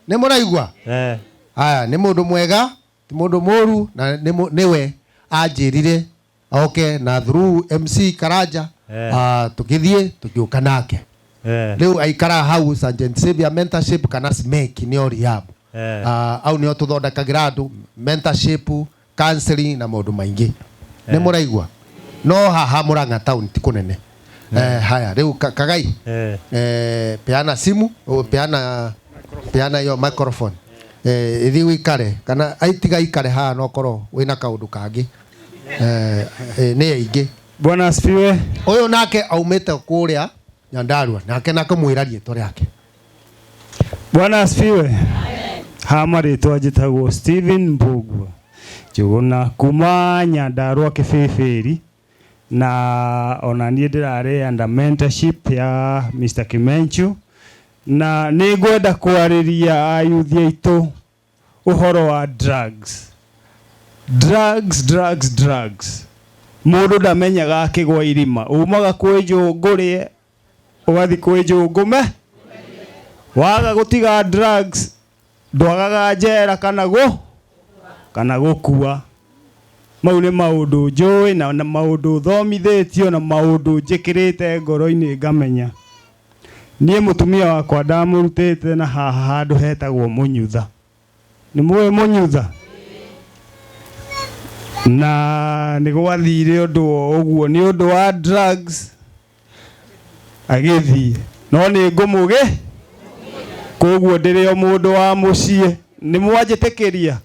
Speaker 6: Ni muraigwa? Aya ni mundu mwega, ti mundu moru na niwe anjirire okay na through MC Karaja tukithie tukiuka nake. Leo aikara hau Sergeant Xavier mentorship kana SMEC ni rehab. Au ni tuthondekagira andu mentorship, counseling na maundu maingi. Ni muraigwa? No haha Murang'a town ti kunene. Haya leo Kagai peana simu peana yo microphone ithi wikare kana aitiga ikare haha no korwo wina kaundu kangi ni aingi.
Speaker 9: Bwana asifiwe.
Speaker 6: Uyu nake aumete kuria Nyandarua nake nakamwira rieto riake.
Speaker 9: Bwana asifiwe. Hama ritwa jitagwo Steven Mbugua. Juguna kuma Nyandarua Kibibiri na ona niĩ ndĩrarĩ under mentorship ya Mr. Kimenchu, na nĩ ngwenda kwarĩria ayuthi aitũ ũhoro wa drugs. Mũndũ ndamenyaga akĩgwa irima, umaga kwĩ njũngũ rĩe ũgathi kwĩ njũngũ waga gũtiga drugs ndwagaga njera kana gũkua. Mau nĩ maũndũ njũĩ na maũndũ thomithĩtio na maũndũ njĩkĩrĩte ngoro-inĩ ngamenya. Niĩ mũtumia wakwa ndamũrutĩte na haha handũ hetagwo Mũnyutha. Nĩ mũĩ Mũnyutha? Na nĩ gwathire ũndũ ũguo nĩ ũndũ wa drugs agĩthiĩ, no nĩ ngũmũgĩ koguo ndĩrĩ o mũndũ wa mũciĩ. Nĩ mwanjĩtĩkĩria?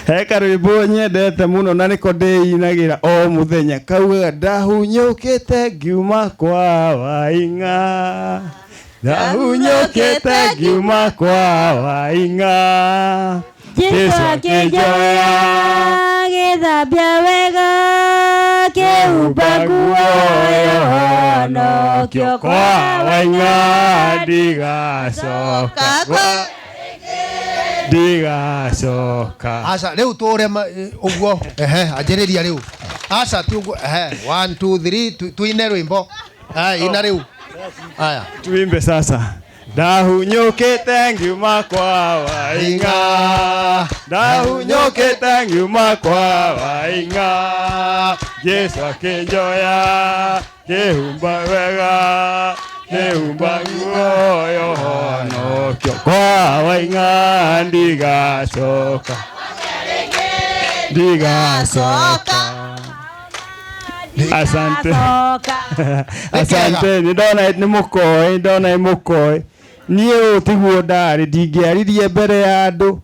Speaker 9: He karwĩmbo nyendete mũno na nĩko ndĩinagĩra o mũthenya, kaugaga ndahunyũkĩte ngiuma kwa Waing'a, ndahunyũkĩte ngiuma kwa Waing'a, Jesũ akĩnjoya gĩthambia wega kĩhumba nguo yohonokio kwa Waing'a, ndigacoka.
Speaker 6: Aca rĩu tũre ũguo anjĩrĩria rĩu. Aca ti ũguo 1 2 3 tuine rwĩmbo. Ina rĩu. Aya
Speaker 9: tuimbe sasa. Ndahunyũkĩte ngiuma kwa Waing'a, ndahunyũkĩte ngiuma kwa Waing'a, Jesũ akĩnjoya kĩhumba wega kĩhumba nguo yohonokio kwa Waing'a, ndigacoka. Asante. Asante. Nĩ mũkoĩ. Niĩ tiguo ndarĩ ndingĩaririe mbere ya andũ,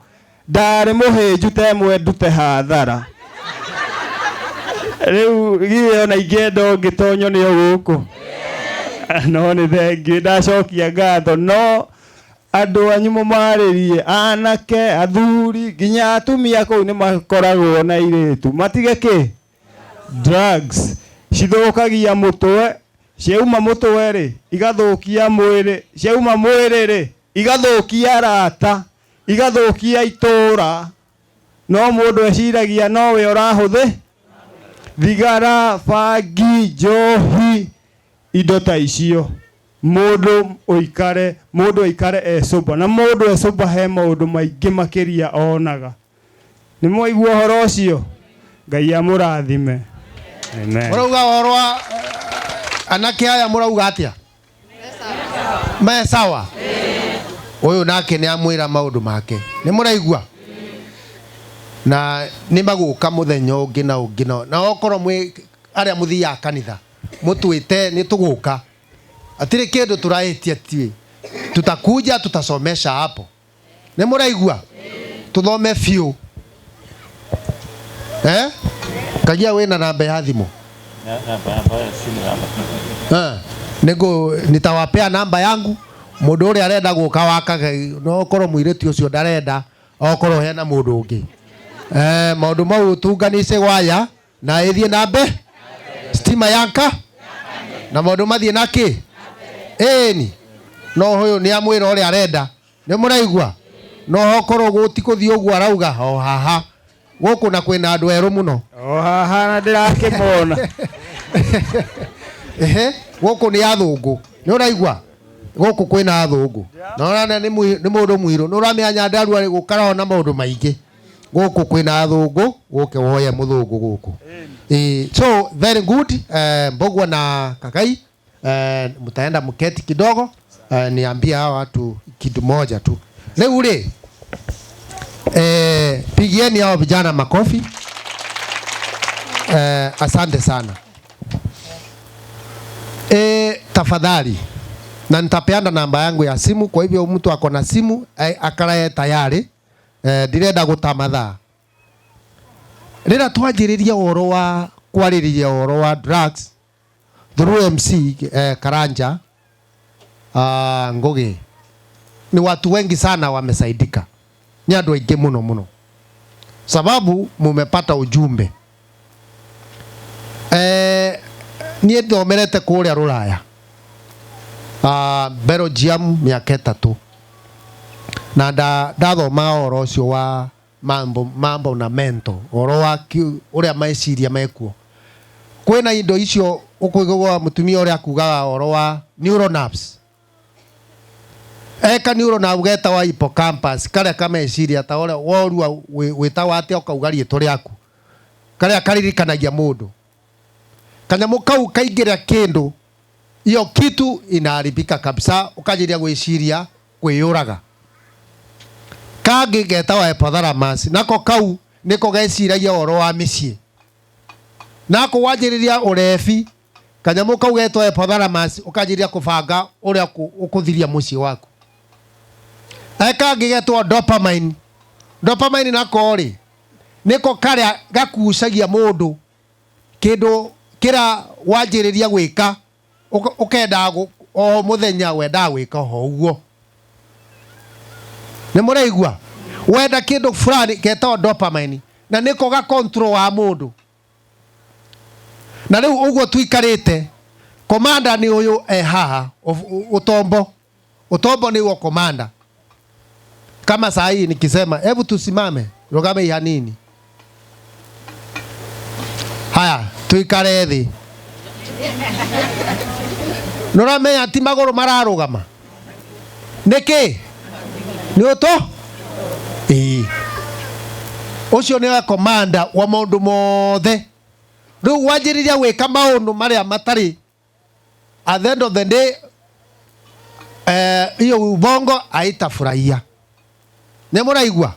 Speaker 9: ndarĩ mũhĩnju temwe ndute hathara. Rĩu githĩ ona ingĩenda ũngĩtonyo nĩo gũkũ. No nĩ thengiũ, ndacokia ngatho. No andũ anyu mũmarĩrie, anake, athuri, nginya atumia kũu nĩ makoragwo na airĩtu. Matige kĩ? Drugs cithũkagia mũtwe, ciauma mũtwe rĩ igathũkia mwĩrĩ, ciauma mwĩrĩ rĩ igathũkia arata, igathũkia itũra. No mũndũ eciragia nowe ũrahũthĩ thigara, bangi, njohi, indo ta icio. Mũndũ aikare esoba, na mũndũ esoba he maũndũ maingĩ makĩria onaga. Nĩ mwaigua ũhoro ũcio? Ngai amũrathime. Amen.
Speaker 6: Mũrauga orwa anake aya mũrauga atĩa? Me sawa? Ũyũ nake nĩ amwĩra maũndũ make. Nĩ mũraigua? Na nĩ magũka mũthenya ũngĩ na ũngĩ na okorwo mwĩ arĩa mũthiaga kanitha mũtwĩte nĩ tũgũka. Atirĩ kĩndũ tũraĩtia tiĩ. Tutakuja tutasomesha hapo. Nĩ mũraigua? Tuthome biũ. Kagia wena namba ya thimũ? Nitawapea namba yangu. Mũndũ ũrĩa arenda gũka wakaga, no korwo mũirĩtu ũcio ndarenda, okorwo hena mũndũ ũngĩ. Maũndũ mau tunganice waya na ĩthiĩ nambe stima yanka na maũndũ mathiĩ na kĩ? Ĩni. No ũyũ nĩ amwĩra ũrĩa arenda. Nĩ mũraigua? No okorwo gũtikũthiĩ ũguo arauga o haha. Gũkũ na kwĩna andũ erũ mũno.
Speaker 9: O haha na ndĩrakĩmona.
Speaker 6: Gũkũ nĩ athũngũ. Nĩ ũraigua? Gũkũ kwĩna athũngũ. Na ũrana nĩ mũndũ mũirũ. Nĩ ũramenya Nyandarua rĩ gũkarao na maũndũ maingĩ. Gũkũ kwĩna athũngũ, gũke woye mũthũngũ gũkũ. So very good. Mbogwa na Kakai, mtaenda mketi kidogo. Niambia hawa watu kitu moja tu. Leo ule pigieni hao vijana makofi. Asante sana. Tafadhali, na nitapeana namba yangu ya simu, kwa hivyo mtu ako na simu akarae tayari. Ndirenda gutamatha. Rĩrĩa twanjĩrĩria ũhoro wa kwarĩrĩria ũhoro wa drugs through MC Karanja Ngugi, ni watu wengi sana wamesaidika. Ni andũ aingĩ muno muno, sababu mumepata ujumbe niĩ thomerete kũrĩa Rũraya Belgium mĩaka 3 na ndathoma ũhoro ũcio wa mambo na mento ũhoro wa ũrĩa meciria mekuo. Kwĩna indo icio ũkũigua mũtumia ũrĩa akugaga ũhoro wa neural nerves. Eka neural nerve getagwo hippocampus karĩa kameciria ta ũrĩa worua wĩtagwo atĩa ũkauga rĩtwa rĩaku karĩa karirikanagia mũndũ. Kanyamũ kau kaingĩra kĩndũ iyo kitu inaharibika kabisa, ukajiria gwĩciria kwĩyũraga. Kangĩ getagwo hypothalamus nako kau niko geciragia ũhoro wa mĩciĩ. Nako wanjĩrĩria ũrebi kanyamũ kau getagwo hypothalamus ukajiria kũbanga ũrĩa ũkũthiria mũciĩ waku. Kangĩ getagwo dopamine. Dopamine nako rĩ niko karĩa gakucagia mũndũ kĩndũ kĩra wanjĩrĩria gwĩka ukenda o muthenya wenda gwĩka ho uguo. Nĩ mũraigua wenda kĩndũ fulani getagwo dopamine na niko ga control wa mũndũ. Na rĩu uguo tuikarĩte commander ni ũyũ haha utombo nĩguo commander. Kama saa hii nikisema hebu tusimame rogame ya nini, haya tuikare thĩ. Noramenya ati magũrũ mararũgama nĩkĩ nĩ ũto ũcio nĩwe commander wa maũndũ mothe. Rĩu wanjĩrĩria gwĩka maũndũ marĩa matarĩ at the end of the day hiyo ubongo haitafurahia. Nĩ mũraigua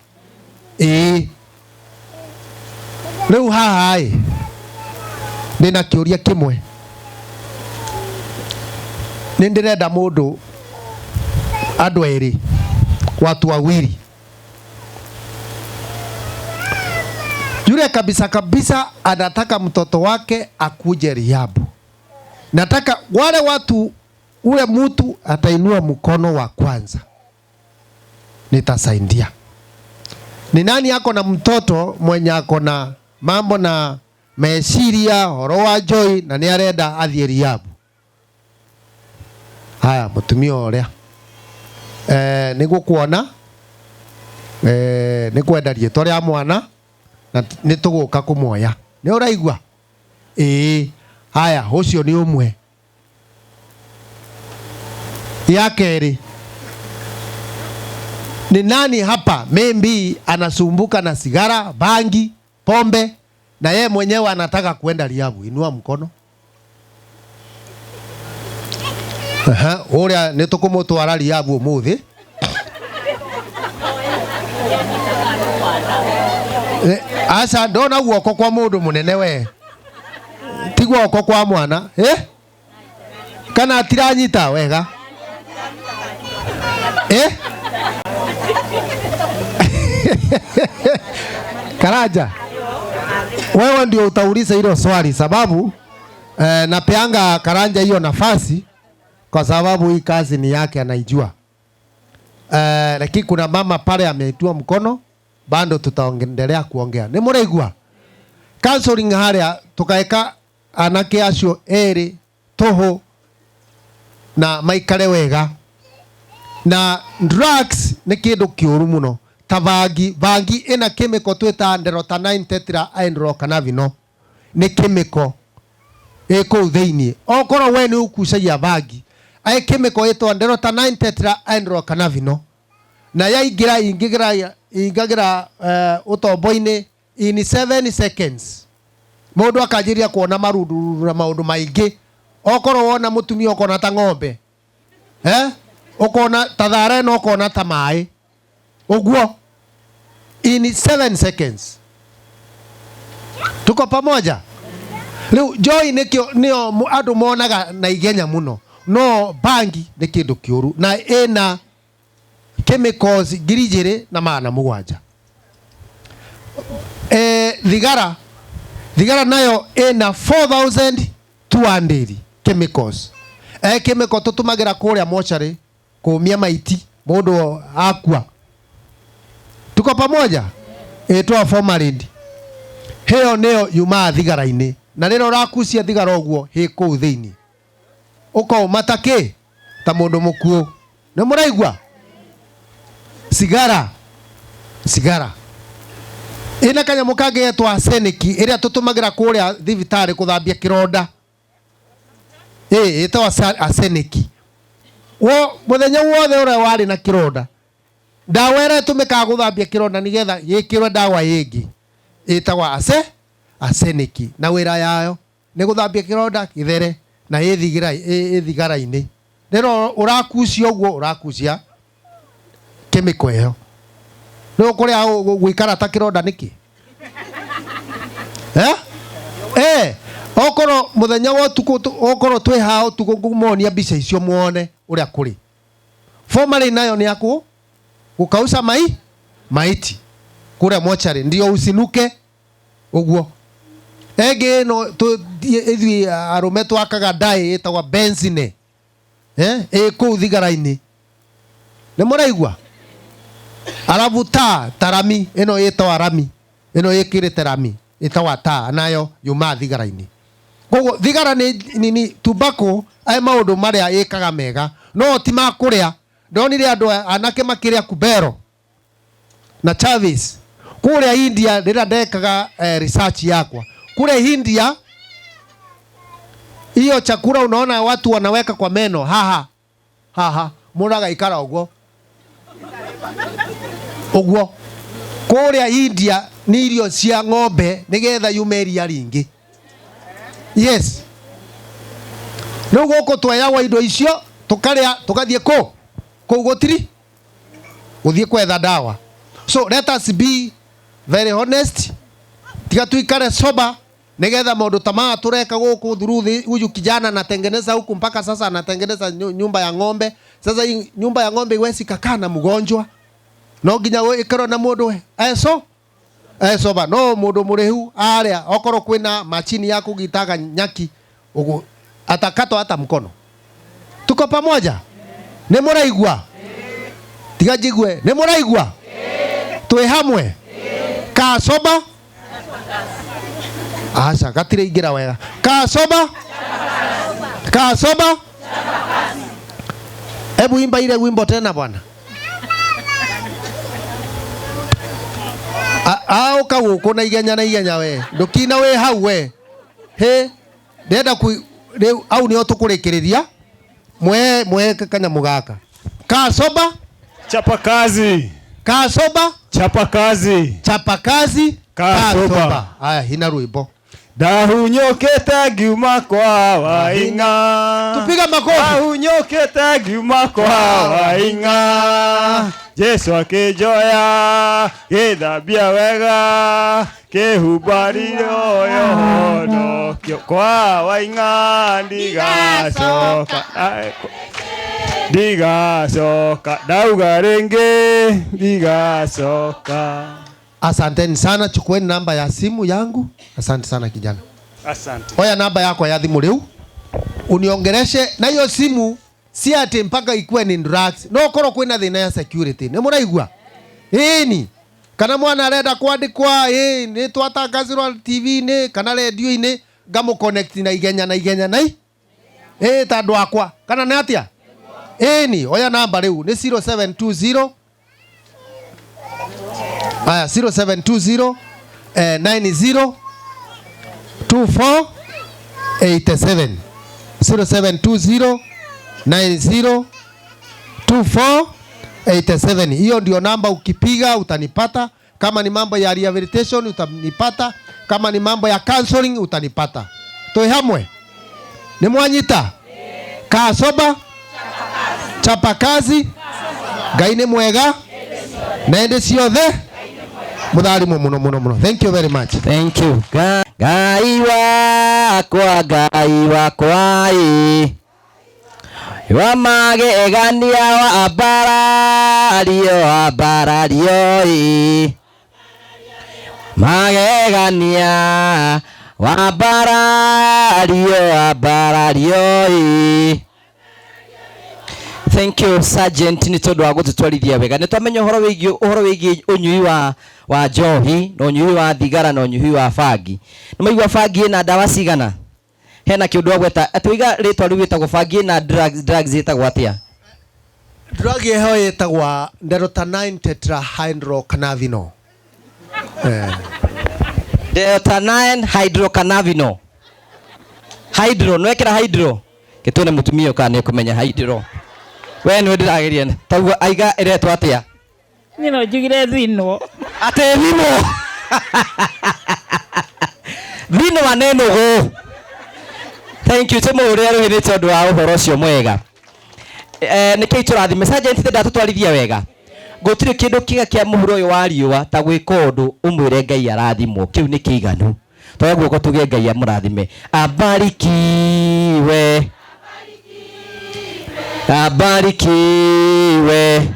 Speaker 6: rĩu haha ndĩna kĩũria kĩmwe. Nĩndĩrenda mũndũ andũ erĩ watu wawili yule kabisa anataka mtoto wake akuje Riabu. Nataka wale watu ule mtu atainua mkono wa kwanza nitasaidia. Ni nani yako na mtoto mwenye ako na mambo na meciria horo wa joy na ni arenda athie Riabu? Haya mutumia ũrĩa nĩgũkuona nĩkwenda rĩtwa rĩa mwana na nĩtũgũka kũmuoya. Nĩ ũraigua haya ũcio nĩ ũmwe. Ya kerĩ, ni nani hapa maybe anasumbuka na sigara, bangi, pombe na yeye mwenyewe anataka kwenda Riabu? Inua mkono. Ũrĩa nĩtũkũmũtwara Riabu ũmũthĩ. Asa ndona guoko kwa mũndũ mũnene we, ti guoko kwa mwana kana atiranyita wega Karanja, wewe ndio utauliza hilo swali sababu napeanga Karanja hiyo nafasi kwa sababu hii kazi ni yake anaijua. Lakini kuna mama pale ameitua mkono, bado tutaendelea kuongea. Ni mũraigua counseling haria tukaeka anake acio eri toho na maikare wega. Na drugs ni kindu kiuru muno. Ta bangi ina chemical twita androtenedione tetrahydrocannabinol ni chemical eko thĩinĩ. Okorwo we nĩ ukucagia bangi ai chemical ĩtwa androtenedione tetrahydrocannabinol na yaingĩra utombo-inĩ in 7 seconds mũndũ akanjĩria kuona marundu na maũndũ maingĩ. Okorwo wona mũtumia ũkona ta ng'ombe ũkona ta thara ĩno ũkona ta maĩ ũguo in 7 seconds. Tuko pamoja? Leo joy nĩo andũ monaga na igenya muno, no bangi nĩ kĩndũ kĩũru na ĩna chemicals 2,700. Thigara nayo ĩna 4,200 chemicals. Chemical tutumagira kũrĩa mochari kũmia maiti mũndũ akua. Tuko pamoja? Ĩtwa formaldehyde. Hiyo nĩyo yumaa thigara-inĩ na rĩrĩa ũrakucia thigara ũguo hĩ kũu thĩinĩ ũkauma takĩ ta mũndũ mũkuũ. Nĩ mũraigua? Sigara ĩna kanyamũ kangĩ getwo arsenic ĩrĩa tũtũmagĩra kũrĩa thibitarĩ kũthambia kĩronda. Ĩtagwo arsenic. Mũthenya wothe ũrĩa warĩ na kĩronda, ndawa ĩrĩa ĩtũmĩkaga gũthambia kĩronda nĩgetha gĩkĩrwe ndawa ĩngĩ ĩtagwo arsenic, na wĩra yayo nĩ gũthambia kĩronda gĩthere na thigara-inĩ. Rĩrĩa ũrakucia ũguo ũrakucia kemiko ĩyo. Nĩ ũkũrĩa gwĩkara ta kĩronda nĩkĩ? Okorwo mũthenya wa ũtukũ okorwo twĩ ha ũtukũ ngũmonia mbica icio muone ũrĩa kũrĩ. Formalin nayo nĩ yakũ gũkausa maiti kũrĩa mochari ndio usinuke ũguo. Ege no ithui arũme twakaga ndai ĩtagwo benzine kũu thigara-inĩ. Nĩ mũraigua? Alafu tarami ĩno ĩtagwo rami, ĩno ĩkĩrĩte rami ĩtagwo taa, nayo yuma thigara-inĩ. Koguo thigara nini tobacco ai maũndũ marĩa ĩkaga mega no ti ma kũrĩa. Ndonire andũ anake makĩrĩa kubero na Chavis kũrĩa India. Rĩrĩa ndekaga research yakwa kule India, hiyo chakula unaona watu wanaweka kwa meno haha muraga ikara ugo kule India ni irio cia ng'ombe nigetha yumeria ringi. Yes, no goko twayagwa indo icio tukaria tukathie ko gutiri guthie kwetha dawa. So let us be very honest, tiga tuikare soba nigetha maundu tamaa tureka guku thuruthi. Huyu kijana anatengeneza huku mpaka sasa anatengeneza nyumba ya ng'ombe. Sasa hii nyumba ya ng'ombe iwezi kakaa na mgonjwa, no nginya ikero na mundu soba no mundu murehu aria okoro kwina machini ya kugitaga nyaki ugu atakato hata mkono. Tuko pamoja? Ni muraigwa? Tiga jigwe, ni muraigwa? Twe hamwe ka soba asa gatire igira wega ka soba hebu imba ile wimbo tena bwana. Ao kaguko na igenya we ndukina we hau we ndenda au ni otukurekereria mwe kanya mugaka ka soba
Speaker 9: chapa kazi
Speaker 6: ka soba
Speaker 9: chapa kazi ka soba.
Speaker 6: Haya, hina rwimbo
Speaker 9: ndahunyũkĩte ngiuma kwa Waing'a.
Speaker 6: Tupiga makofi.
Speaker 9: Ndahunyũkĩte ngiuma kwa Waing'a. Jesu akĩnjoya gĩthambia wega kĩhumbarire yohonokio kwa Waing'a ndigacoka ndauga rĩngĩ ndigacoka.
Speaker 6: Asanteni sana, chukueni namba ya simu yangu. Asante sana kijana.
Speaker 9: Asante.
Speaker 6: Oya namba yako ya thimu leo uniongereshe na hiyo simu, si ati mpaka ikuwe ni drugs. No koro kwina thina ya security. Ni muraigwa? Ni kana mwana arenda kwandikwa ni twatangazirwa TV ni kana radio ni gamu connect na igenya nai tandu akwa kana ni atia ni oya namba leo ni 0720 aya 0720 90 2487 0720 90 2487. Hiyo ndio namba, ukipiga utanipata. Kama ni mambo ya rehabilitation utanipata, kama ni mambo ya counseling utanipata. Toe hamwe ni mwanyita ka soba chapa kazi gaine mwega naende ciothe mutharimu muno. Thank you very much.
Speaker 1: Thank you. Ngai wakwa wa magegania wa abarario magegania wa abarario Thank you Sergeant ni tondu wa gututwarithia wega. Ni twamenya uhoro wigi unyui wa njohi, no unyui wa thigara no unyui wa bangi. Ni maigua bangi na ndawa cigana. Hena kiundu agweta atwiga ritwa riu witagwo bangi na drugs itagwo atia.
Speaker 6: Drug eho yetagwa Derotanine tetrahydrocannabinol.
Speaker 1: Derotanine hydrocannabinol. Hydro no ekira hydro. Kitone mutumia ukane kumenya hydro. We ni ndirageria taguo aiga iretwa atia.
Speaker 7: Ni no njugire thino.
Speaker 1: Ate thino. Thino waneno go. Thank you temo uria ruhire tondu wa uhoro cio mwega. Nikei turathime Sergeant te ndatutwarithia wega. Gutire kindu kiga kia muhuro uyu wa riua ta gwika undu umwire Ngai arathimwo kiu ni kiiganu. Toya guoko tuge Ngai amurathime. Abarikiwe. Abarikiwe.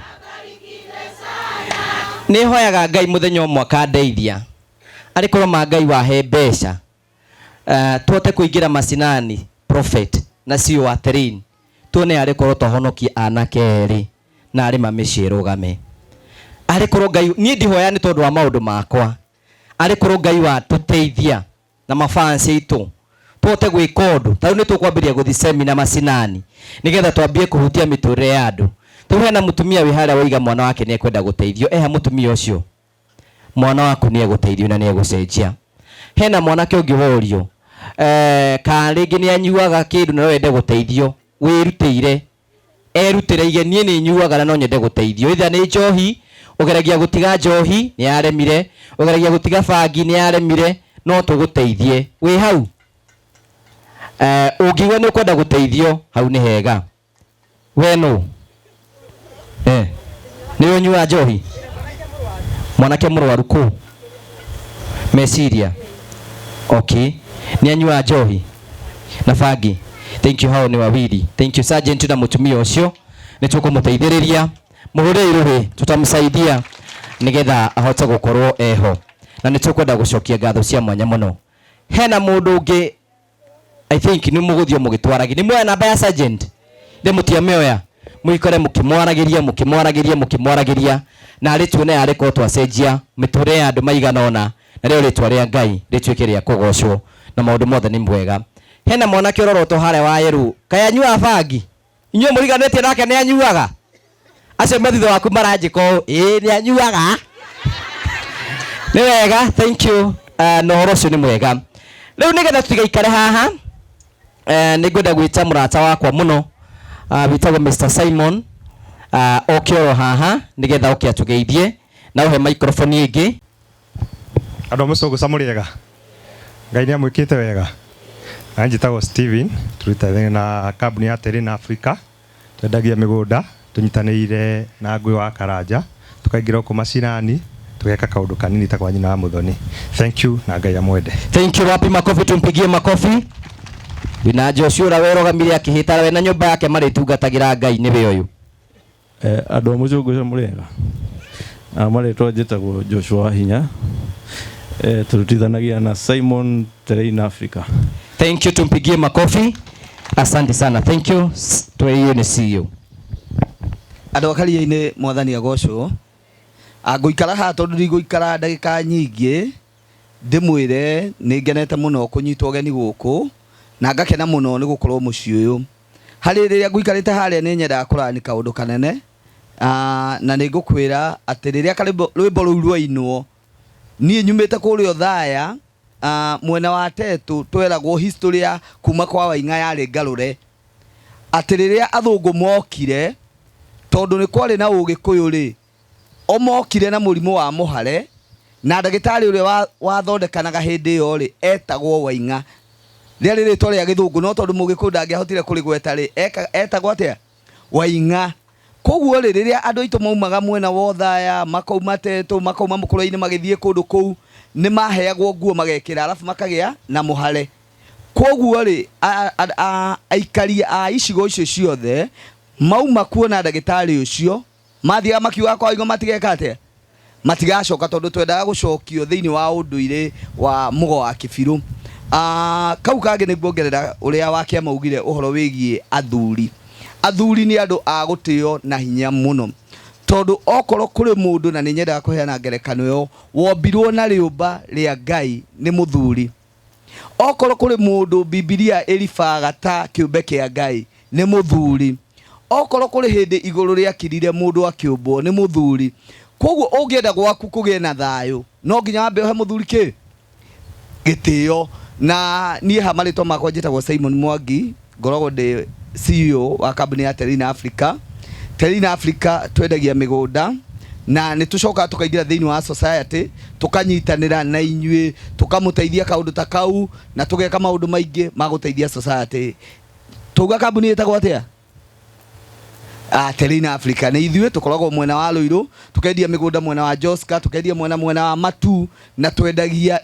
Speaker 1: Ni hoyaga Ngai muthenya mwaka ndeithia. Arikorwo ma Ngai wahe mbeca. Tuote kuingira masinani prophet na sio atherin. Tuone arikorwo tohonokia anake eri na ari mamicirugame. Arikorwo Ngai ni ndihoya ni tondu wa maundu makwa. Arikorwo Ngai wa tuteithia na mafansi itu. Tuote gwika undu. Tau ni tukwambiria guthi seminar masinani. Nigetha twambie kuhutia miture ya andu. Tuhe na mutumia wi haria waiga mwana wake ni ekwenda guteithio. Eha mutumia ucio. Mwana waku ni eguteithio na ni egucenjia. Hena mwanake ungi worio. Ka ringi ni anyuaga kindu na wende guteithio. Wirutire. Erutire igenie ni nyuaga na no nyende guteithio. Itha ni njohi. Ugeragia gutiga njohi ni aremire. Ugeragia gutiga bangi ni aremire. No tuguteithie. Wi hau. Ugiwe ni kwenda guteithio hau ni hega. We no. Ni unyua njohi. Mwanake murwaru ku. Mesiria. Okay. Ni anyua njohi. Na bangi. Thank you hao ni wawili. Thank you Sergeant na mutumia ucio. Ni tukumuteithiriria. Muhure iruhi tutamsaidia nigetha ahote gukorwo eho. Na ni tukwenda gucokia ngatho cia mwanya muno. Hena mundu ungi I think ni muguthio mugitwaragi. Ni mwe namba ya Sergeant. Nde mutiameoya. Muikore mukimwaragiria na ari tuone ari ko twacenjia miture ya andu maigana ona na rio ritwa ria Ngai rituike ria kugocwo na maundu mothe ni mwega. Hena mwanake uroroto hare wa yeru kaya nyua bangi inyuo muriganetie nake ni anyuaga acio mathitho waku maranjiko ni anyuaga ni wega. Thank you. No horocio ni mwega. Riu nigetha tugaikare haha ningwenda gwita murata wakwa muno bitagwo Mr Simon okioro haha nigetha okiatugeithie na uhe microphone ingi.
Speaker 10: Andu mucogo samuriega Ngai ni amwikite wega. Anjitagwo Steven turutathene na kambuni ya Terrain Africa twendagia migunda tunyitaniire na ngui wa Karanja tukaingira ku macinani tugeka kaundu kanini ta kwa nyina wa Muthoni. Thank you na Ngai amwende.
Speaker 1: Thank you. Wapi makofi tumpigie makofi. Bina Joshua werogamire akihita we na nyumba yake mari tungatagira Ngai niwe uyu.
Speaker 11: Andu mucungu murega. Mari twajitagwo Joshua Hinya. Turutithanagia na Simon Terrain Africa.
Speaker 1: Thank you, tumpigie makofi. Asante sana. Thank you. Tuwe ni CEO.
Speaker 12: Andu akaria-ini mwathani agocwo. Nguikara ha tondu ndigũikara ndagika nyingi ndimwire ni ngenete muno kunyitwo geni guku na ngakena muno ni gukorwo muciĩ uyu. Hari riria nguikarite haria ni nyendaga kurani kaundu kanene na ni ngukwira ati riria rwimbo rũu rwainwo ni nyumite kuria Othaya mwena wa Tetu tweragwo history ya kuma kwa Wainga yari ngarure ati riria athungu mokire tondu ni kwari na Ugikuyu ri omokire na murimu wa muhare na ndagitari uria wathondekanaga hindi iyo ri etagwo Wainga riri ritwa ria githungu no tondu Mugikuyu ndangihotire kurigweta ri etagwo atia Wainga. Koguo ri riria andu aitu maumaga mwena wa Othaya makauma Tetu makauma Mukuru-ini magithie kundu kou ni maheagwo nguo magekira alafu makagia na muhare. Koguo ri aikari a icigo icio ciothe mauma kuona ndagitari ucio mathiaga makiuga kwa Wainga matigeka atia matigacoka tondu twendaga gucokio thiini wa unduire wa mugo wa Kibiru. Kau kangi niguo ngerera uria wake maugire uhoro wigie athuri athuri ni andu a gutio na hinya muno tondu okoro kuri mundu na ninyendaga kuheana ngerekano yo wombirwo na riumba ria Ngai ni muthuri okoro kuri mundu Biblia irifaga ta kiumbe kia Ngai ni muthuri okoro kuri hindi iguru ria kirire mundu akiumbwo ni muthuri koguo ungienda gwaku kugie na thayo no nginya wambe he muthuri ki gitio na nie hamarito makwa njitagwo Simon Mwangi ngoragwo ndi CEO wa kambuni ya Terina Africa. Terina Africa twendagia migunda na nitucoka tukaingira thiini wa society tukanyitanira na inyue tukamuteithia kaundu ta kau na tugeka maundu maingi maguteithia society. Tuga kambuni itagwo atia? Terina Africa ni ithuĩ tukoragwo mwena wa Ruiru tukendia migunda mwena wa Joska tukendia mwena wa Matu na twendagia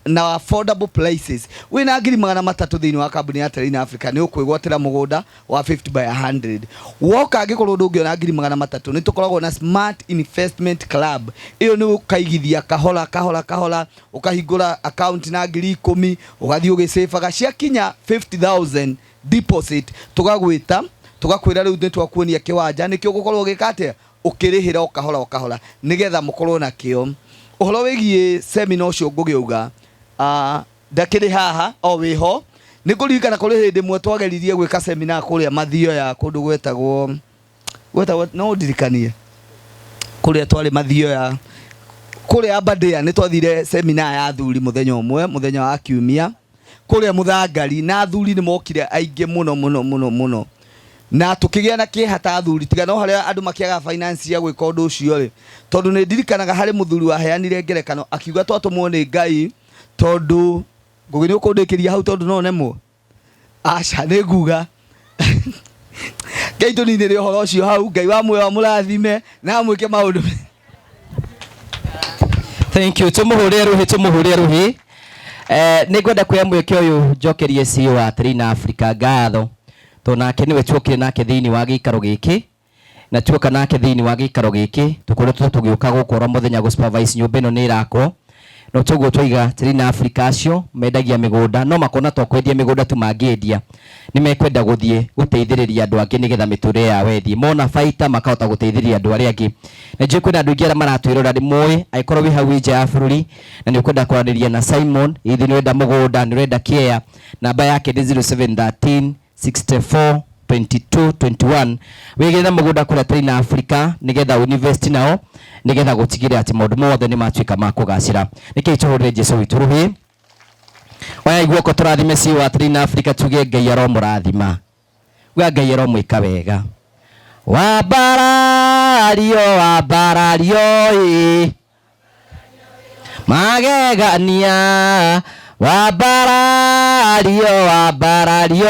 Speaker 12: na affordable places. Wina 300 thiini wa kambuni ya Terina Africa ni ukwigwatira mugunda wa 50 by 100. Woka angikorwo ndungiona 300 ni tukoragwo na Smart Investment Club. Iyo ni ukaigithia kahola ukahingura account na 10,000 ugathii ugisafaga cia kinya 50,000 deposit tugagwita tugakwira riu nitwakuonia kiwanja nikio gukorwo gikate ukirihira okahola nigetha mukorwo na kio uhoro wigie seminar ucio ngugiuga ndakiri haha o wiho nikuririkana kuri hindi mwe twageririe gwika seminar kuria Mathio ya kundu gwetagwo no ndirikanie kuria twari Mathio ya kuria Aberdare ni twathire seminar ya athuri muthenya umwe muthenya wa kiumia kuria Muthangari na athuri ni mokire aingi muno na tukigia na kihata athuri tiga no haria andu makiaga finance ya gwika undu ucio ri tondu ni ndirikanaga hari muthuri wa heanire ngerekano akiuga twatumwo ni Ngai tondu ngugini ukundikiria hau tondu no nemo aca ni nguga Ngai tunini ri uhoro ucio hau Ngai wa muoyo murathime na mwike maundu.
Speaker 1: Thank you. Tumuhurie ruhi ningwenda kuya mweke uyu njokerie CEO wa Terina Africa ngatho tonake niwe tuokire nake thiini wa gikaro giki na tuoka nake thiini wa gikaro giki tukoretwo tugiuka gukora muthenya go supervise nyumba ino ni irako no tuguo twiga Terina Africa acio mendagia migunda no makona to kwendia migunda tu mangiendia ni mekwenda guthie guteithiriria andu angi nigetha miture ya wethi mona faita makahota guteithiriria andu aria angi na je kwenda andu ngira maratwirora ndi moe aikorwo wi hau nja ya bururi na ni kwenda kwaraniria na Simon ithi ni wenda mugunda ni wenda kia namba yake ni 0713 64 22 21 wigetha mugunda kura Terina Africa nigetha invest nao nigetha gutigire ati maundu mothe ni matuika makugacira niki tuhurire Jesu witu ruhi waya igwoko turathime si wa Terina Africa tuge Ngai aro murathima wa Ngai aro mwika wega wa barario magegania wa barario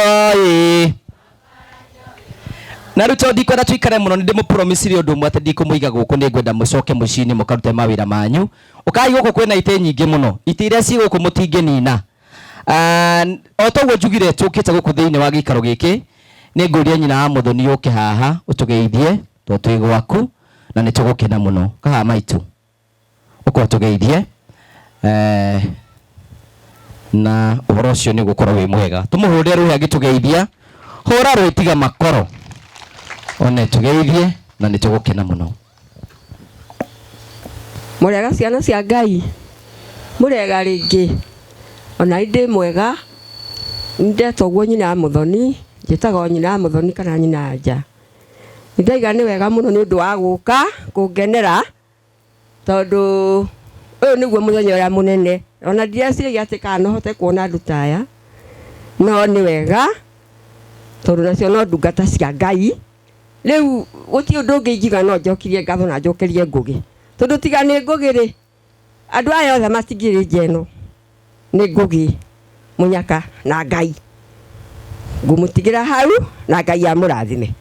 Speaker 1: na ruto ndikwenda tuikare muno ndi mu promise ri undu mwate ndikumuiga guku ni ngwenda mucoke mucini mukarute mawira manyu ukai guku kwina ite nyingi muno ite iria ci guku mutinge nina otogwo njugire tukite guku thiini wa gikaro giki ni nguria nyina wa muthoni uke haha utugeithie twi gwaku na ni tugukena muno kaha maitu uko tugeithie na uhoro ucio ni gukorwo wi mwega tumuhurie ruhi agitugeithia hura rwitiga makoro one tugeithie na ni tugukena muno
Speaker 2: murega ciana cia Ngai murega ringi ona inde mwega ndetogwo nyina muthoni njitago nyina muthoni kana nyina nja ndaiga ni wega muno ni undu wa guka kungenera tondu uyu niguo muthenya uria munene ona ndireciragia ati kana hote kuona andu taya no ni wega tondu nacio no ndungata cia Ngai riu guti undu ungiigiga no njokirie ngatho na njokerie ngugi tondu tiga ni ngugi ri andu aya othe matigiri njeno ni ngugi munyaka na Ngai ngumutigira hau na Ngai amurathime.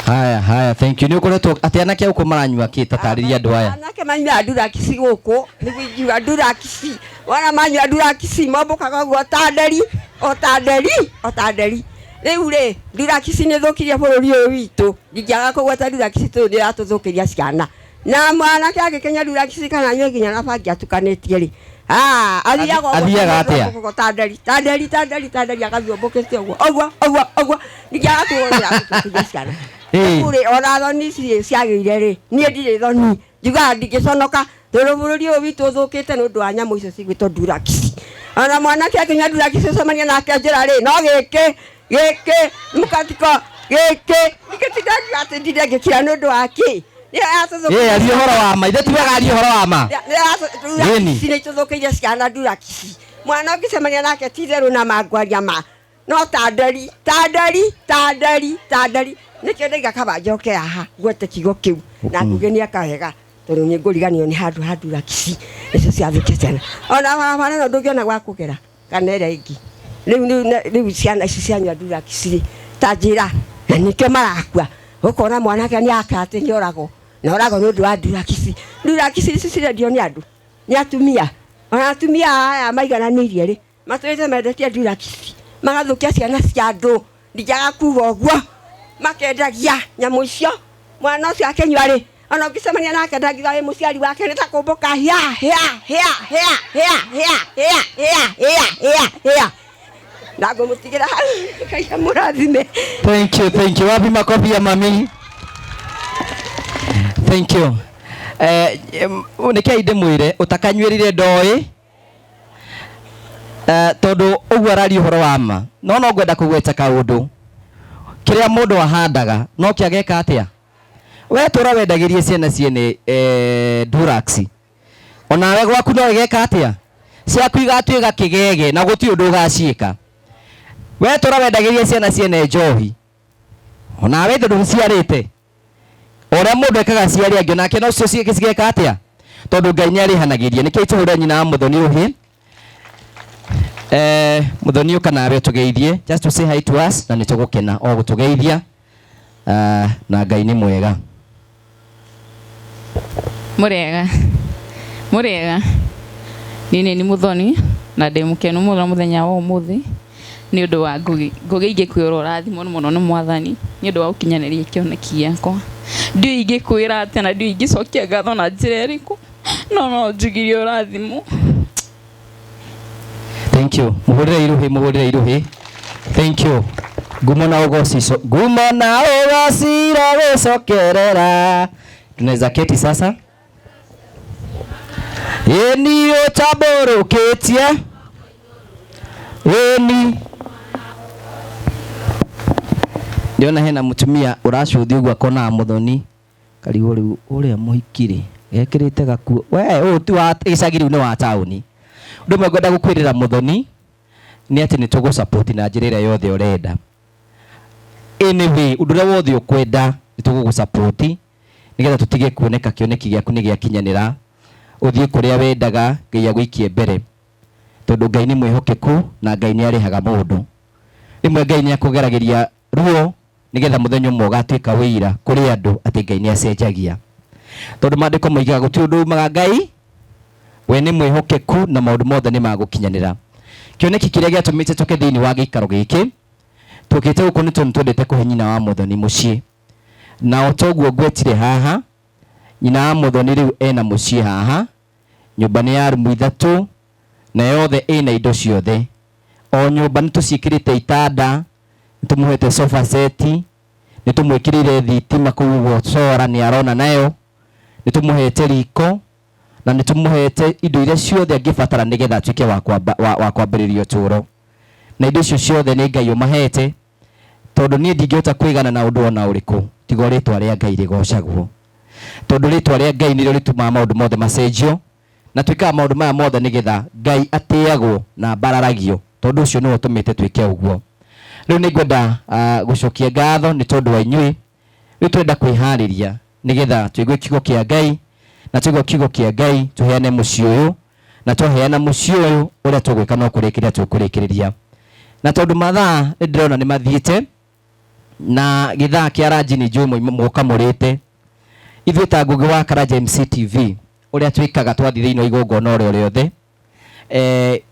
Speaker 1: Haya thank you ni ukoretwo ati anake uko maranyua kita tariria andu aya
Speaker 2: anake manyua ndura kisi guku ni gwinjua ndura kisi wana manyua ndura kisi mambukaga guo otanderi riu ri ndura kisi ni thukiria bururi uyu witu ndingiaga kugweta ndura kisi tu ni atuthukiria ciana na mwanake agikenya ndura kisi kana nywe nginya na bangi atukanitie ri
Speaker 1: athiaga atia
Speaker 2: tandari akathiũmbũkĩte ũguo ndiaga kuona ciana kũrĩ ona thoni ciagĩire rĩ niĩ ndirĩ thoni njugaga ndingĩconoka tondũ bũrũri ũyũ witũ ũthũkĩte nĩ ũndũ wa nyamũ icio cigwĩtwo durakisi ona mwanake akinya durakisi ũcemania nake njĩra rĩ no gĩkĩ mũkatiko gĩkĩ gĩtindaga atĩ ndire ngĩkira nĩ ũndũ wa kĩ
Speaker 1: aria ũhoro wa ma ithe tiwega aria ũhoro wa ma
Speaker 2: durakisi nĩ itũthũkĩire ciana durakisi mwana ũngĩcemania nake ti therũ na mangwaria ma no tandari nĩkĩo ndaiga kaba njoke haha gwete kiugo kĩu na nguge nĩ akahega tondũ nĩ ngũriganĩrwo nĩ handũ ha durakisi nĩcio ciathũkia ciana ona barabara no ndũngĩona gwa kũgera kana ĩrĩa ĩngĩ rĩu ciana ici cianyua durakisi ta njĩra na nĩkĩo marakua ũkona mwanake nĩ aka atĩ nĩ oragwo na oragwo nĩ ũndũ wa durakisi ici cirendio nĩ andũ nĩ atumia ona atumia aya maigananĩirie rĩ matũrĩte mendetie durakisi magathũkia ciana cia andũ ndiaga kuga ũguo makendagia nyamũ icio mwana ũcio akĩnyua rĩ ona ũngĩcemania nake ndangĩuga wĩ mũciari wake nĩ ta kũmbũka na ngũmũtigĩra hau Ngai amũrathime.
Speaker 1: Thank you wapi makofi ya mami. Thank you nĩkĩai ndĩmwĩre ũtakanyuĩrire ndoĩ tondũ ũguo araria ũhoro wa ma no ngwenda kũgweta kaũndũ kĩrĩa mũndũ ahandaga no kĩageka atĩa we tũra wendagĩrie ciana ciene duraxi onawe gwaku no geka atĩa ciaku igatuĩka kĩgege na gũtirĩ ũndũ ũgaciĩka we tũra wendagĩrie ciana ciene njohi onawe ndũ ciarĩte ũrĩa mũndũ ekaga ciari angĩ nake no cio cigeka atĩa tondũ Ngai nĩ arĩhanagĩria nĩkĩo tũhũre nyina Mũthoni ũhĩ Mũthoni ũka nawe tũgeithie just to say hi to us na nĩtũgũkena o gũtũgeithia na Ngai nĩ mwega.
Speaker 3: Mũrega nini ni Mũthoni na ndĩ mũkenu mũno mũthenya wa ũmũthĩ nĩ ũndũ wa Ngũgĩ ingĩkwĩra ũrathimwo mũno nĩ Mwathani nĩ ũndũ wa ũkinyanĩria kĩoneki gĩakwa ndiũ ingĩkwĩra atĩ na ndiũ ingĩcokia ngatho na njĩra ĩrĩkũ no njugire ũrathimwo.
Speaker 1: Thank you mũhũrĩre iruhĩ thank you ngumo na ũgociro gũcokerera tunaweza keti sasa ĩni ũtambũrũkĩtie ĩni ndiona hena mũtumia ũracuthi ũguo akona Mũthoni karigũ rĩu ũrĩa mũhikire gekĩrĩte gakuo we ũyũ ti wa icagi rĩu nĩ wa taũni ũndũ ũmwe ngwenda gũkwĩrĩra Mũthoni nĩ atĩ nĩ tũgũ support na njĩra ĩrĩa yothe ũrenda anyway ũndũ ũrĩa wothe ũkwenda nĩ tũgũ support nĩgetha tũtige kuoneka kĩoneki gĩaku nĩ gĩakinyanĩra ũthiĩ kũrĩa wendaga Ngai agũikie mbere tondũ Ngai nĩ mwĩhokeku na Ngai nĩ arĩhaga mũndũ rĩmwe Ngai nĩ akũgeragĩria ruo nĩgetha mũthenya ũmwe ũgatuĩka wĩira kũrĩ andũ atĩ Ngai nĩ acenjagia tondũ maandĩko moigaga gũtirĩ ũndũ umaga Ngai we nĩ mwĩhokeku na maũndũ mothe nĩ magũkinyanĩra kĩoneki kĩrĩa gĩatũmĩte tũke thĩinĩ wa gĩikaro gĩkĩ tũkĩte gũkũ nĩ tondũ twendete kũhe nyina wa Mũthoni mũciĩ na otoguo ngwetire haha nyina wa Mũthoni rĩu ena mũciĩ haha nyũmba nĩ ya rumu 3 na yothe ĩna indo ciothe o nyũmba nĩ tũciĩkĩrĩte itanda nĩ tũmũhete sofa set nĩ tũmwĩkĩrĩire thitima kũu solar nĩ arona nayo nĩ tũmũhete riko na nĩ tũmũhete indo iria ciothe angĩbatara nĩgetha atuĩke wa kwambĩrĩria ũtũũro na indo icio ciothe nĩ Ngai ũmahete tondũ niĩ ndingĩhota kwĩgana na ũndũ ona ũrĩkũ tiga rĩtwa rĩa Ngai rĩgocagwo tondũ rĩtwa rĩa Ngai nĩrĩo rĩtũmaga maũndũ mothe macenjio na twĩkaga maũndũ maya mothe nĩgetha Ngai atĩagwo na mbararagio tondũ ũcio nĩwe ũtũmĩte twĩke ũguo rĩu nĩ ngwenda gũcokia ngatho nĩ tondũ wa inyuĩ rĩu twenda kwĩharĩria nĩgetha tũigue kiugo kĩa Ngai na tũigue kiugo kĩa Ngai tũheane mũciĩ ũyũ na twaheana mũciĩ ũyũ ũrĩa tũgwĩka no kũrĩkĩrĩria tũkũrĩkĩrĩria na tondũ mathaa nĩ ndĩrona nĩ mathiĩte na gĩthaa kĩa ranji nĩ njũĩ mũka mũrĩte ithuĩ ta Ngũgĩ wa Karanja MCTV ũrĩa twĩkaga twathi thĩinĩ wa igongona o rĩothe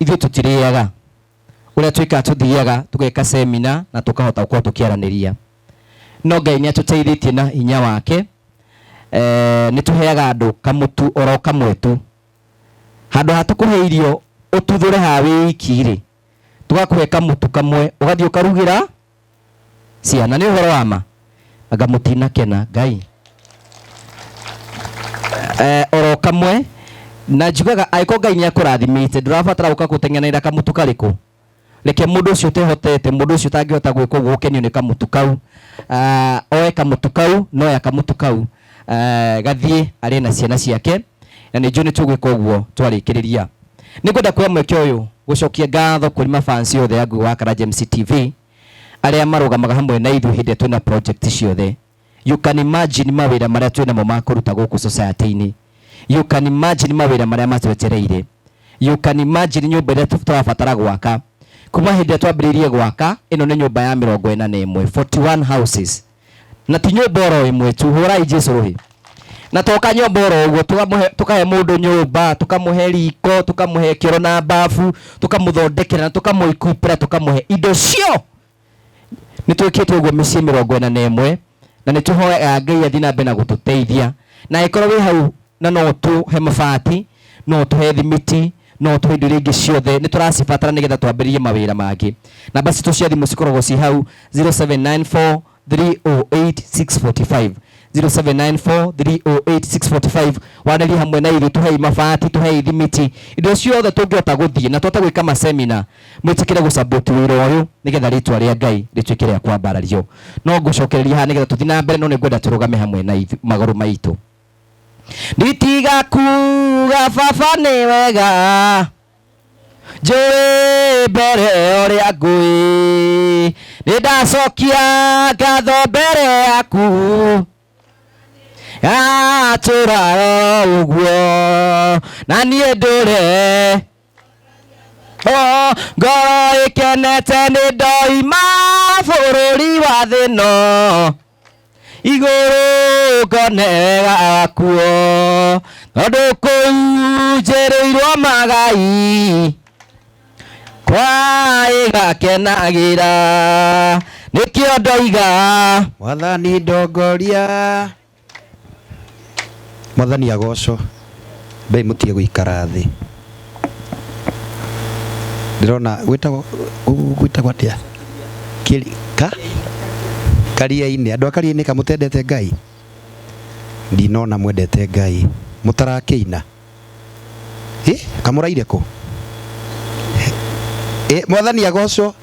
Speaker 1: ithuĩ tũtirĩaga ũrĩa twĩkaga tũthiaga tũgeka seminar na tũkahota gũkorwo tũkĩaranĩria no Ngai nĩ atũteithĩtie na hinya wake nĩ tũheaga andũ kamũtu oro kamwe tu handu hatukuhe irio ututhure ha wiki ri tugakuhe kamutu kamwe ugathii ukarugira ciana ni uhoro wa ma anga mutina kena Ngai oro kamwe na njugaga aiko Ngai ni akurathimite ndurabatara uka gutengeneira kamutu kariku reke mundu ucio tehotete mundu ucio tangihota gwika gukenio ni kamutu kau oe kamutu kau no ya kamutu kau gathie ari na ciana ciake na ni njuni tugwika uguo twarikiriria ni kwenda kwa mweke uyu gucokia ngatho kuri mafansi othe angu wa Karanja MC-TV aria marugamaga hamwe na ithu hinde twina project ciothe. You can imagine mawira maria twina mo makuruta guku society-ini. You can imagine mawira maria matwetereire. You can imagine nyumba iria twabatara gwaka kuma hinde twambiririe gwaka ino ni nyumba ya 41 41 houses na ti nyumba oro imwe tu hura Jesu rohi na toka nyumba oro uguo tukahe mundu nyumba tukamuhe riko tukamuhe kiro na bafu tukamuthondekera na tukamuikupira tukamuhe indo cio ni twikite uguo micii 41 na ni tuhoya Ngai athi na mbere na gututeithia na ikorwo wi hau na no tuhe mabati no tuhe thimiti no tuhe indo ringi ciothe ni turacibatara nigetha twambiririe mawira mangi na basi tucia thimu cikoragwo ci hau 0794 308 645 0794 308 645 wanali hamwe na ithu tuhei mabati tuhei thimiti indo ciothe tungihota guthii na twata gwika masemina mwitikire gusupport wira uyu nigetha ritwa ria Ngai ritwike ria kwambarario no ngucokereria ha nigetha tuthi na mbere no ningwenda turugame hamwe na maguru maitu nditiga kuga baba ni wega njui mbere uria ngui nindacokia ngatho mbere yaku atura uguo na nie ndure ngoro ikenete ni ndoima bururi wa thino iguru ngonega kuo tondu kunjirirwo magai kwa igakenagira nikio ndoiga
Speaker 13: Mwathani ndongoria Mwathani agoco mbei mutie guikara thi ndirona gwitagwo atia ka karia-ini andu akaria-ini kamutendete Ngai ndinona mwendete Ngai mutarakeina kamuraire ku Mwathani agoco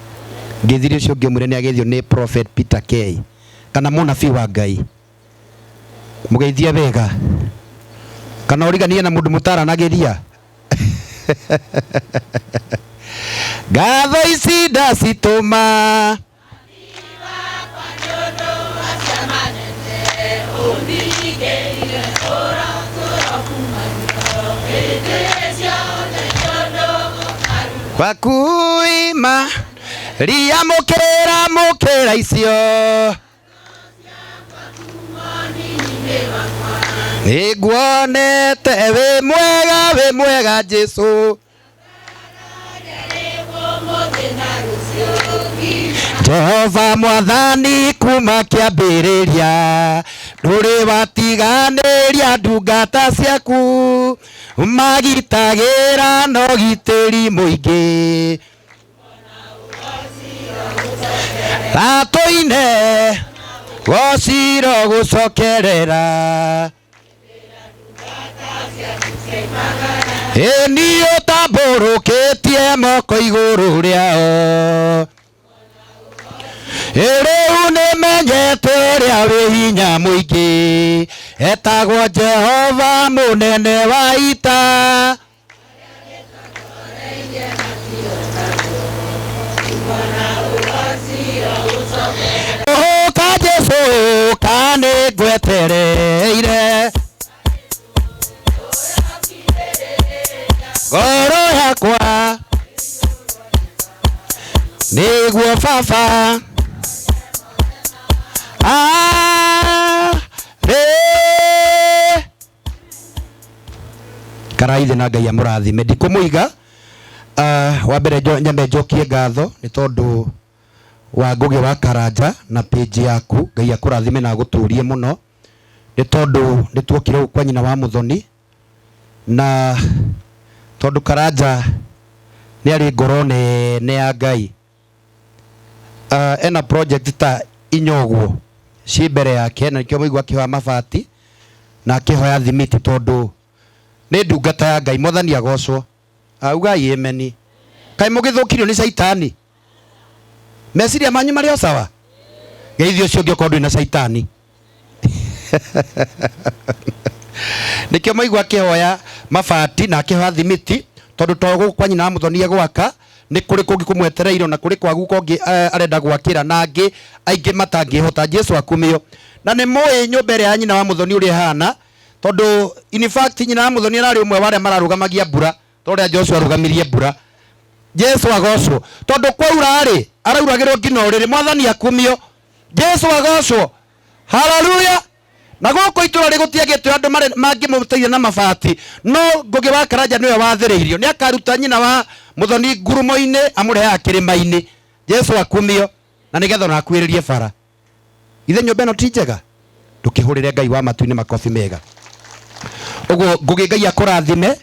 Speaker 13: ngithiri ucio ngi munene agethio ni Prophet Peter K kana munabii wa Ngai mugeithia wega kana uriganie na mundu mutaranagiria ngatho ici ndacituma wakuima ria mukira icio niguonete wi mwega Jesu Jehova Mwathani kuma kiambiriria nduri watiganiria ndungata ciaku magitagira no gitiri muingi tatoine gociro gucokerera niyo tamburukitie moko iguru riao riu nimenyete ria wi hinya muingi etagwo Jehova munene wa ita ka Jesu kani ngwetereire ngoro yakwa niguo baba karaithe na Ngai amurathime ndikumuiga wa mbere nyambe njokie ngatho ni tondu wa Ngugi wa Karanja na page yaku Ngai akurathime na guturie muno ni tondu nituokire kwa nyina wa Muthoni na tondu Karanja ni ari ngoro nene ya Ngai. Ena project ta inyoguo ci mbere yake, na nikio muigua akihoya mabati na akihoya thimiti, tondu ni ndungata ya Ngai. Mwathani agocwo. Augai ameni. Kai mugithukirio ni Saitani. Meciria manyu mari o sawa? Geithio cio ngio kondu na Saitani. Nikio muigua akihoya mabati na akihoya thimiti, tondu togo kwa nyina Muthoni gwaka ni kuri kungi kumwetereiro na kuri kwagu kongi arenda gwakira na angi aingi matangihota. Jesu akumio. Na ni moe nyumba ya nyina wa Muthoni uri hana, tondu in fact nyina wa Muthoni arari umwe wale mararugamagia mbura, tondu Joshua arugamirie mbura. Jesu agocwo. Tondu kwaura ari arauragirwo ngino riri. Mwathani akumio. Jesu agocwo. Hallelujah. Na goko itura rigutiagitwe andu mangi muteithia na mabati, no Ngugi wa Karanja niwe wathiriirio. Ni akaruta nyina wa Muthoni ngurumo-ini amureha kirima-ini. Jesu akumio. Na nigetha na akwiririe bara. Ithe nyumba ino ti njega? Ndukihurire Ngai wa matu-ini makofi mega. Uguo Ngugi Ngai akurathime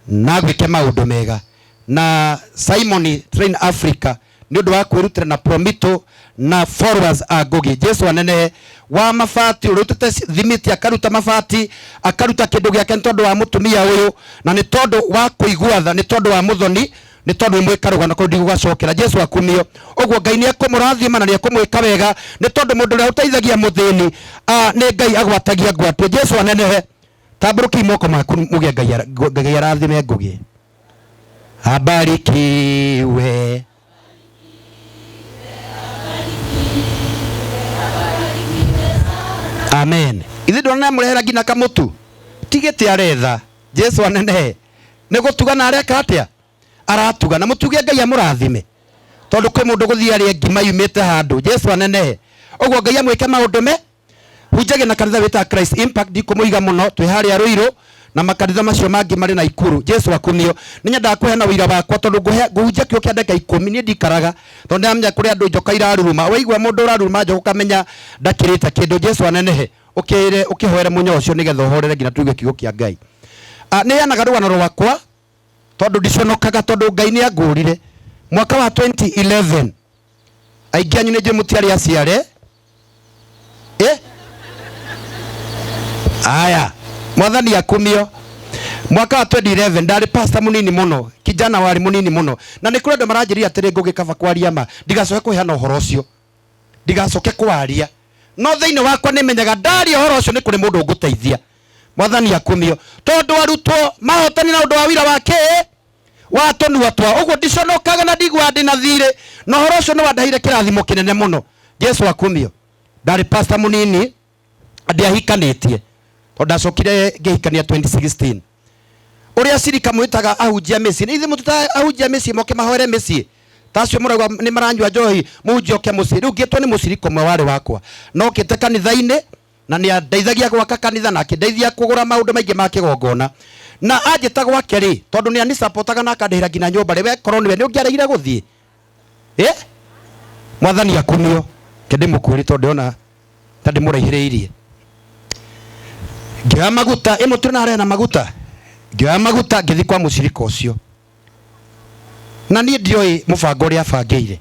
Speaker 13: na gwike maundu mega. Na Simon Train Africa ni undu wa kwirutira na Promito na followers a Ngugi. Jesu anene wa mabati urutete thimiti, akaruta mabati, akaruta kindu giake ntondu wa mutumia uyu, na ni tondu wa kuiguatha, ni tondu wa Muthoni, ni tondu mwikaruga na kundi gugacokera. Jesu akumio. Uguo Ngai ni akumurathima na ni akumwika wega, ni tondu mundu uria uteithagia muthini ni Ngai agwatagia ngwatio. Jesu anene. Tamburuki moko maku muge Ngai arathime Ngugi. Abarikiwe. Amen. Ithi ndona murehera ngina kamutu tigite aretha. Jesu anene ni gutuga na areka atia aratuga na mutuge Ngai amurathime, tondu kwi mundu guthia ari ngima yumite handu. Jesu anene. Uguo Ngai amwike maundu me hunjage na kanitha wita Christ Impact ndikumuiga muno twi haria Ruiru na makanitha macio mangi mari na Ikuru. Jesu akumio. Ninyenda kuhena wira wakwa tondu nguhunjia kio kia ndeka 10 ni ndikaraga tondu amenya kuri andu njoka iraruruma. Waigua mundu uraruruma njoka ukamenya ndakirite kindu. Jesu anenehe ukihoere munyo ucio nigetha uhorere ngina tuige kiugo kia Ngai. Ni yanaga rugano rwakwa tondu ndiconokaga tondu Ngai ni angurire. Mwaka wa 2011 aingi anyu ni nje mutiari aciare aya Mwathani akumio. Mwaka wa 2011 ndari pastor munini muno, kijana wari munini muno, na ni kuri andu maranjiria atiri Ngugi kaba kwaria ma ndigacoke kuheana uhoro ucio, ndigacoke kwaria, no thiini wakwa ni menyaga ndari uhoro ucio ni kuri mundu unguteithia. Mwathani akumio. Tondu arutwo mahotani na undu wa wira wake watonua twa uguo ndiconokaga na ndigwa ndi na thire, no uhoro ucio ni wandahire kirathimo kinene muno. Jesu akumio. Ndari pastor munini ndiahikanitie tondu acokire ngihikania 2016. Uria cirika mwitaga ahunjia micii, ithe mututa ahunjia micii moke mahoere micii tacio muragwa ni maranyua njohi munjoke mucii. Riu ngitwo ni muciriko mwe wari wakwa, no kite kanitha-ini na ni andeithagia gwaka kanitha na akindeithia kugura maundu maingi ma kigongona, na anjita gwake ri tondu ni ani supportaga na akandihira ngina nyumba ri we korwo niwe ni ungiaregire guthii Mwathani akumio. Kende mukwiri tondu ona tandi muraihiriirie. Ngioya maguta tuna arena maguta, ngioya maguta ngithi kwa mucirika ucio, na ni ndioi mubango ria bangeire.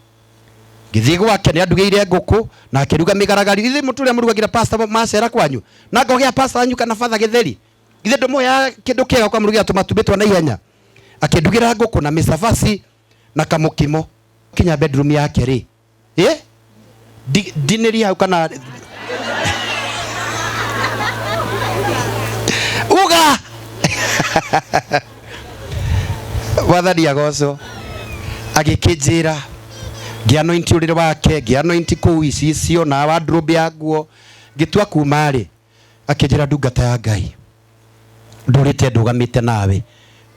Speaker 13: Ngithi gwake ni andugeire nguku na akiruga migaragari. Ithi muturia murugagira pastor macera kwanyu na ngogea pastor anyu kana father githeri. Ithi ndomoya kindu kiega kwa murugia tumatumbitwa na ihenya, akindugira nguku na misafasi na kamukimo kinya bedroom yake ri dineri hau kana uga Mwathani agocwo. Agikinjira ngianointi urire wake, ngianointi kuu icio na wardrobe ya nguo, ngitua kuma ri akinjira ndungata ya Ngai, ndurite ndugamite nawe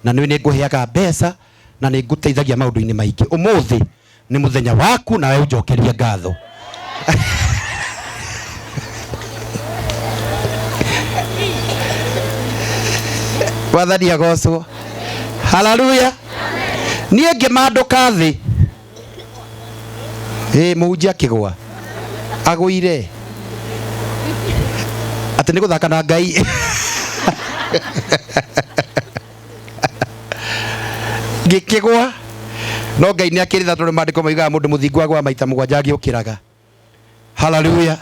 Speaker 13: na niwe ni nguheaga mbeca na ni nguteithagia maundu-ini maingi. Umuthi ni muthenya waku na we unjokeria ngatho. Mwathani agocwo. Hallelujah. Nie ngimanduka thi muhunjia akigwa agwire ati ni guthaka na Ngai. ngikigwa no Ngai ni akiritha tondu mandiko moigaga mundu muthingu agwa maita mugwanja agiukiraga. Hallelujah.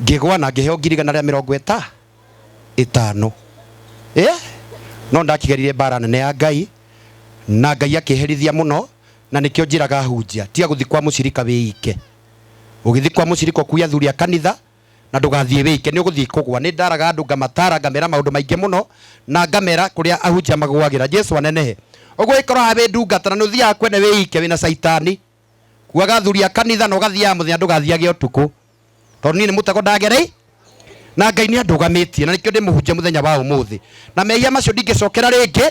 Speaker 13: Ngigwa na ngiheo 150 no ndakigerire bara nene ya Ngai na Ngai akiherithia muno na nikio njiraga hunjia tiga guthi kwa mucirika wike. Ugithi kwa mucirika kuya thuri a kanitha na ndugathie wike ni uguthi kugwa. Ni ndaraga andu ngamatara ngamera maundu maingi muno na ngamera kuria ahunjia magwagira. Jesu anenehe ogwo ikora habe ndungatana no thia kwene wike wina saitani kuaga thuri a kanitha no gathia muthenya ndugathiage utuku tondu ni mutego ndagerei na Ngai ni andugamitie na nikio ndimuhunjia muthenya wa umuthi na mehia macio ndingicokera ringi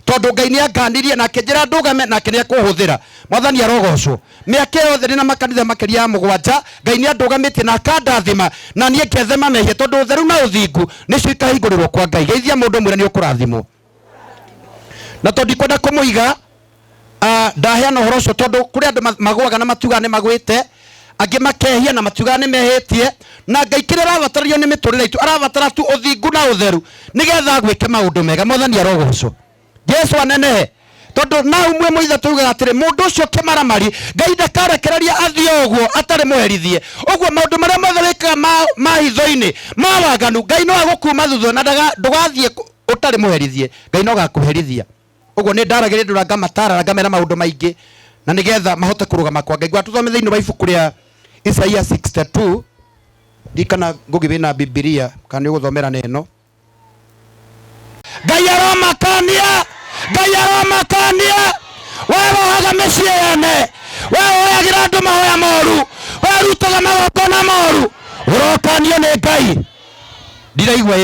Speaker 13: tondu Ngai ni anganirie na kenjira ndugame na kenia kuhuthira. Mwathani arogocwo miake yothe ni na makanitha makiria ya mugwanja Ngai ni andugamitie na akandathima na nie ngethema mehia tondu utheru na uthingu nicio ikahingurirwo kwa Ngai. Geithia mundu mwire ni ukurathimwo na tondu kwenda kumuiga ndaheana uhoro ucio tondu kuri andu magwaga na matuga ni magwite angi makehia na matuga ni mehitie na Ngai kire arabatarario ni miturire itu arabatara tu uthingu na utheru nigetha gwike maundu mega. Mwathani arogocwo. Jesu anenehe tondu na umwe muitha tugaga atiri mundu ucio kimaramari Ngai ndakarekereria athie uguo atari muherithie uguo maundu maria mothe wikaga ma hitho-ini ma waganu Ngai no agukuma thutha na ndugathie utari muherithie Ngai no gakuherithia. Uguo ni ndaragire nduranga matara ngamera maundu maingi na nigetha mahote kurugama kwa Ngai. Gwatuthome thiini wa ibuku ria Isaia 62 dikana ngugibina Biblia kana uguthomera neno. Ngai aromakania wewe waga mecii yene wewe oyagira andu mahoya moru wewe rutaga magongona moru urokanio ni Ngai. Ndiraigua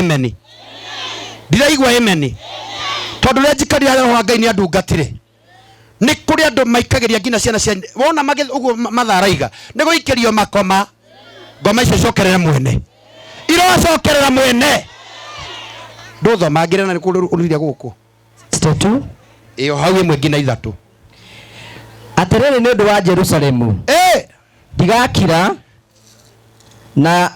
Speaker 13: amen tondu ria njikaria roho Ngai ni andungatire ni kuri andu maikagiria ngina ciana cia wona mage uguo matharaiga ni guikirio makoma ngoma icio cokerera mwene irocokerera mwene nduthoma ngire na nikuriria guku
Speaker 1: step 2
Speaker 13: iyo hau imwe ngina ithatu
Speaker 1: atiriri ni undu wa Jerusalemu ndigakira na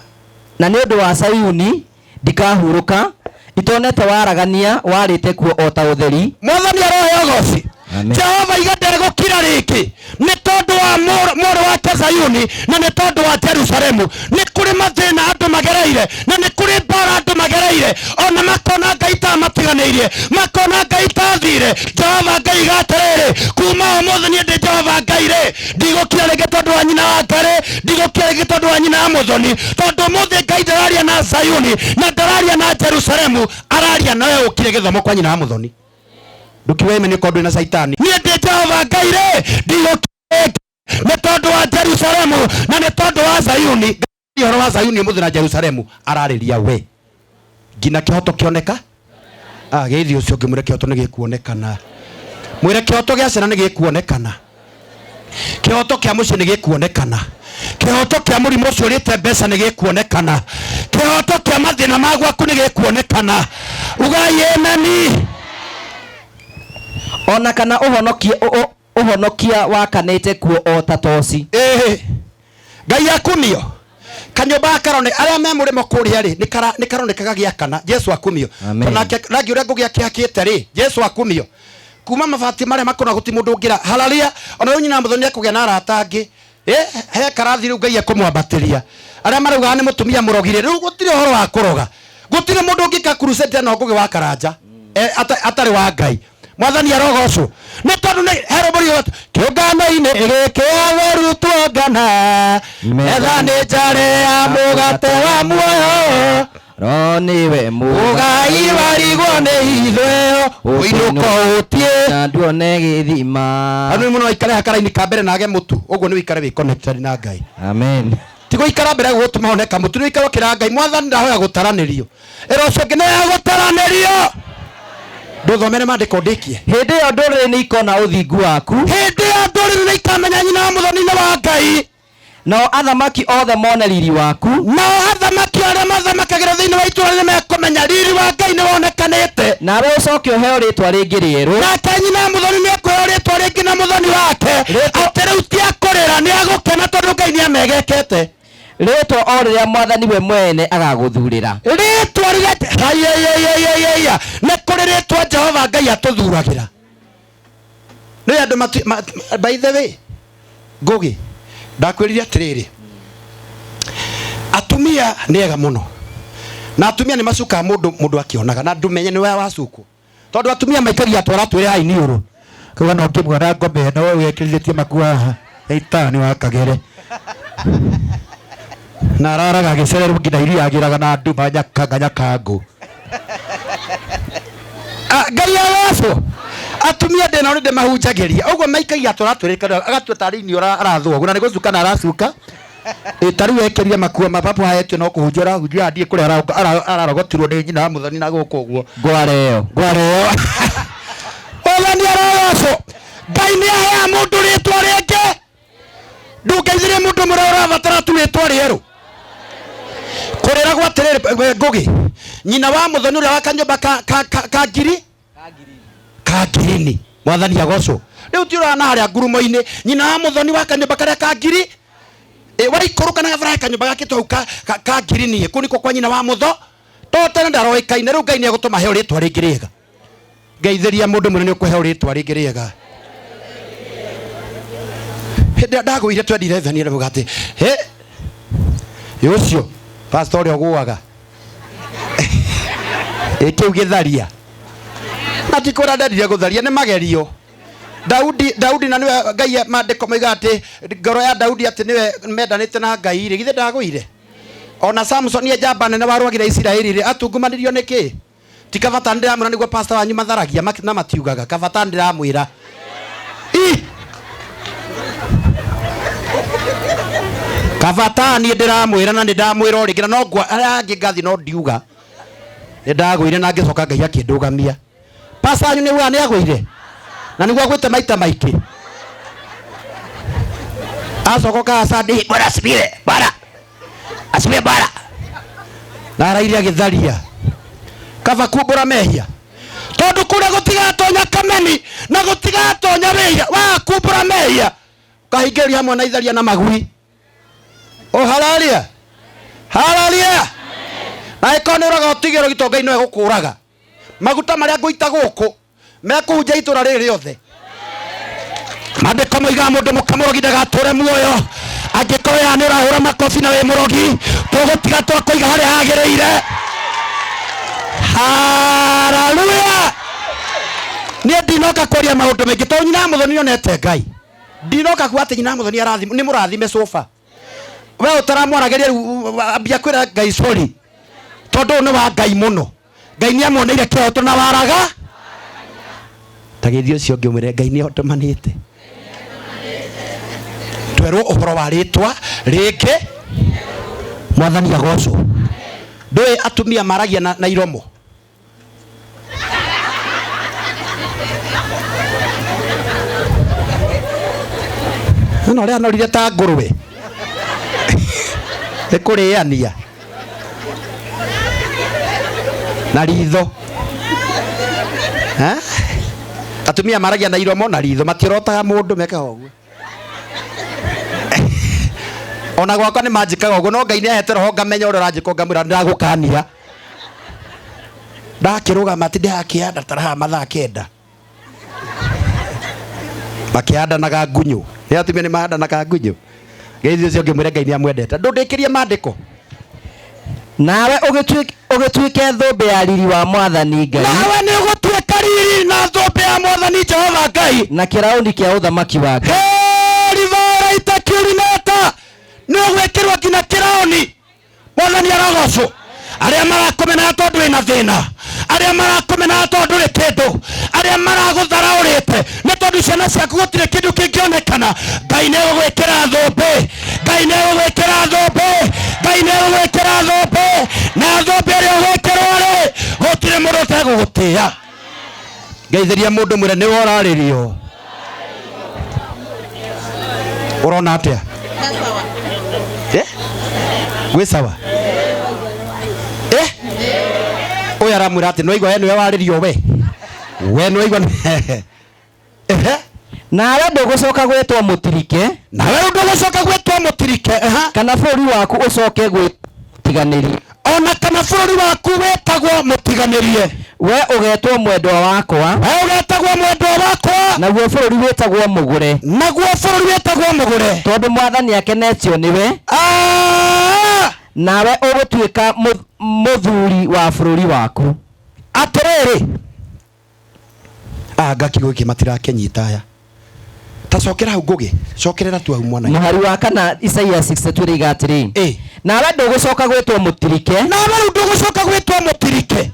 Speaker 1: ni undu wa Sayuni ndikahuruka itonete waragania warite kuo ota utheri.
Speaker 13: Mwathani arohe ogoci Jehova igadere gukira riki ni tondu wa moro wa Sayuni na ni tondu wa Jerusalemu. Ni kuri mathina andu magereire na ni kuri bara andu magereire ona makona Ngai ta matiganeirie makona Ngai ta thire. Jehova Ngai gaterere kuma umuthi ni ndi Jehova Ngai re ndigukira rigi tondu wa nyina wa Ngari ndigukira rigi tondu wa nyina wa Muthoni tondu umuthi Ngai ndararia na Sayuni na ndararia na Jerusalemu araria nawe ukire githomo kwa nyina wa Muthoni. Ndukiweme ni kondu na saitani ni ndi Jehova Ngai re ndigukira ni tondu wa Jerusalemu na ni tondu wa Sayuni. Horo wa Sayuni umuthi na Jerusalemu arariria we ngina kihoto kioneka geithi ucio ngimure kihoto ni gikuonekana mwire kihoto gia ciana ni gikuonekana kihoto kia muci ni gikuonekana kihoto kia murimu ucio rite mbeca ni gikuonekana kihoto kia mathina magwaku ni gikuonekana. Ugai ameni.
Speaker 1: Ona kana uhonokia wakanite kuo ota toci
Speaker 13: Ngai akumio kanyumba karone aria me murimo kuria ri ni karonekaga giakana. Jesu akumio onake rangi uria ngugia kiakite ri Jesu akumio kuma mabati maria makona guti mundu ngira. Haleluya. Ona nyina Muthoni akugia na arata angi he karathi riu Ngai akumwambatiria aria marauga ni mutumia murogire riu gutire horo wa kuroga gutire mundu ngika crusade no ngugi wa karanja atari wa Ngai. Mwathani arogocwo ni tondu ni herobori watu kiungano-ini giki tuongana metha ni njare ya mugate wa muoyo
Speaker 1: roniwe
Speaker 13: mugai warigwo ni hitho uinuko utie
Speaker 1: na nduone githima
Speaker 13: anu muno ikare hakara-ini ka mbere nage mutu uguo ni wikare wi connected na Ngai.
Speaker 1: Amen.
Speaker 13: Tigo ikara mbere gutuma honeka mutu ni ikara kira Ngai. Mwathani ndahoya gutaranirio erocio ngine ya gutaranirio nduthomere mandiko ndikie
Speaker 1: hindi yo nduriri ni ikona uthingu waku
Speaker 13: hindi yo nduriri ni ikamenya nyina wa Muthoni wa Ngai
Speaker 1: no athamaki othe mone riri waku
Speaker 13: no athamaki aria mathamakagira thiini wa itura ni mekumenya riri wa Ngai ni wonekanite
Speaker 1: nawe ucoke uheo ritwa ringi rieru
Speaker 13: nake nyina wa Muthoni ni akuheo ritwa ringi na Muthoni wake ati riu ti akurira ni agukena tondu Ngai ni amegekete
Speaker 1: ritwa o riria Mwathani we mwene agaguthurira
Speaker 13: ritwa riria. Ni kuri ritwa Jehova Ngai atuthuragira no andu by the way Ngugi ndakwirire atiriri atumia ni ega muno na atumia ni macuka mundu akionaga na ndumenye ni wa wacuku tondu atumia maikagia twara twire hai niuru kuga no kimwara ngombe no wekiritie makua eitani wa kagere na araraga gicere ngina iria agiraga na nduma nyakangu ngai araco atumia ndena uri ndemahunjagiria uguo maikagia twara twire agatweta rini arathwo guna ni gucuka na aracuka tari wekeria makua mapapo hayetio no kuhunjira hujira ndie kuri ararogotirwo ni nyina muthoni na guko guo ngwareo ola ni araco ngai ni ahea mundu ritwa ringi ndungeithire mundu murora batara tu ritwa rieru kurira gwatiriri Ngugi nyina wa muthoni uria wa kanyumba ka ngiri mwathani agoco riu tiura na haria ngurumo-ini nyina wa muthoni wa kanyumba karia ka ngiri waikuruka na gabara kanyumba gakitwa ka ngiri nie kuniko kwa nyina wa mutho to tena ndaroikaine riu ngai ni agutuma he ritwa ringi riega ngeithiria mundu munene ukuhe ritwa ringi riega hende ndagwire 2011 ire mugati he yucio pastor oguaga ikiu githaria atikora ndadire gutharia ni magerio Daudi na niwe ngai mandiko moiga ati ngoro ya Daudi ati niwe mendanite na ngai ri githe ndagwire ona Samson ye jamba nene warwagira Isiraeli ri atungumanirio niki tikavata ndiramwira niguo pastor wanyu matharagia na matiugaga kavata ndiramwira kavata ni ndiramwira na ndamwira origira no ngwa arangi ngathi no ndiuga ndagwire na ngicoka ngai akindugamia pastor wanyu niwe ani agwire na niguo gwite maita maiki acokoka asadi bora asibire bara na arairia githaria kava kumbura mehia tondu kuria gutigatonya kameni na gutigatonya wihia wa kumbura mehia kahingiria hamwe na itharia na magui haleluya na ikone uraga utigiro gitonga ino egukuraga maguta maria nguita guku mekuhunja itura riri riothe mandiko moiga mundu mukamurogi ndagature muoyo angĩkorwo ya nĩ ũrahũra makobi na wĩ mũrogi tũgũtiga twakũiga harĩa hagĩrĩire. Haleluya. Niĩ ndinoka kũria maũndũ maingĩ tondũ nyina mũthoni nĩonete Ngai. Ndinoka kuga atĩ nyina mũthoni nĩ mũrathime sofa. We ũtaramwaragĩria rĩu ambia kwĩra Ngai sorry tondũ nĩ wa Ngai mũno. Ngai nĩamuoneire kĩhoto na waraga tagĩthiĩ ũcio ũngĩ mwĩre Ngai nĩhotomanĩte. Twerwo ũhoro wa rĩtwa rĩngĩ Mwathani agocwo. Ndũĩ atumia maragia na iromo. Nĩ ũrĩa anorire ta ngũrwe nĩ kũrĩania na ritho. Atumia maragia na iromo na ritho matirotaga mũndũ mekaga ũguo. Ona gwakwa nĩ manjikaga ũguo no Ngai nĩahete roho ngamenya ũrĩa ũranjĩka ngamwĩra ndĩragũkania. Ndakĩrũgama atĩ ndĩrakĩanda taraha mathaa kenda makĩandanaga ngunyũ. Nĩ atumia nĩ mahandanaga ngunyũ. Gĩthiĩ ũcio ngĩmwĩre Ngai nĩamwendete. Ndũndĩkĩrie maandĩko.
Speaker 1: Nawe ũgĩtuĩke thũmbĩ ya riri wa Mwathani Ngai.
Speaker 13: Nawe nĩ ũgũtuĩka riri na thũmbĩ ya Mwathani Jehova Ngai.
Speaker 1: Na kĩraũni kĩa ũthamaki wa Ngai.
Speaker 13: Rivara itakiurinata. Nĩ ũgwĩkĩrwo nginya kĩraũni. Mwathani aragocwo. Arĩa marakũmena tondũ wĩna thĩna. Arĩa marakũmena tondũ ndũrĩ kĩndũ. Arĩa maragũtharaũrĩte nĩ tondũ ciana ciaku gũtirĩ kĩndũ kĩngĩonekana. Ngai nĩ ũgwĩkĩra thũmbĩ. Ngai nĩ ũgwĩkĩra thũmbĩ. Ngai nĩ ũgwĩkĩra thũmbĩ. Na thũmbĩ ĩrĩa ũgwĩkĩrwo-rĩ gũtirĩ mũndũ ũtegũgũtĩĩa. Ngeithĩria mũndũ mwĩre nĩ worarĩrio. Ũrona atĩa? Gwĩ sawa? Ũyũ aramwĩra atĩ nĩwaigua we nĩwe warĩrio we. We nĩwaigua
Speaker 1: nawe ndũgũcoka gwĩtwo mũtirike.
Speaker 13: Nawe ndũgũcoka gwĩtwo mũtirike.
Speaker 1: Kana bũrũri waku ũcoke gwĩtiganĩrie.
Speaker 13: Ona kana bũrũri waku wĩtagwo mũtiganĩrie.
Speaker 1: we ugetwo mwendwa wakwa,
Speaker 13: we ugetagwo mwendwa wakwa,
Speaker 1: naguo bururi wetagwo mugure,
Speaker 13: naguo bururi wetagwo mugure,
Speaker 1: tondu mwathani akenetio niwe, nawe ugutuika muthuri wa bururi waku.
Speaker 13: Atiriri ngakigo giki matirakenyita aya ta cokera hau ngugi cokerera tu hau mwana
Speaker 1: muhari wa kana Isaia 62 igatiri nawe ndugucoka gwitwo mutirike,
Speaker 13: nawe ndugucoka gwitwo mutirike,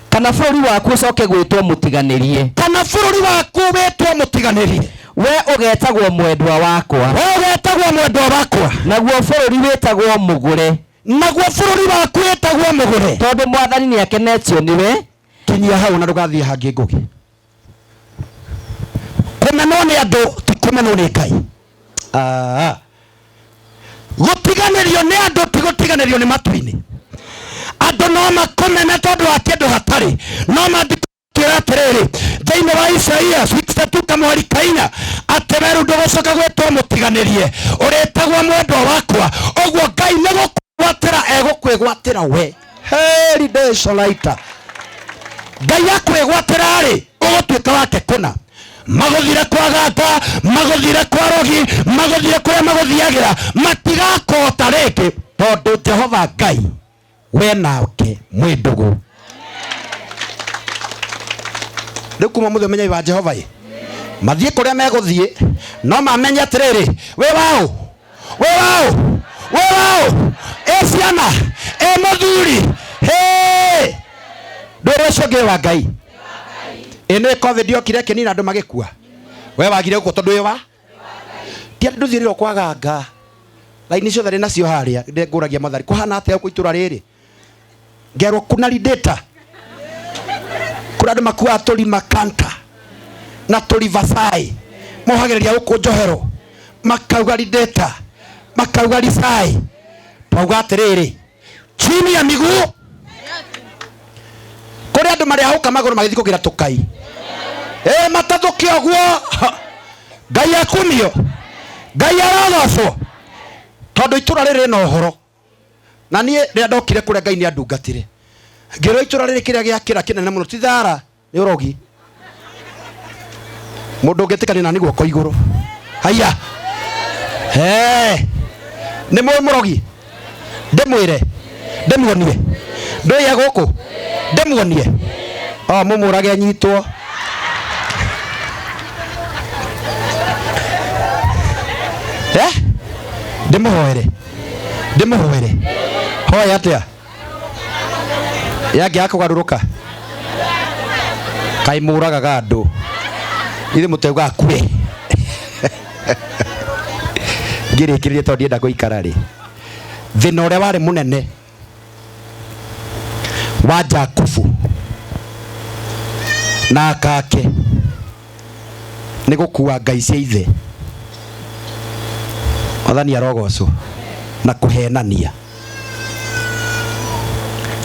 Speaker 1: kana bururi waku ucoke gwitwo mutiganirie,
Speaker 13: kana bururi waku witwo mutiganirie,
Speaker 1: we ugetagwo mwendwa wakwa,
Speaker 13: we ugetagwo mwendwa wakwa,
Speaker 1: naguo bururi wetagwo mugure,
Speaker 13: naguo bururi waku wetagwo mugure,
Speaker 1: tondu mwathani ni akenetio niwe.
Speaker 13: Kinyia hau na ndugathie hangi ngugi. Kumenwo ni andu ti kumenwo ni Ngai. Gutiganirio ni andu ti gutiganirio ni matu-ini. Andu no makomene tondu wa kindu hatari, no mathikira atiriri thiini wa Isaia 62 kamweri kaina ati weru ndugucoka gwitwo mutiganirie, uritagwo mwendwa wakwa, uguo Ngai ni gukwatira egukwigwatira we. Heri desolaita Ngai akwigwatira ri ugutuika wake kuna maguthire kwa gata, maguthire kwa rogi, maguthire kwa maguthiagira, matigakota riki tondu Jehova Ngai we nake mwindugu. Riu kuma muthe menya wa Jehova ye mathie kuria meguthie no mamenye atiriri we wao we wao we wao ciana muthuri he ndore coge wa Ngai ene covid yokire kenina andu magikua we wagire guko tondu wa ti andu thiriro kwaganga laini ciothe ri nacio haria nguragia mathari kuhana atia ku itura riri ngerwo kuna lideta kura andu makua tuli makanta na tuli vasai mohagereria guku njohero makauga lideta makauga lisai twauga atiriri chini ya miguu kuri andu mari hauka maguru magithi kugira tukai matathuke oguo Ngai akumio Ngai aragacwo tondu itura riri na uhoro na nie ria ndokire kuria Ngai ni andungatire ngiro itura riri kiria giakira kinene muno ti thara ni urogi mundu ungitikania na niguo ko iguru haya ni murogi ndimwire ndimuonie ndoya guku ndimuonie mumurage anyitwo ndimuhoere hoya atia yangi akugaruruka kai muragaga andu ithe muteuga akue ngirikirie tondu ndienda guikara ri thina uria wari munene wa Jakubu na akake ni gukua ngai cia ithe Mwathani arogocwo na kuhenania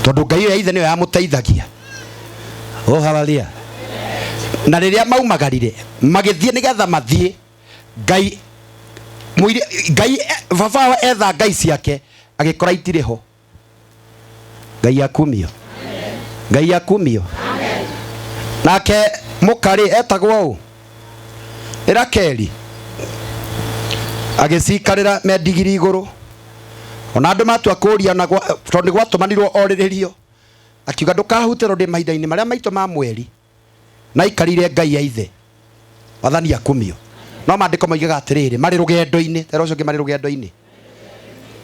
Speaker 13: tondu ngai ya ithe niyo yamuteithagia haleluya na riria maumagarire magithie nigetha mathie ngai baba etha ngai ciake agikora itire ho ngai akumio ngai akumio nake mukari etagwo u Rakeli agicikarira me digiri iguru ona andu matua kuria na tondu gwatumanirwo oriririo akiuga ndukahutero ndi mahinda-ini maria maitu ma mweri na ikarire ngai ya ithe Mwathani akumio no mandiko moigaga atiriri mari rugendo-ini tero cio mari rugendo-ini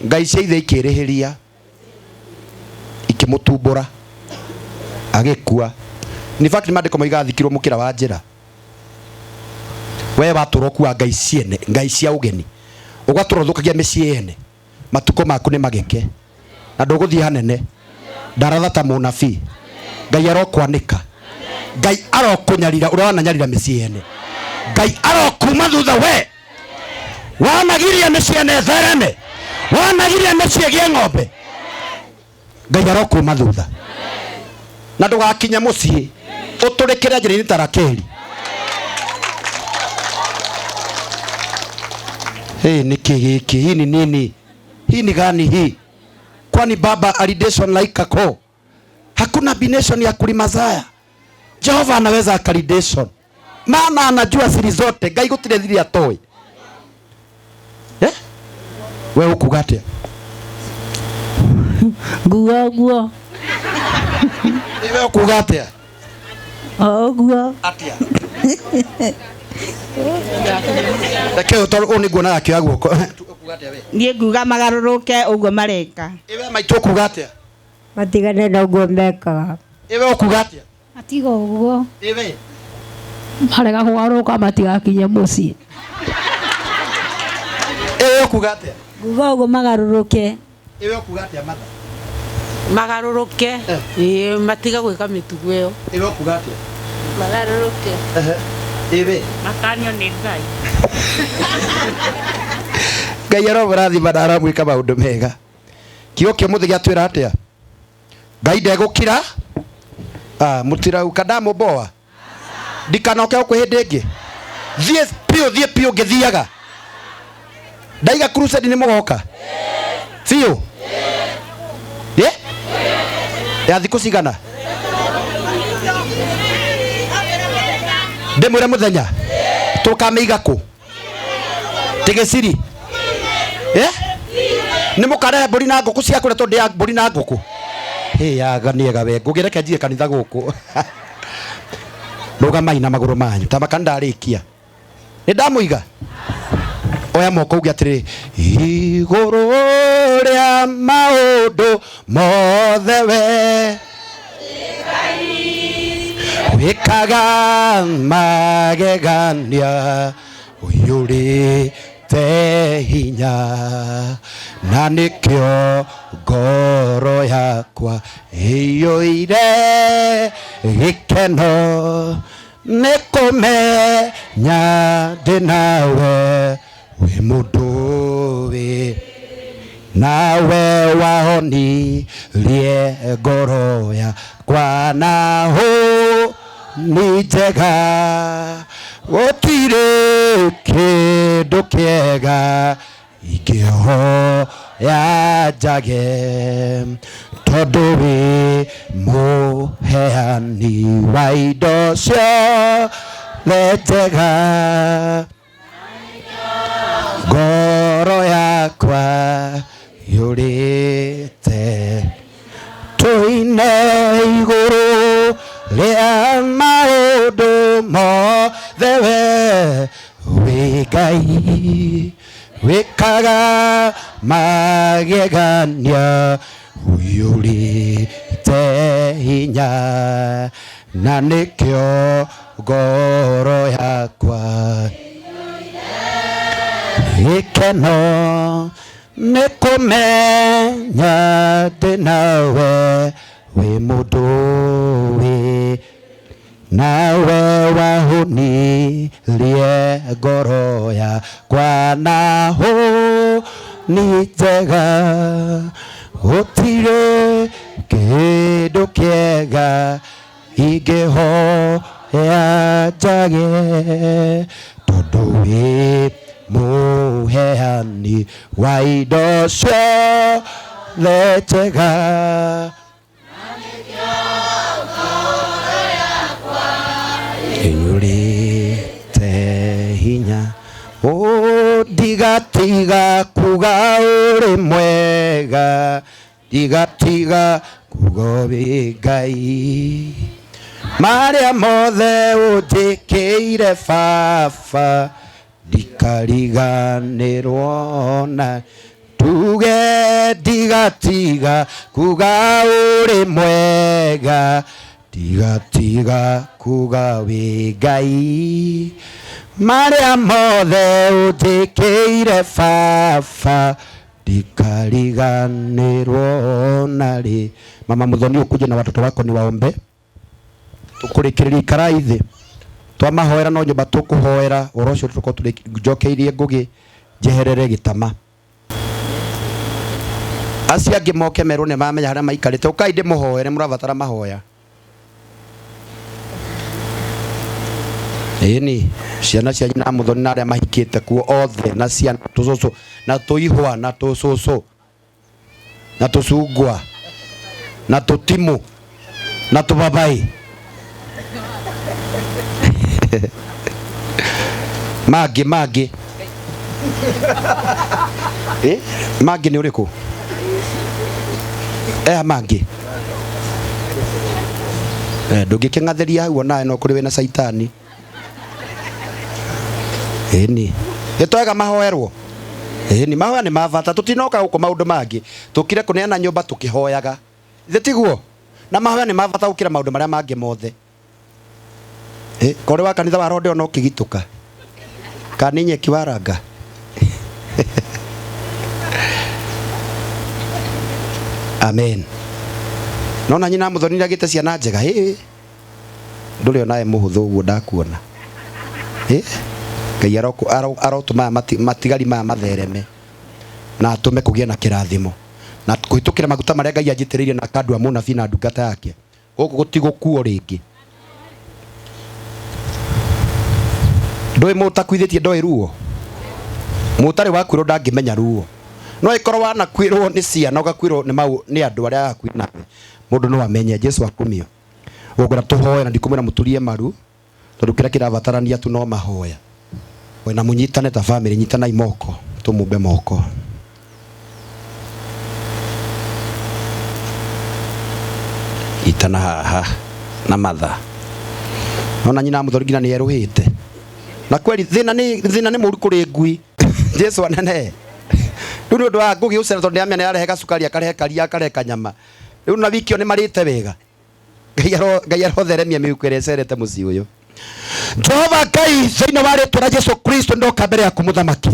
Speaker 13: ngai cia ithe ikirihiria ikimutumbura agikua in fact mandiko moigaga thikirwo mukira wa njira we waturwo kuwa ngai ciene ngai cia ugeni ugaturothukagia micii yene matuko maku ni mageke na nduguthie hanene ndaratha ta munabii ngai arokwanika ngai arokunyarira uria wananyarira micii yene ngai arokuma thutha we wanagiria micii yene thereme wanagiria micii gie ng'ombe ngai arokuma thutha na ndugakinya mucii uturikire njira-ini ta Rakeli niki giki hii ni nini hii ni gani hii kwani baba alideshwa like ako Hakuna bination ya kulimazaya. Jehova anaweza akalidation. Maana anajua siri zote. Ngai gutire thiri atoe. Wewe ukugate.
Speaker 7: Guo.
Speaker 13: Wewe ukugate.
Speaker 7: Guo.
Speaker 13: Atia. Rekeo toro oni guona akio guoko. Ukugate we.
Speaker 7: Nie nguga magaruruke uguo mareka.
Speaker 13: Ewe maito ukugate.
Speaker 2: Matigane na uguo mekaga.
Speaker 13: Ewe ukugate.
Speaker 4: Atiga uguo.
Speaker 13: Ewe.
Speaker 4: Marega kugaruka matigakinye mucii.
Speaker 13: Ewe ukugate.
Speaker 7: Nguga uguo magaruruke.
Speaker 13: Ewe ukugate amata.
Speaker 14: Magaruruke. Matiga gwika mitugo iyo.
Speaker 13: Ewe ukugate.
Speaker 14: Magaruruke.
Speaker 13: Ewe.
Speaker 14: Makanio ni Ngai.
Speaker 13: Ngai arobarathi madara mwika maundu mega. Kio kio muthi giatwira atia. Ngai ndegukira. Mutira ukadamu boa. Ndikanoke ku hindi ingi. Thie pio ngithiaga. Ndaiga crusade ni mugoka. Fio. Ya thiku cigana. Ndimwire muthenya. Tukameiga ku. Tigiciri. Ni mukare mburi na nguku cia kuretwo ndi ya mburi na nguku. Yaga niega we ngugireke njie kanitha guku. Rugamai na maguru manyu ta makandarikia. Ni ndamuiga. Oya moko ugi atiri iguru ria maundu mothe we wikaga magegania uyuri te hinya na nikio ngoro yakwa iyoire gikeno nikumenya ndinawe we mundu wi nawe wahonirie ngoro yakwa naho ni njega gutire kindu kiega ingĩhoya njage tondũ wĩ mũheani wa indo ciothe njega ngoro yakwa yũrĩte tũine igũrũ rĩa maũndũ mothe we wĩ Ngai wikaga magegania uyurite hinya na nikio ngoro yakwa gikeno nikumenya ndinawe wi mundu wi nawe wahonirie ngoro yakwa naho ni njega gutire kindu kiega ingĩhoya njage tondũ wĩ mũheani wa indo ciothe njega inyurite hinya ndigatiga kuga uri mwega ndigatiga kuga uri Ngai maria mothe unjikiire baba ndikariganirwo na tuge ndigatiga kuga uri mwega ndigatiga kuga wi Ngai maria mothe unjikiire baba ndikariganirwo nari. Mama Muthoni ukuje na watoto wako ni waombe tukurikiriria ikaraithi twamahoera no nyumba tukuhoera orocio tuko njokeirie ngugi njeherere gitama acia angi moke meru ne mamenya haria maikarite ukai ndimuhoere murabatara mahoya ni ciana cia nyina Muthoni na aria mahikite kuo othe na ciana tucucu na tuihwa na tucucu na tucungwa na tutimu na tubabai magi magi magi ni uriku magi ndũngĩkĩng'athĩria hau onawe no kũrĩ wĩna caitani ĩni nĩtwega mahoerwo ĩni mahoya nĩ mabata tũtinoka gũkũ maũndũ mangĩ tũkire kũneana nyũmba tũkĩhoyaga ithe tiguo na mahoya nĩ mabata gũkĩra maũndũ marĩa mangĩ mothe korĩ wa kanitha wa Rondo no kĩgitũka kana nyeki waranga amen nona nyina Muthoni agĩte ciana njega ndũrĩ onawe mũhũthũ ũguo ndakuona Ngai arotũma matigari maya mathereme na atũme kũgĩe na kĩrathimo na kũhĩtũkĩra maguta marĩa Ngai anjitĩrĩirie na kandua mũnabii na ndungata yake gũkũ gũtigũkuo rĩngĩ ndũĩ mũtakuithĩtie ndoĩ ruo mũtarĩ wakwĩrwo ndangĩmenya ruo no ĩkorwo wanakwĩrwo nĩ ciana ũgakwĩrwo nĩ andũ arĩa hakuhĩ nawe mũndũ no amenye Jesu akumio gũkũra tũhoe na ndikumĩra mũturie maru tondũ kĩrĩa kĩrabatarania tu no mahoya na mũnyitane ta family nyitanai moko tũmumbe moko itana haha na matha ona nyina Muthoni ngina nĩ erũhĩte na kweli thĩna nĩ mũru kũrĩ ngui Jesu anene rĩu nĩ ũndũ wa ngũgĩ ũcera tondũ nĩamenya nĩarehe gacukari akarehe karia akarehe kanyama rĩu na wikio nĩ marĩte wega Ngai arotheremia mĩhuko ĩrĩa ĩcerete mũciĩ ũyũ Jehova Ngai thĩinĩ wa rĩtwa rĩa Jesu Kristo ndoka mbere yaku mũthamaki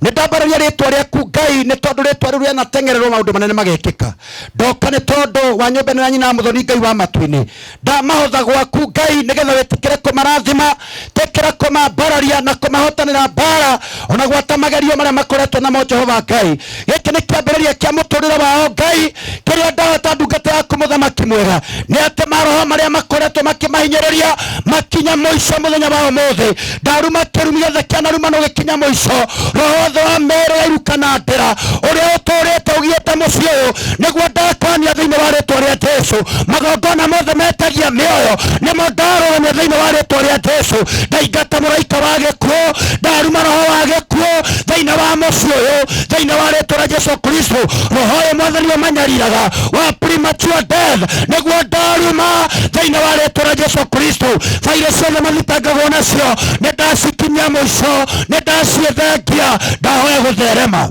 Speaker 13: nĩ ndambararia rĩtwa rĩaku Ngai nĩ tondũ rĩtwa rĩu rĩanatengererwo maũndũ manene magekĩka ndoka nĩ tondũ wa nyũmba ĩno ya nyina Muthoni Ngai wa matu-inĩ ndamahotha gwaku Ngai nĩgetha wĩtĩkĩre kũmarathima tĩkĩra kũmambararia na kũmahotanĩra mbara ona gwata magerio marĩa makoretwo namo Jehova Ngai gĩkĩ nĩ kĩambĩrĩria kĩa mũtũrĩre wao Ngai kĩrĩa ndahota ndungata yaku mũthamaki mwega nĩ atĩ maroho marĩa makoretwo makĩmahinyĩrĩria makinya mũico mũthenya wa ũmũthĩ ndaruma kĩrumi gĩothe kĩanarumano gĩkinya mũico roho wothe wa merĩ yairuka na ndĩra ũrĩa ũtũrĩte ũgiĩte mũciĩ ũyũ nĩguo ndakania thĩinĩ wa rĩtwa rĩa Jesu magongona mothe metagia mĩoyo nĩmo ndarũgamia thĩinĩ wa rĩtwa rĩa Jesu ndaingata mũraika wa gĩkuũ ndaruma roho wa gĩkuũ thĩinĩ wa mũciĩ ũyũ thĩinĩ wa rĩtwa rĩa Jesu Kristo roho ũyũ mwathani ũmanyariraga wa premature death nĩguo ndaruma thĩinĩ wa rĩtwa rĩa Jesu Kristo faire ciothe mathitangagwo nacio nĩ ndacikinyia mũico nĩ ndaciethengia ndahoya gũtherema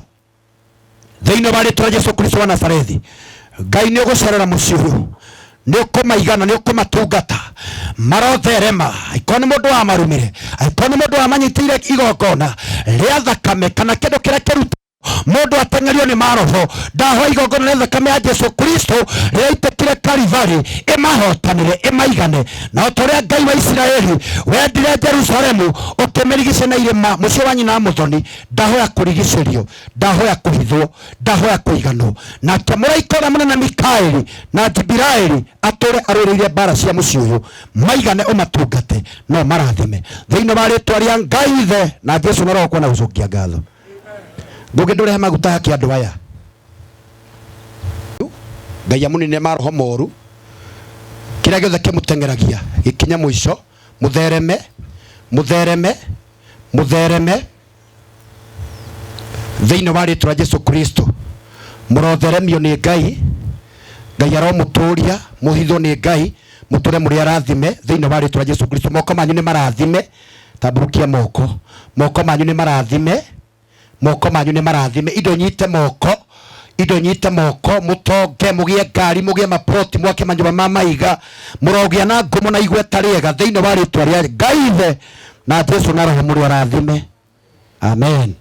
Speaker 13: thĩinĩ wa rĩtwa rĩa Jesu Kristo wa Nazarethi Ngai nĩ ũgũcerera mũciĩ ũyũ nĩ ũkũmaigana nĩ ũkũmatungata marotherema akorwo nĩ mũndũ wa marumĩre akorwo nĩ mũndũ wa manyitĩire igongona rĩa thakame kana kĩndũ kĩrĩa kĩruta mũndũ atengerio nĩ maroho ndahoya igongona rĩa thakame ya Jesu Kristo rĩrĩa itĩkire Kalivari ĩmahotanĩre ĩmaigane na ũtorĩa Ngai wa Isiraeli wendire Jerusalemu ũkĩmĩrigice na irĩma mũciĩ wa nyina Muthoni ndahoya kũrigicĩrio ndahoya kũhithwo ndahoya kũiganwo nake mũraika ũrĩa mũnene Mikaeli na Jibiraeli atũre arũĩrĩire mbara cia mũciĩ ũyũ maigane ũmatungate no marathime thĩinĩ wa rĩtwa rĩa Ngai Ithe na Jesu na Roho na gũcokia ngatho ngũgĩ ndũrehe maguta haki andũ aya Ngai amũnine maroho moru kĩrĩa gĩothe kĩmũtengeragia gĩkinya mũico mũthereme mũthereme mũthereme thĩinĩ wa rĩtwa rĩa Jesu Kristo mũrotheremio nĩ Ngai Ngai aromũtũria mũhithwo nĩ Ngai mũtũre mũrĩ arathime thĩinĩ wa rĩtwa rĩa Jesu Kristo moko manyu nĩ marathime tambũrũkia moko manyu nĩ marathime moko manyu nĩ marathime indo nyite moko mũtonge mũgĩe ngari mũgĩe maploti mwake manyũmba ma maiga mũrogĩa na ngumo na igweta rĩega thĩinĩ wa rĩtwa rĩa Ngai Ithe na Jesu na Roho mũrĩ arathime amen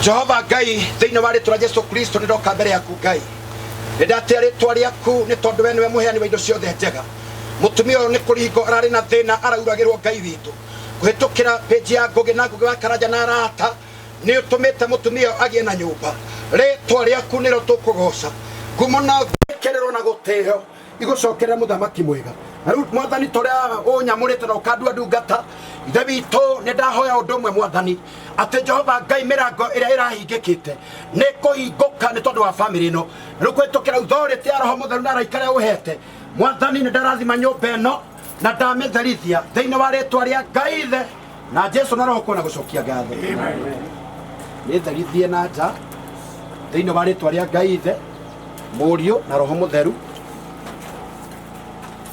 Speaker 13: Jehova Ngai thĩinĩ wa rĩtwa rĩa Jesu Kristo nĩ ndoka mbere yaku Ngai nĩ ndatia rĩtwa rĩaku nĩ tondũ we nĩwe mũheani wa indo ciothe njega mũtumia ũyũ nĩ kũringo ararĩ na thĩna arauragĩrwo Ngai witũ kũhĩtũkĩra page ya Ngũgĩ na Ngũgĩ wa Karanja na arata nĩ ũtũmĩte mũtumia ũyũ agĩe na nyũmba rĩtwa rĩaku nĩrĩo tũkũgoca ngumo na gwĩkĩrĩrwo na gũtĩo igũcokerera mũthamaki mwega Riu mwathani toria unyamurite na ukandua ndungata ithe witũ nĩ ndahoya ũndũ ũmwe mwathani atĩ Jehova Ngai mĩrango ĩrĩa ĩrahingĩkĩte nĩ kũhingũka nĩ tondũ wa bamĩrĩ ĩno rĩu kũhĩtũkĩra authority ya Roho Mũtheru na araika arĩa ũhete mwathani nĩ ndarathima nyũmba ĩno na ndamĩtherithia thĩinĩ wa rĩtwa rĩa Ngai ithe na Jesu na Roho kuona gũcokia ngatho nĩtherithie na nja thĩinĩ wa rĩtwa rĩa Ngai ithe Mũriũ na Roho Mũtheru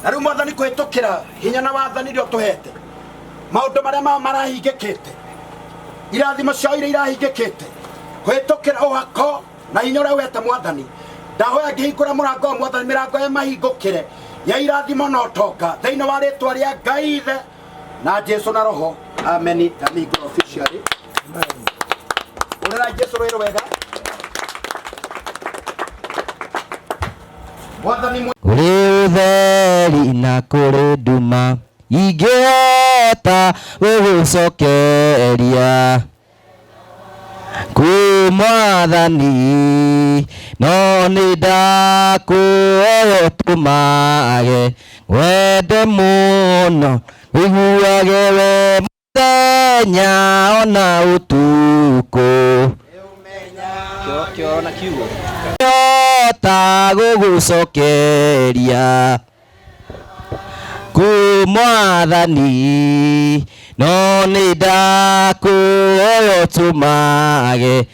Speaker 13: na rĩu mwathani kũhĩtũkĩra hinya na wathani iria ũtũhete maũndũ marĩa marahingĩkĩte irathimo ciao iria irahingĩkĩte kũhĩtũkĩra ũhako na hinya ũrĩa ũhete mwathani ndahoya ngĩhingũra mũrango wa mwathani mĩrango ya mahingũkĩre ya irathimo na ũtonga thĩinĩ wa rĩtwa rĩa Ngai ithe na Jesu na Roho amen amigro officially ũrera Jesu rwĩrũ wega mwathani
Speaker 1: uri utheri na kũrĩ nduma ingĩhota gũgũcokeria kwĩ mwathani no nĩ ndakũhoya ũtũmage wende mũno wĩiguage we mũthenya ona ũtukũ ta gũgũcokeria kwĩ mwathani no nĩ ndakũhoya ũtũmage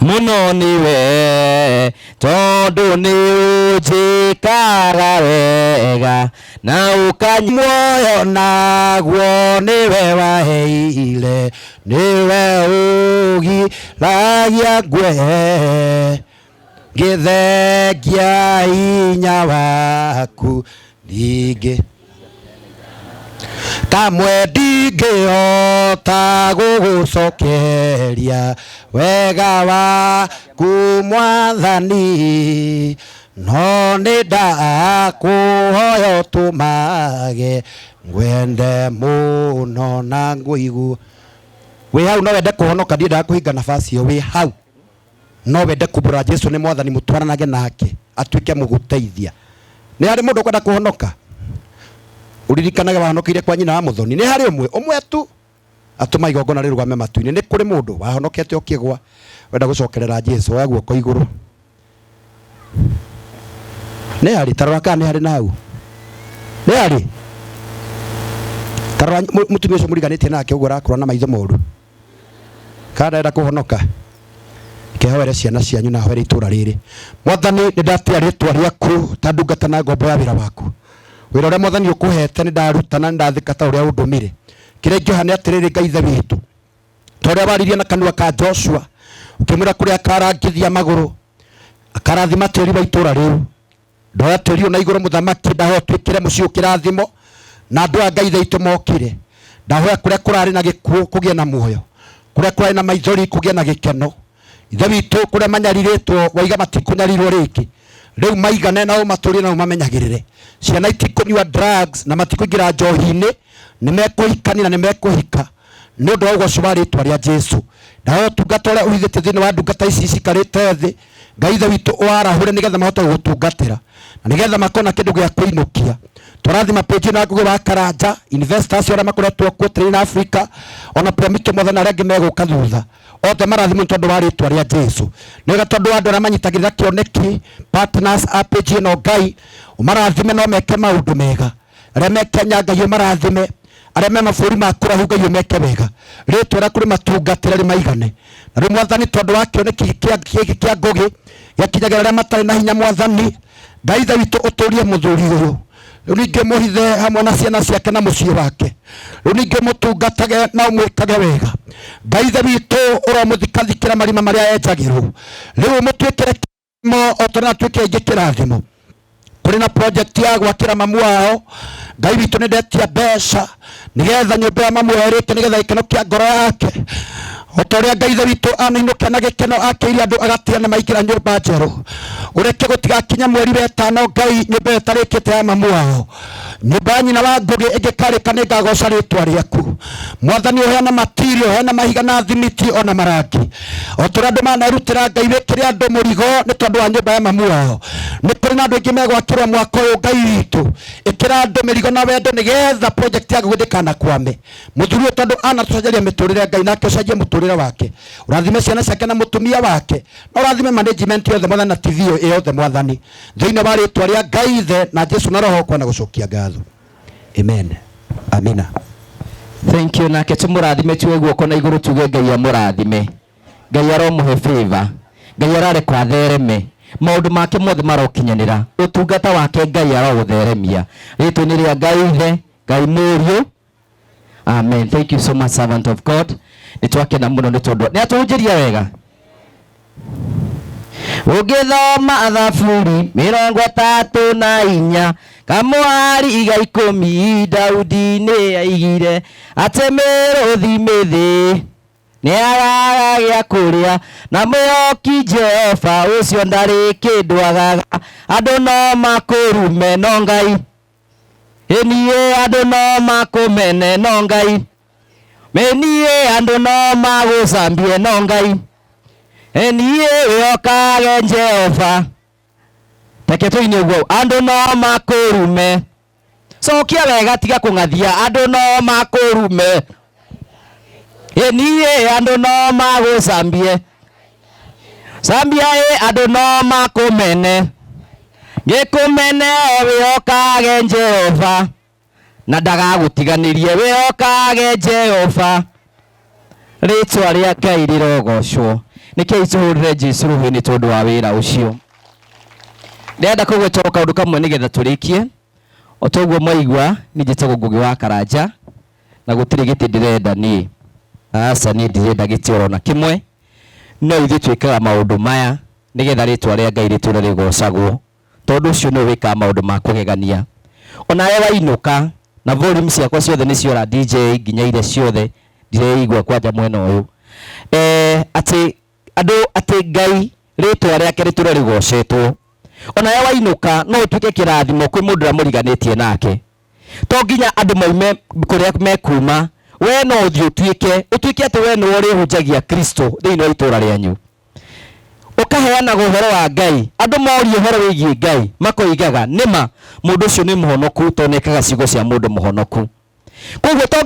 Speaker 1: mũno nĩwe tondũ nĩ ũnjĩkaga wega na ũkanyoyo naguo nĩwe waheire nĩwe ũgiragia ngwe ngĩthengia hinya waku ningĩ kamwe ndingĩhota gũgũcokeria wega waku mwathani no nĩ ndakũhoya ũtũmage ngwende mũno na ngũigua wĩ hau no wende kũhonoka ndiendaga kũhinga nabasi ĩyo wĩ hau no wende kumbũra Jesu nĩ mwathani mũtwaranage nake atuĩke mũgũteithia nĩ harĩ mũndũ ũkwenda kũhonoka uririkanaga wahonokeire kwa nyina wa Mũthoni nĩ harĩ ũmwe tu atũma igongona rĩrũgame matu-inĩ nĩ kũrĩ mũndũ wahonokete ũkĩgwa wenda gũcokerera Jesu oya guoko igũrũ nĩ harĩ tarora kana nĩ harĩ nau nĩ harĩ tarora mũtumia ũcio mũriganĩtie nake ũguo arakũra na maitho moru kana ndenda kũhonoka kĩhoere ciana cianyu na hoere itũra rĩrĩ mwathani nĩ ndatia rĩtwa rĩaku ta ndungata na ngombo ya wĩra waku wĩra ũrĩa mwathani ũkũhete nĩ ndaruta na ndathĩka ta ũrĩa ũndũmire kĩrĩa ingĩoha nĩ atĩrĩrĩ Ngai ithe witũ ta ũrĩa waririe na kanua ka Joshua ũkĩmwĩra kũrĩa akarangithia magũrũ akarathima tĩri wa itũra rĩu ndoya tĩri na igũrũ mũthamaki ndahoya ũtuĩkĩre mũciĩ ũkĩrathimo na andũ a Ngai ithe itũ mokire ndahoya kũrĩa kũrarĩ na gĩkuũ kũgĩe na muoyo kũrĩa kũrarĩ na maithori kũgĩe na gĩkeno ithe witũ kũrĩa manyarirĩtwo waiga matikũnyarirwo rĩngĩ rĩu maigane na ũmatũrie na ũmamenyagĩrĩre ciana itikũnyua drugs na matikũingĩra njohi-inĩ nĩ mekũhikania na nĩ mekũhika nĩ ũndũ wa ũgoco wa rĩtwa rĩa Jesu ndahoya ũtungata ũrĩa ũhithĩte thĩinĩ wa ndungata ici cikarĩte thĩ Ngai ithe witũ ũarahũre nĩgetha mahote gũgũtungatĩra na nĩgetha makona kĩndũ gĩa kwĩinũkia tũrathima page na Ngũgĩ wa Karanja investors arĩa makoretwo kuo tĩri Africa ona Promito mothe na arĩa angĩ megũka thutha othe marathimwo tondũ wa rĩtwa rĩa Jesu nĩgetha tondũ andũ arĩa manyitagĩrĩra kĩoneki partners a page ĩno Ngai ũmarathime no meke maũndũ mega arĩa mekenya Ngai ũmarathime arĩa me mabũrũri ma kũraihu Ngai ũmeke wega rĩtwa rĩa kũrĩ matungatĩra rĩmaigane na rĩu mwathani tondũ wa kĩoneki gĩkĩ kĩa Ngũgĩ gĩakinyagĩra arĩa matarĩ na hinya mwathani Ngai ithe witũ ũtũrie mũthuri ũyũ rĩu ningĩ mũhithe hamwe na ciana ciake na mũciĩ wake rĩu ningĩ mũtungatage na ũmwĩkage wega Ngai ithe witũ ũromũthikathikĩra marima marĩa enjagĩrwo rĩu mũtuĩkĩre kĩrathimo o ta ũrĩa natuĩkĩra ingĩ kĩrathimo kũrĩ na project ya gwakĩra mamu wao Ngai witũ nĩ ndetia mbeca nĩgetha nyũmba ya mamu erĩke nĩgetha gĩkeno kĩa ngoro yake o ta ũrĩa Ngai ithe witũ anainũkia na gĩkeno akĩire andũ agatia na maingĩra nyũmba njerũ ũreke gũtigakinya mweri wetano Ngai nyũmba ĩtarĩkĩte ya mamu wao nyũmba ya nyina wa Ngũgĩ ĩngĩkarĩka nĩ ngagoca rĩtwa rĩaku mwathani ũheana material ũheana mahiga na thimiti ona marangi o ta ũrĩa andũ manarutĩra Ngai wĩkĩre andũ mũrigo nĩ tondũ wa nyũmba ya mamu wao nĩ kũrĩ
Speaker 13: kuri na andu aingi megwakirwa mwaka uyu Ngai witu ikira andu mirigo na wendo nigetha project yaku guthikana kwame muthuri tondu ana tucajaria miturire Ngai nake ucenjie muturire wake urathime ciana ciake na mutumia wake na urathime management yothe mwathani na TV yothe mwathani thiini wa ritwa ria Ngai the na Jesu na roho kwa na gucokia ngatho amen amina.
Speaker 1: Thank you. Nake tumurathime tuwe guoko na iguru tuge Ngai amurathime. Ngai aromuhe favor. Ngai arare kwa thereme. Maundu make mothe marokinyanira. Utungata wake Ngai arogutheremia. Ritu ni ria Ngai the, Ngai Muriu. Amen. Thank you so much, servant of God. Nitwake na muno nitondu. Ni atuhujiria wega. Ugithoma Thaburi 34 kamwari iga 10 Daudi ni aigire ate miruthi mithi ni agagia kuria na mioki Jehova ucio ndari kindu agaga andu no makurume no Ngai enie andu no makumene no Ngai menie andu no magucambie no Ngai enie okage Jehova taketo-ini uguo andu no makurume cokia wega tiga kungathia andu no makurume enie andu no magucambie cambia andu no makumene gikumene wiokage Jehova na ndagagutiganirie wiokage Jehova ritwa ria Ngai rirogocwo nike ituhurire Jesu ruhini tondu wa wira ucio ndenda kugwetwo kaundu kamwe nigetha turikie otoguo maigua ni njitagwo Ngugi wa Karanja na gutiri giti ndirenda ni asa ni ndirenda giti orona kimwe no ithu twikaga maundu maya nigetha ritwa ria Ngai riture rigocagwo tondu ucio no wika maundu ma kugegania onawe wainuka na volume ciakwa ciothe ni ciora DJ nginya ire ciothe ndireigua kwanja mwena uyu ati andu ati Ngai ritwa riake riture rigocetwo onawe wainuka no utuike kirathimo kwi mundu amuriganitie nake to nginya andu maume kuria mekuma we no uthio utuike ati we no uri hunjagia Kristo thiini wa itura rianyu ukaheana uhoro wa Ngai andu morio uhoro wigie Ngai makoigaga nima mundu ucio ni muhonoku tonekaga ciugo cia mundu muhonoku koguo to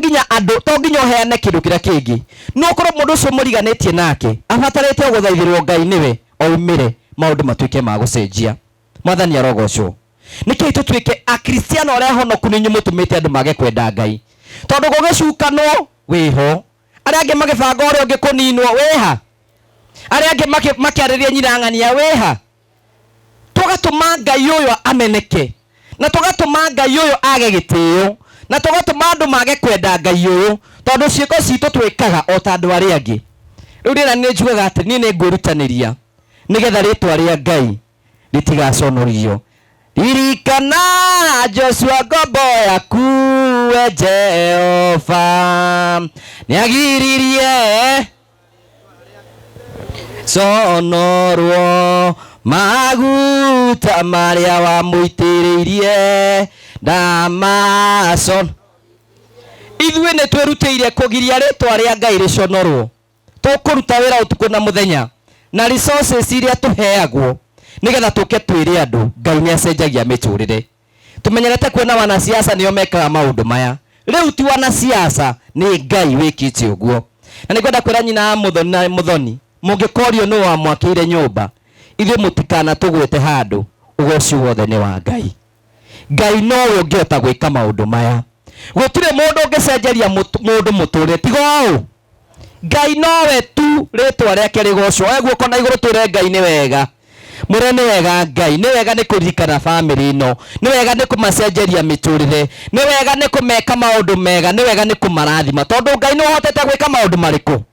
Speaker 1: nginya uheane kindu kiria kingi no korwo mundu ucio muriganitie nake abatarite guthaithirwo Ngai niwe oumire maundu matuike ma gucenjia mwathani arogocwo niki tutuike akristiano aria honoku ninyu mutumite andu mage kwenda Ngai tondu gugicukanwo wiho aria angi magibanga uria ungi kuninwo wiha aria angi makiariria nyirang'ania wiha tugatuma Ngai uyu ameneke na tugatuma Ngai uyu age gitio na tugatuma andu mage kwenda Ngai uyu tondu ciiko citu twikaga o ta andu aria angi riu ndina ni njugaga ati ni ngurutaniria nigetha ritwa ria Ngai ritigaconorio ririkana Joshua ngombo yaku we Jehova niagiririe conorwo maguta maria wamuitiririe ndamason ithuĩ nĩ twĩrutĩire kũgiria rĩtwa rĩa Ngai rĩconorwo tũkũruta wĩra ũtukũ na mũthenya na resources iria tuheagwo nigetha tuke twire andu Ngai ni acenjagia miturire tumenyerete kuona wana siasa nio mekaga maundu maya riu ti wana siasa ni Ngai wikite uguo na nikwenda kwira nyina muthoni mungikorio no wa mwakire nyumba ithuĩ mutikana tugwete handu ugoci wothe ni wa Ngai Ngai no we ungiota gwika maundu maya gutire mundu ungicenjeria mundu muturire tigo au Ngai nowe tu ritwa riake rigocwo eguo kona iguru twire Ngai ni wega mure ni wega Ngai ni wega ni kuririkana family ino ni wega ni kumacenjeria miturire ni wega ni kumeka maundu mega ni wega ni kumarathima tondu Ngai no hotete gwika maundu mariku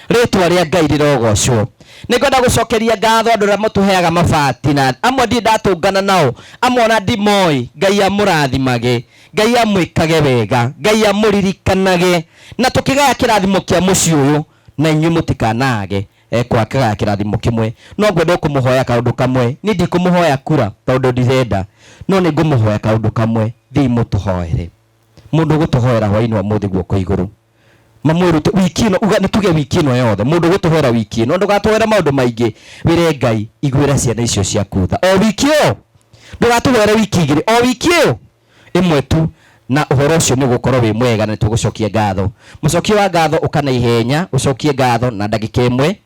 Speaker 1: ritwa ria Ngai rirogocwo nikwenda gucokeria ngatho andu aria mutuheaga mabati na amwe ndi ndatungana nao amwe ona ndimoi Ngai amurathimage Ngai amwikage wega Ngai amuririkanage na tukigaya kirathimo kia muci uyu na inyu mutikanage kwakaga kirathimo kimwe no ngwenda kumuhoya kaundu kamwe ni ndi kumuhoya kura tondu ndirenda no ni ngumuhoya kaundu kamwe thi mutuhoere mundu gutuhoera hwaini wa muthi guoko iguru mamwirute wiki ino uga nituge wiki ino yothe mundu gutuhoera wiki ino ndugatuhoera maundu maingi wire Ngai igwira ciana icio cia kutha o wiki o ndugatuwere wiki igiri o wiki iyo imwe tu na uhoro ucio ni gukorwo wi mwega na tugucokia ngatho mucokio wa ngatho ukana ihenya ucokie ngatho na ndagika imwe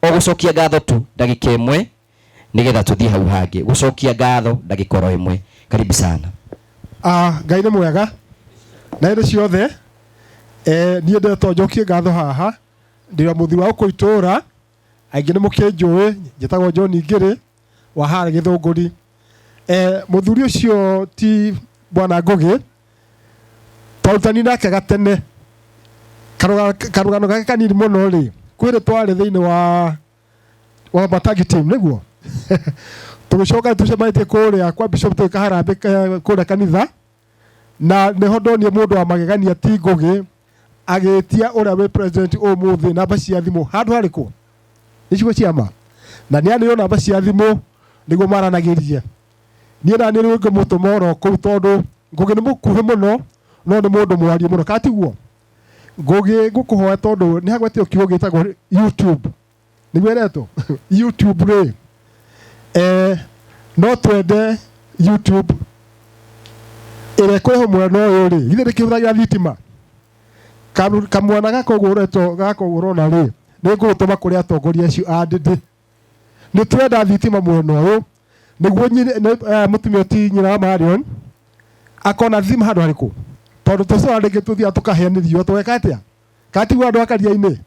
Speaker 1: ugucokia ngatho tu ndagika imwe nigetha tuthie hau hangi gucokia ngatho ndagika oro imwe karibu sana.
Speaker 15: Ngai ni mwega na ire ciothe nie ndeto njokie ngatho haha ndira muthi wa ukuitura aingi ni mukinjui njitagwo John Ngiri wa hara Githunguri. Muthuri ucio ti Bwana Ngugi twarutani nake gatene karugano gake kanini muno ri kwire twari thiini wa matagi team niguo tugicoka tucemaitie kuria kwa Bishop Tuikaharambe kuria kanitha na niho ndonie mundu wa magegania ti Ngugi agitia uria we president umuthi namba cia thimu handu hariku nicigo ciama na nianio namba cia thimu niguo maranagirie nie na ni rwingo mutumoro ku tondu Ngugi ni mukuhe muno no ni mundu mwari muno katiguo Ngugi ngukuhoya tondu ni hagwetio kiugo gitagwo YouTube nigwereto YouTube ri no twende YouTube ire kweho mwena uyu ri ithe nikihuthagira thitima kamwana gakogwo na ri ni ngutuma kuri atongoria acio a ndindi ni twenda thitima mwena uyu niguo mutumia ti nyina Marion akona thima handu hariku tondu tucora ringi tuthia tukaheanirio tweka atia katigwo andu akaria-ini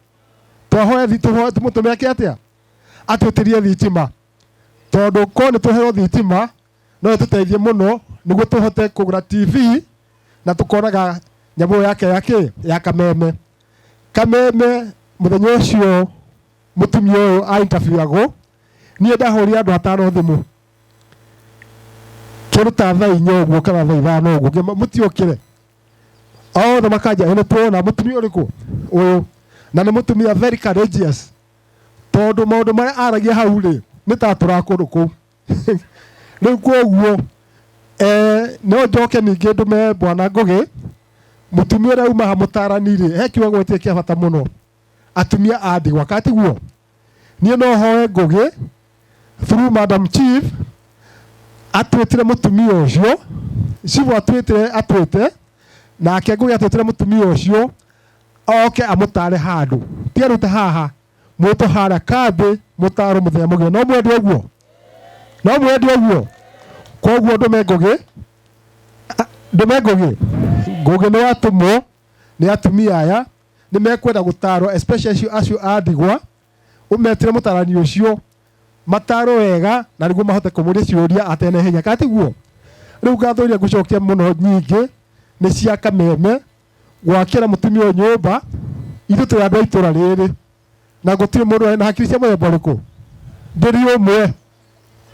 Speaker 15: twahoya tumutume ake atia atwitirie thitima tondu ko ni tuheo thitima no tuteithie muno niguo tuhote kugura TV na tukonaga nyamu yake ya kameme muthenya ucio mutumia uyu a interviewagwo nie ndahuri andu 5 thimu kiruta thaa 4 uguo kana thaa 5 uguo mutiokire othe makanja ene tuona mutumia uriku uyu na ni mutumia very courageous tondu maundu maria aragia hau ri ni ta turakundu ku riu koguo no njoke ningi ndume Bwana Ngugi mutumia uria uma ha mutarani ri he kiugo gwetie kia bata muno atumia a ndigwa katiguo nie no hoe Ngugi through Madam Chief atwitire mutumia ucio cibo atwite nake Ngugi atwitire mutumia ucio oke amutare handu tiarute haha muto hara kambi mutaro muthenya muge no mwende uguo koguo ndume Ngugi ni atumwo ni atumia aya ni mekwenda gutaro especially acio a ndigwa umetire mutarani ucio mataro wega na niguo mahote kumuria ciuria atene henya katiguo riu ngathuria gucokia muno nyingi ni cia kameme gwakira mutumia nyumba ithu turi andu a itura riri na gutire mundu na hakiri cia muthemba uriku ndiri umwe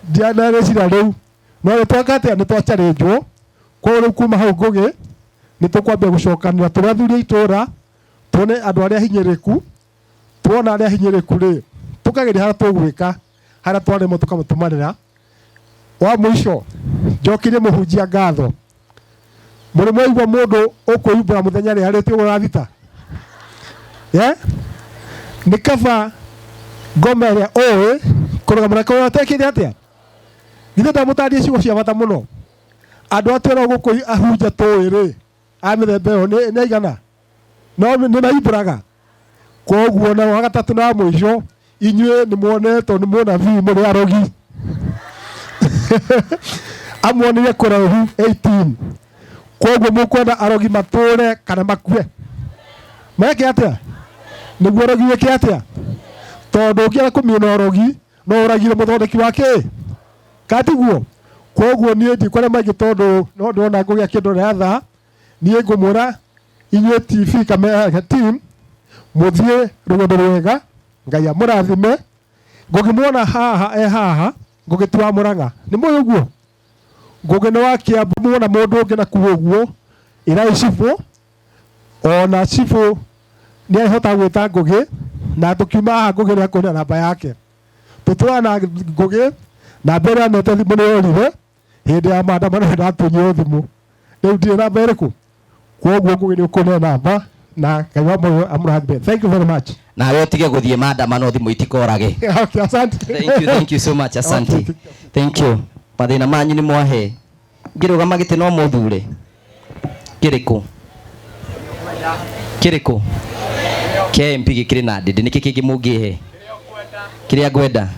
Speaker 15: ndiana recira riu no twakate ni twacharenjwo kwa riu kuma hau Ngugi ni tukwambia gucokanira turi athuri a itura tuone andu aria hinyiriku tuona aria hinyiriku ri tukageria hara tugwika hara twaremo tukamutumanira wa mwisho njokirie muhunjia ngatho muri mwaigua mundu ukuyumbura muthenya ri harite urathita ni kaba ngoma ria oe kurugamira kwa atekire atia githe ndamutarie ciugo cia bata muno andu atwira guku ahunja tuiri a mithemba iyo ni aigana no ni maimburaga koguo na wa gatatu na mwisho inyue ni muoneto ni muona vi muri arogi amuonire kurahu 18 koguo mukwenda arogi mature kana makue meke atia niguo arogi weke atia tondu ukiara kumina arogi no uragire muthondeki wake katiguo koguo nie ndikore maingi tondu no ndona Ngugi akindu ratha nie ngumura inyue TV kamera team muthie rugendo rwega Ngai amurathime Ngugi muona haha Ngugi tuwa Murang'a ni moyo guo Ngugi no Kiambu muona mundu ungi na kuo guo ira cifu ona cifu ni ahota gwita Ngugi na tukiuma haha Ngugi ni akona namba yake tutwana Ngugi na mbere anete thimu ni yorire hindi ya maandamano ndatunyo thimu riu ndire namba iriku koguo Ngugi ni ukone namba na Ngai wa moyo amurathime. Thank you very much.
Speaker 1: Na wewe tige guthie maandamano thimu itikorage.
Speaker 15: Okay, asante.
Speaker 1: Thank you so much, asante. Thank you. mathina manyu ni mwahe ngirugama gite no muthure kiriku kempi gikiri na ndindi niki kingi mungihe kiria ngwenda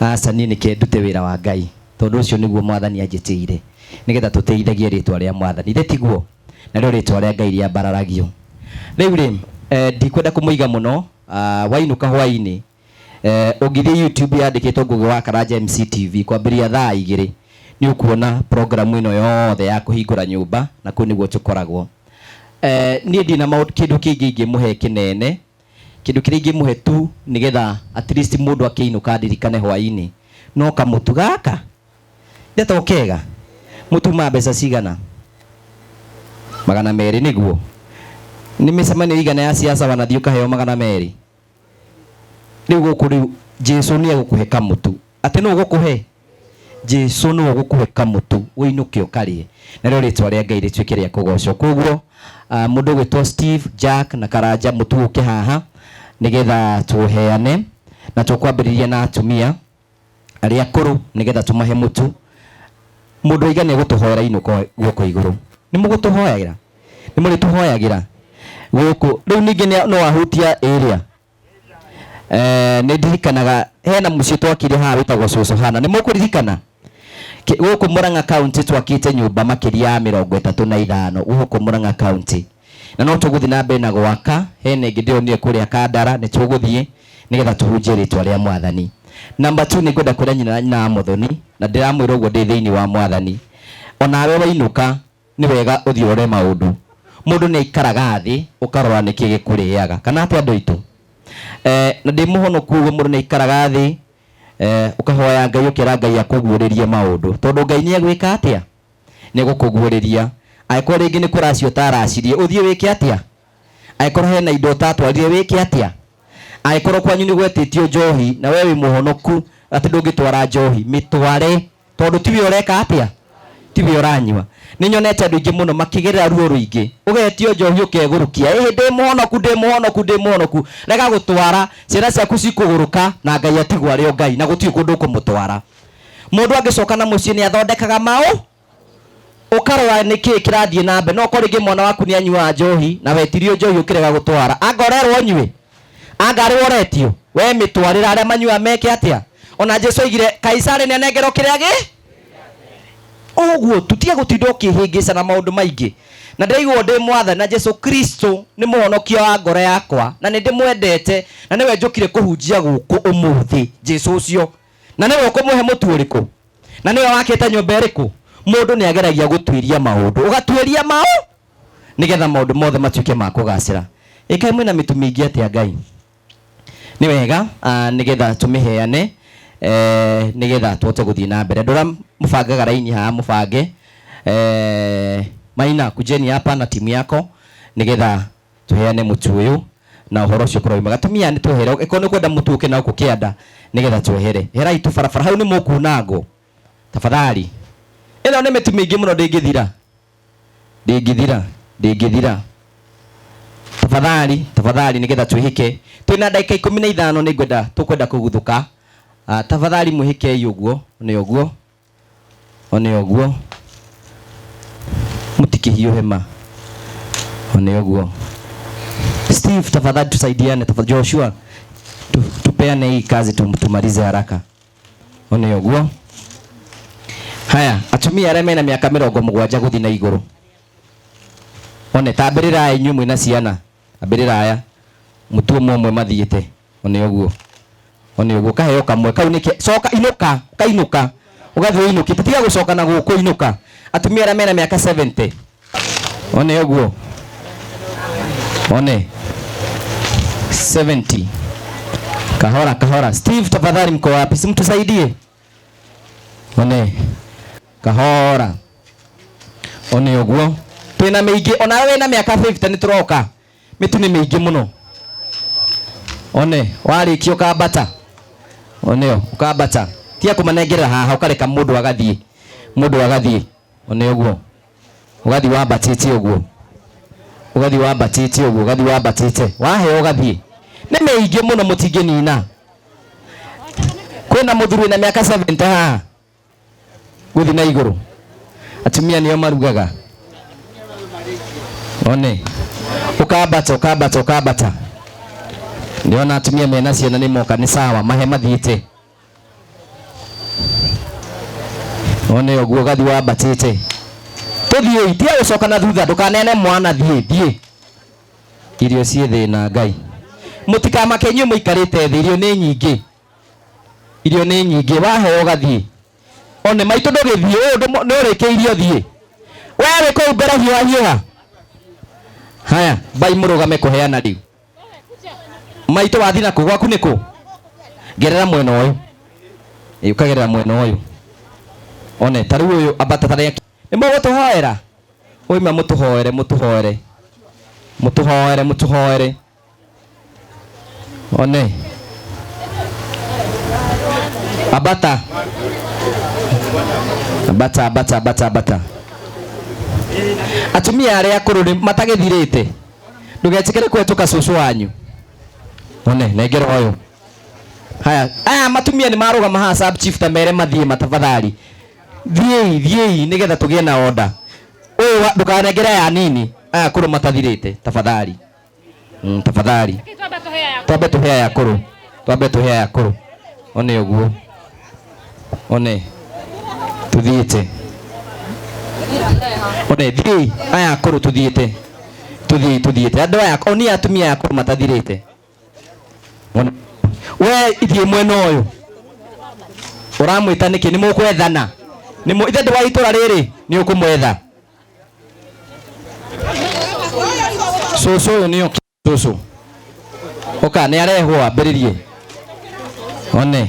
Speaker 1: asa ni nike ndute wira wa Ngai tondu ucio niguo mwathani anjitire nigetha tuteithagie ritwa ria mwathani tiguo na rio ritwa ria Ngai ria bararagio riu ri ndikwenda kumuiga muno wainuka hwaini ungithie YouTube yandikitwo Ngugi wa Karanja MCTV kwambiria thaa 2 ni ukuona program ino yothe ya kuhingura nyumba na ku niguo tukoragwo nie ndina kindu kingi ingimuhe kinene kindu kiria ingimuhe tu nigetha at least mundu akiinuka ndirikane hwaini no kamutu gaka ndatokega mutuma mbeca cigana 200 niguo ni micemanio igana ya siasa wanathio kaheo 200 riu guku riu Jesu ni egukuhe kamutu ati no gukuhe Jesu no gukuhe kamutu winuke ukarie na rio ritwa ria Ngai ritwike ria kugocwo koguo mundu gwitwo Steve Jack na Karanja mutuuke haha nigetha tuheane na tukwambiriria na atumia aria akuru nigetha tumahe mutu mundu igane gutuhoera inuko guoko iguru ni mugutuhoyagira ni muri tuhoyagira guku riu ningi no ahutia area ndirikanaga hena mucio twakire haha witagwo Cucu Hana ni mukuririkana guku Murang'a County twakite nyumba makiria ya 35 guku Murang'a County na no tuguthi na mbere na gwaka hene ingi ndionire kuria Kandara ni tuguthie nigetha tuhunjie ritwa ria mwathani. Number 2 ni ngwenda kuria nyina na Muthoni na ndiramwira uguo ndi thiini wa mwathani onawe wainuka ni wega uthiore maundu mundu ni ikaraga thi ukarora niki gikuriaga kana ati andu itu na ndi muhonoku uguo mundu ni ikaraga thi ukahoya Ngai ukira Ngai akuguuririe maundu tondu Ngai ni egwika atia ni gukuguuriria aikore ringi ni kuracio taracirie uthie wike atia aikore hena indo tatwarire wike atia aikore kwanyu ni gwetitio njohi na wewe muhonoku ati ndungitwara njohi mitware tondu tiwe ureka atia tiwe uranywa ni nyonete andu ingi muno makigerera ruo ruingi ugetio njohi ukegurukia ndi muhonoku rega gutwara ciana ciaku cikuguruka na Ngai atigwa ario Ngai na gutiu kundu kumutwara mundu angicoka na mucii ni athondekaga mau ukarora niki kirathie na mbe no koringi mwana waku ni anyua njohi na wetirio njohi ukirega gutwara angorerwo nywe angari woretio we mitwarira aria manyua meke atia ona Jesu igire Kaisari ne negero kiriagi oguo tutige gutinda ukihingisa na maundu maingi na ndeigwo ndi mwathani na Jesu Kristo ni muhonokio wa ngoro yakwa na ni ndimwendete na niwe njukire kuhunjia guku umuthi Jesu ucio na niwe ukumuhe mutu uriku na niwe wakite nyumba iriku mundu ni ageragia gutwiria maundu ugatwiria mau nigetha maundu mothe matuike ma kugacira ikai mwina mitumingi atia Ngai ni wega nigetha tumiheane nigetha tuote guthii na mbere ndura mubangaga raini ha mubange Maina kujeni hapa na timu yako nigetha tuheane mutu uyu na uhoro ucio kuroi magatumia ni tuhere ikono kwenda mutu uke na ukukianda nigetha tuhere herai tu farafara hau ni mukunango tafadhali ino ni mitumingi muno ndingithira tafadhali nigetha tuhike twina dakika 15 ni ngwenda tukwenda kuguthuka tafadhali muhike uguo one uguo mutikihio hema one uguo Steve tafadhali tusaidiane tafadhali Joshua tupeane hii kazi tumalize haraka one uguo haya atumia areme na miaka 70 guthi na iguru one tabirira inyu mwina ciana abirira aya mutu mwe mathiite one uguo kaheo kamwe kau niki soka inuka kainuka ugathie inuki tutiga gucoka na guku inuka atumia ara mena miaka 70 one uguo one 70 kahora Steve tafadhali mko wapi simtusaidie one kahora one uguo twina meigi ona we na miaka 50 ni turoka mitu ni meigi muno one warikio kabata oneo ukabata tia kumanengera haha ukareka mundu agathie one uguo ugathi wabatite uguo wahe ugathie ni meigi muno mutingenina kwina muthuri na miaka 70 haha guthi na iguru atumia nio marugaga one ukambata ndiona atumia mena ciana ni moka ni sawa mahe mathiite one oguo gathi wambatite tuthie itia ucoka na thutha ndukanene mwana thie irio cie thina Ngai mutikama kenyu muikarite thi irio ni nyingi waheo gathie one maitu ndugithie no rekeirio thie wewe ko mbere hiwa haya bai murugame kuheana riu maitu wathi na kugwaku niku gerera mwena uyu ukagerera mwena uyu one tariu uyu abata tari ni mugutuhoera oima mutuhoere one abata atumia aria akuru matagithirite ndugechikire kwetuka cucu wanyu one nengero uyu haya matumia ni marugama ha sub chief ta mere mathie matafadhali thiei nigetha tugie na order uyu ndukanengera ya nini aya akuru matathirite tafadhali tafadhali twambe tuhea ya akuru one uguo one tuthiite one thiei aya akuru tuthiite andu aya oni atumia akuru matathirite we ithie mwena uyu uramwita niki ni mukwethana ni mu ithe ndwa itura riri ni ukumwetha cucu ni cucu oka ni arehwo ambiririe one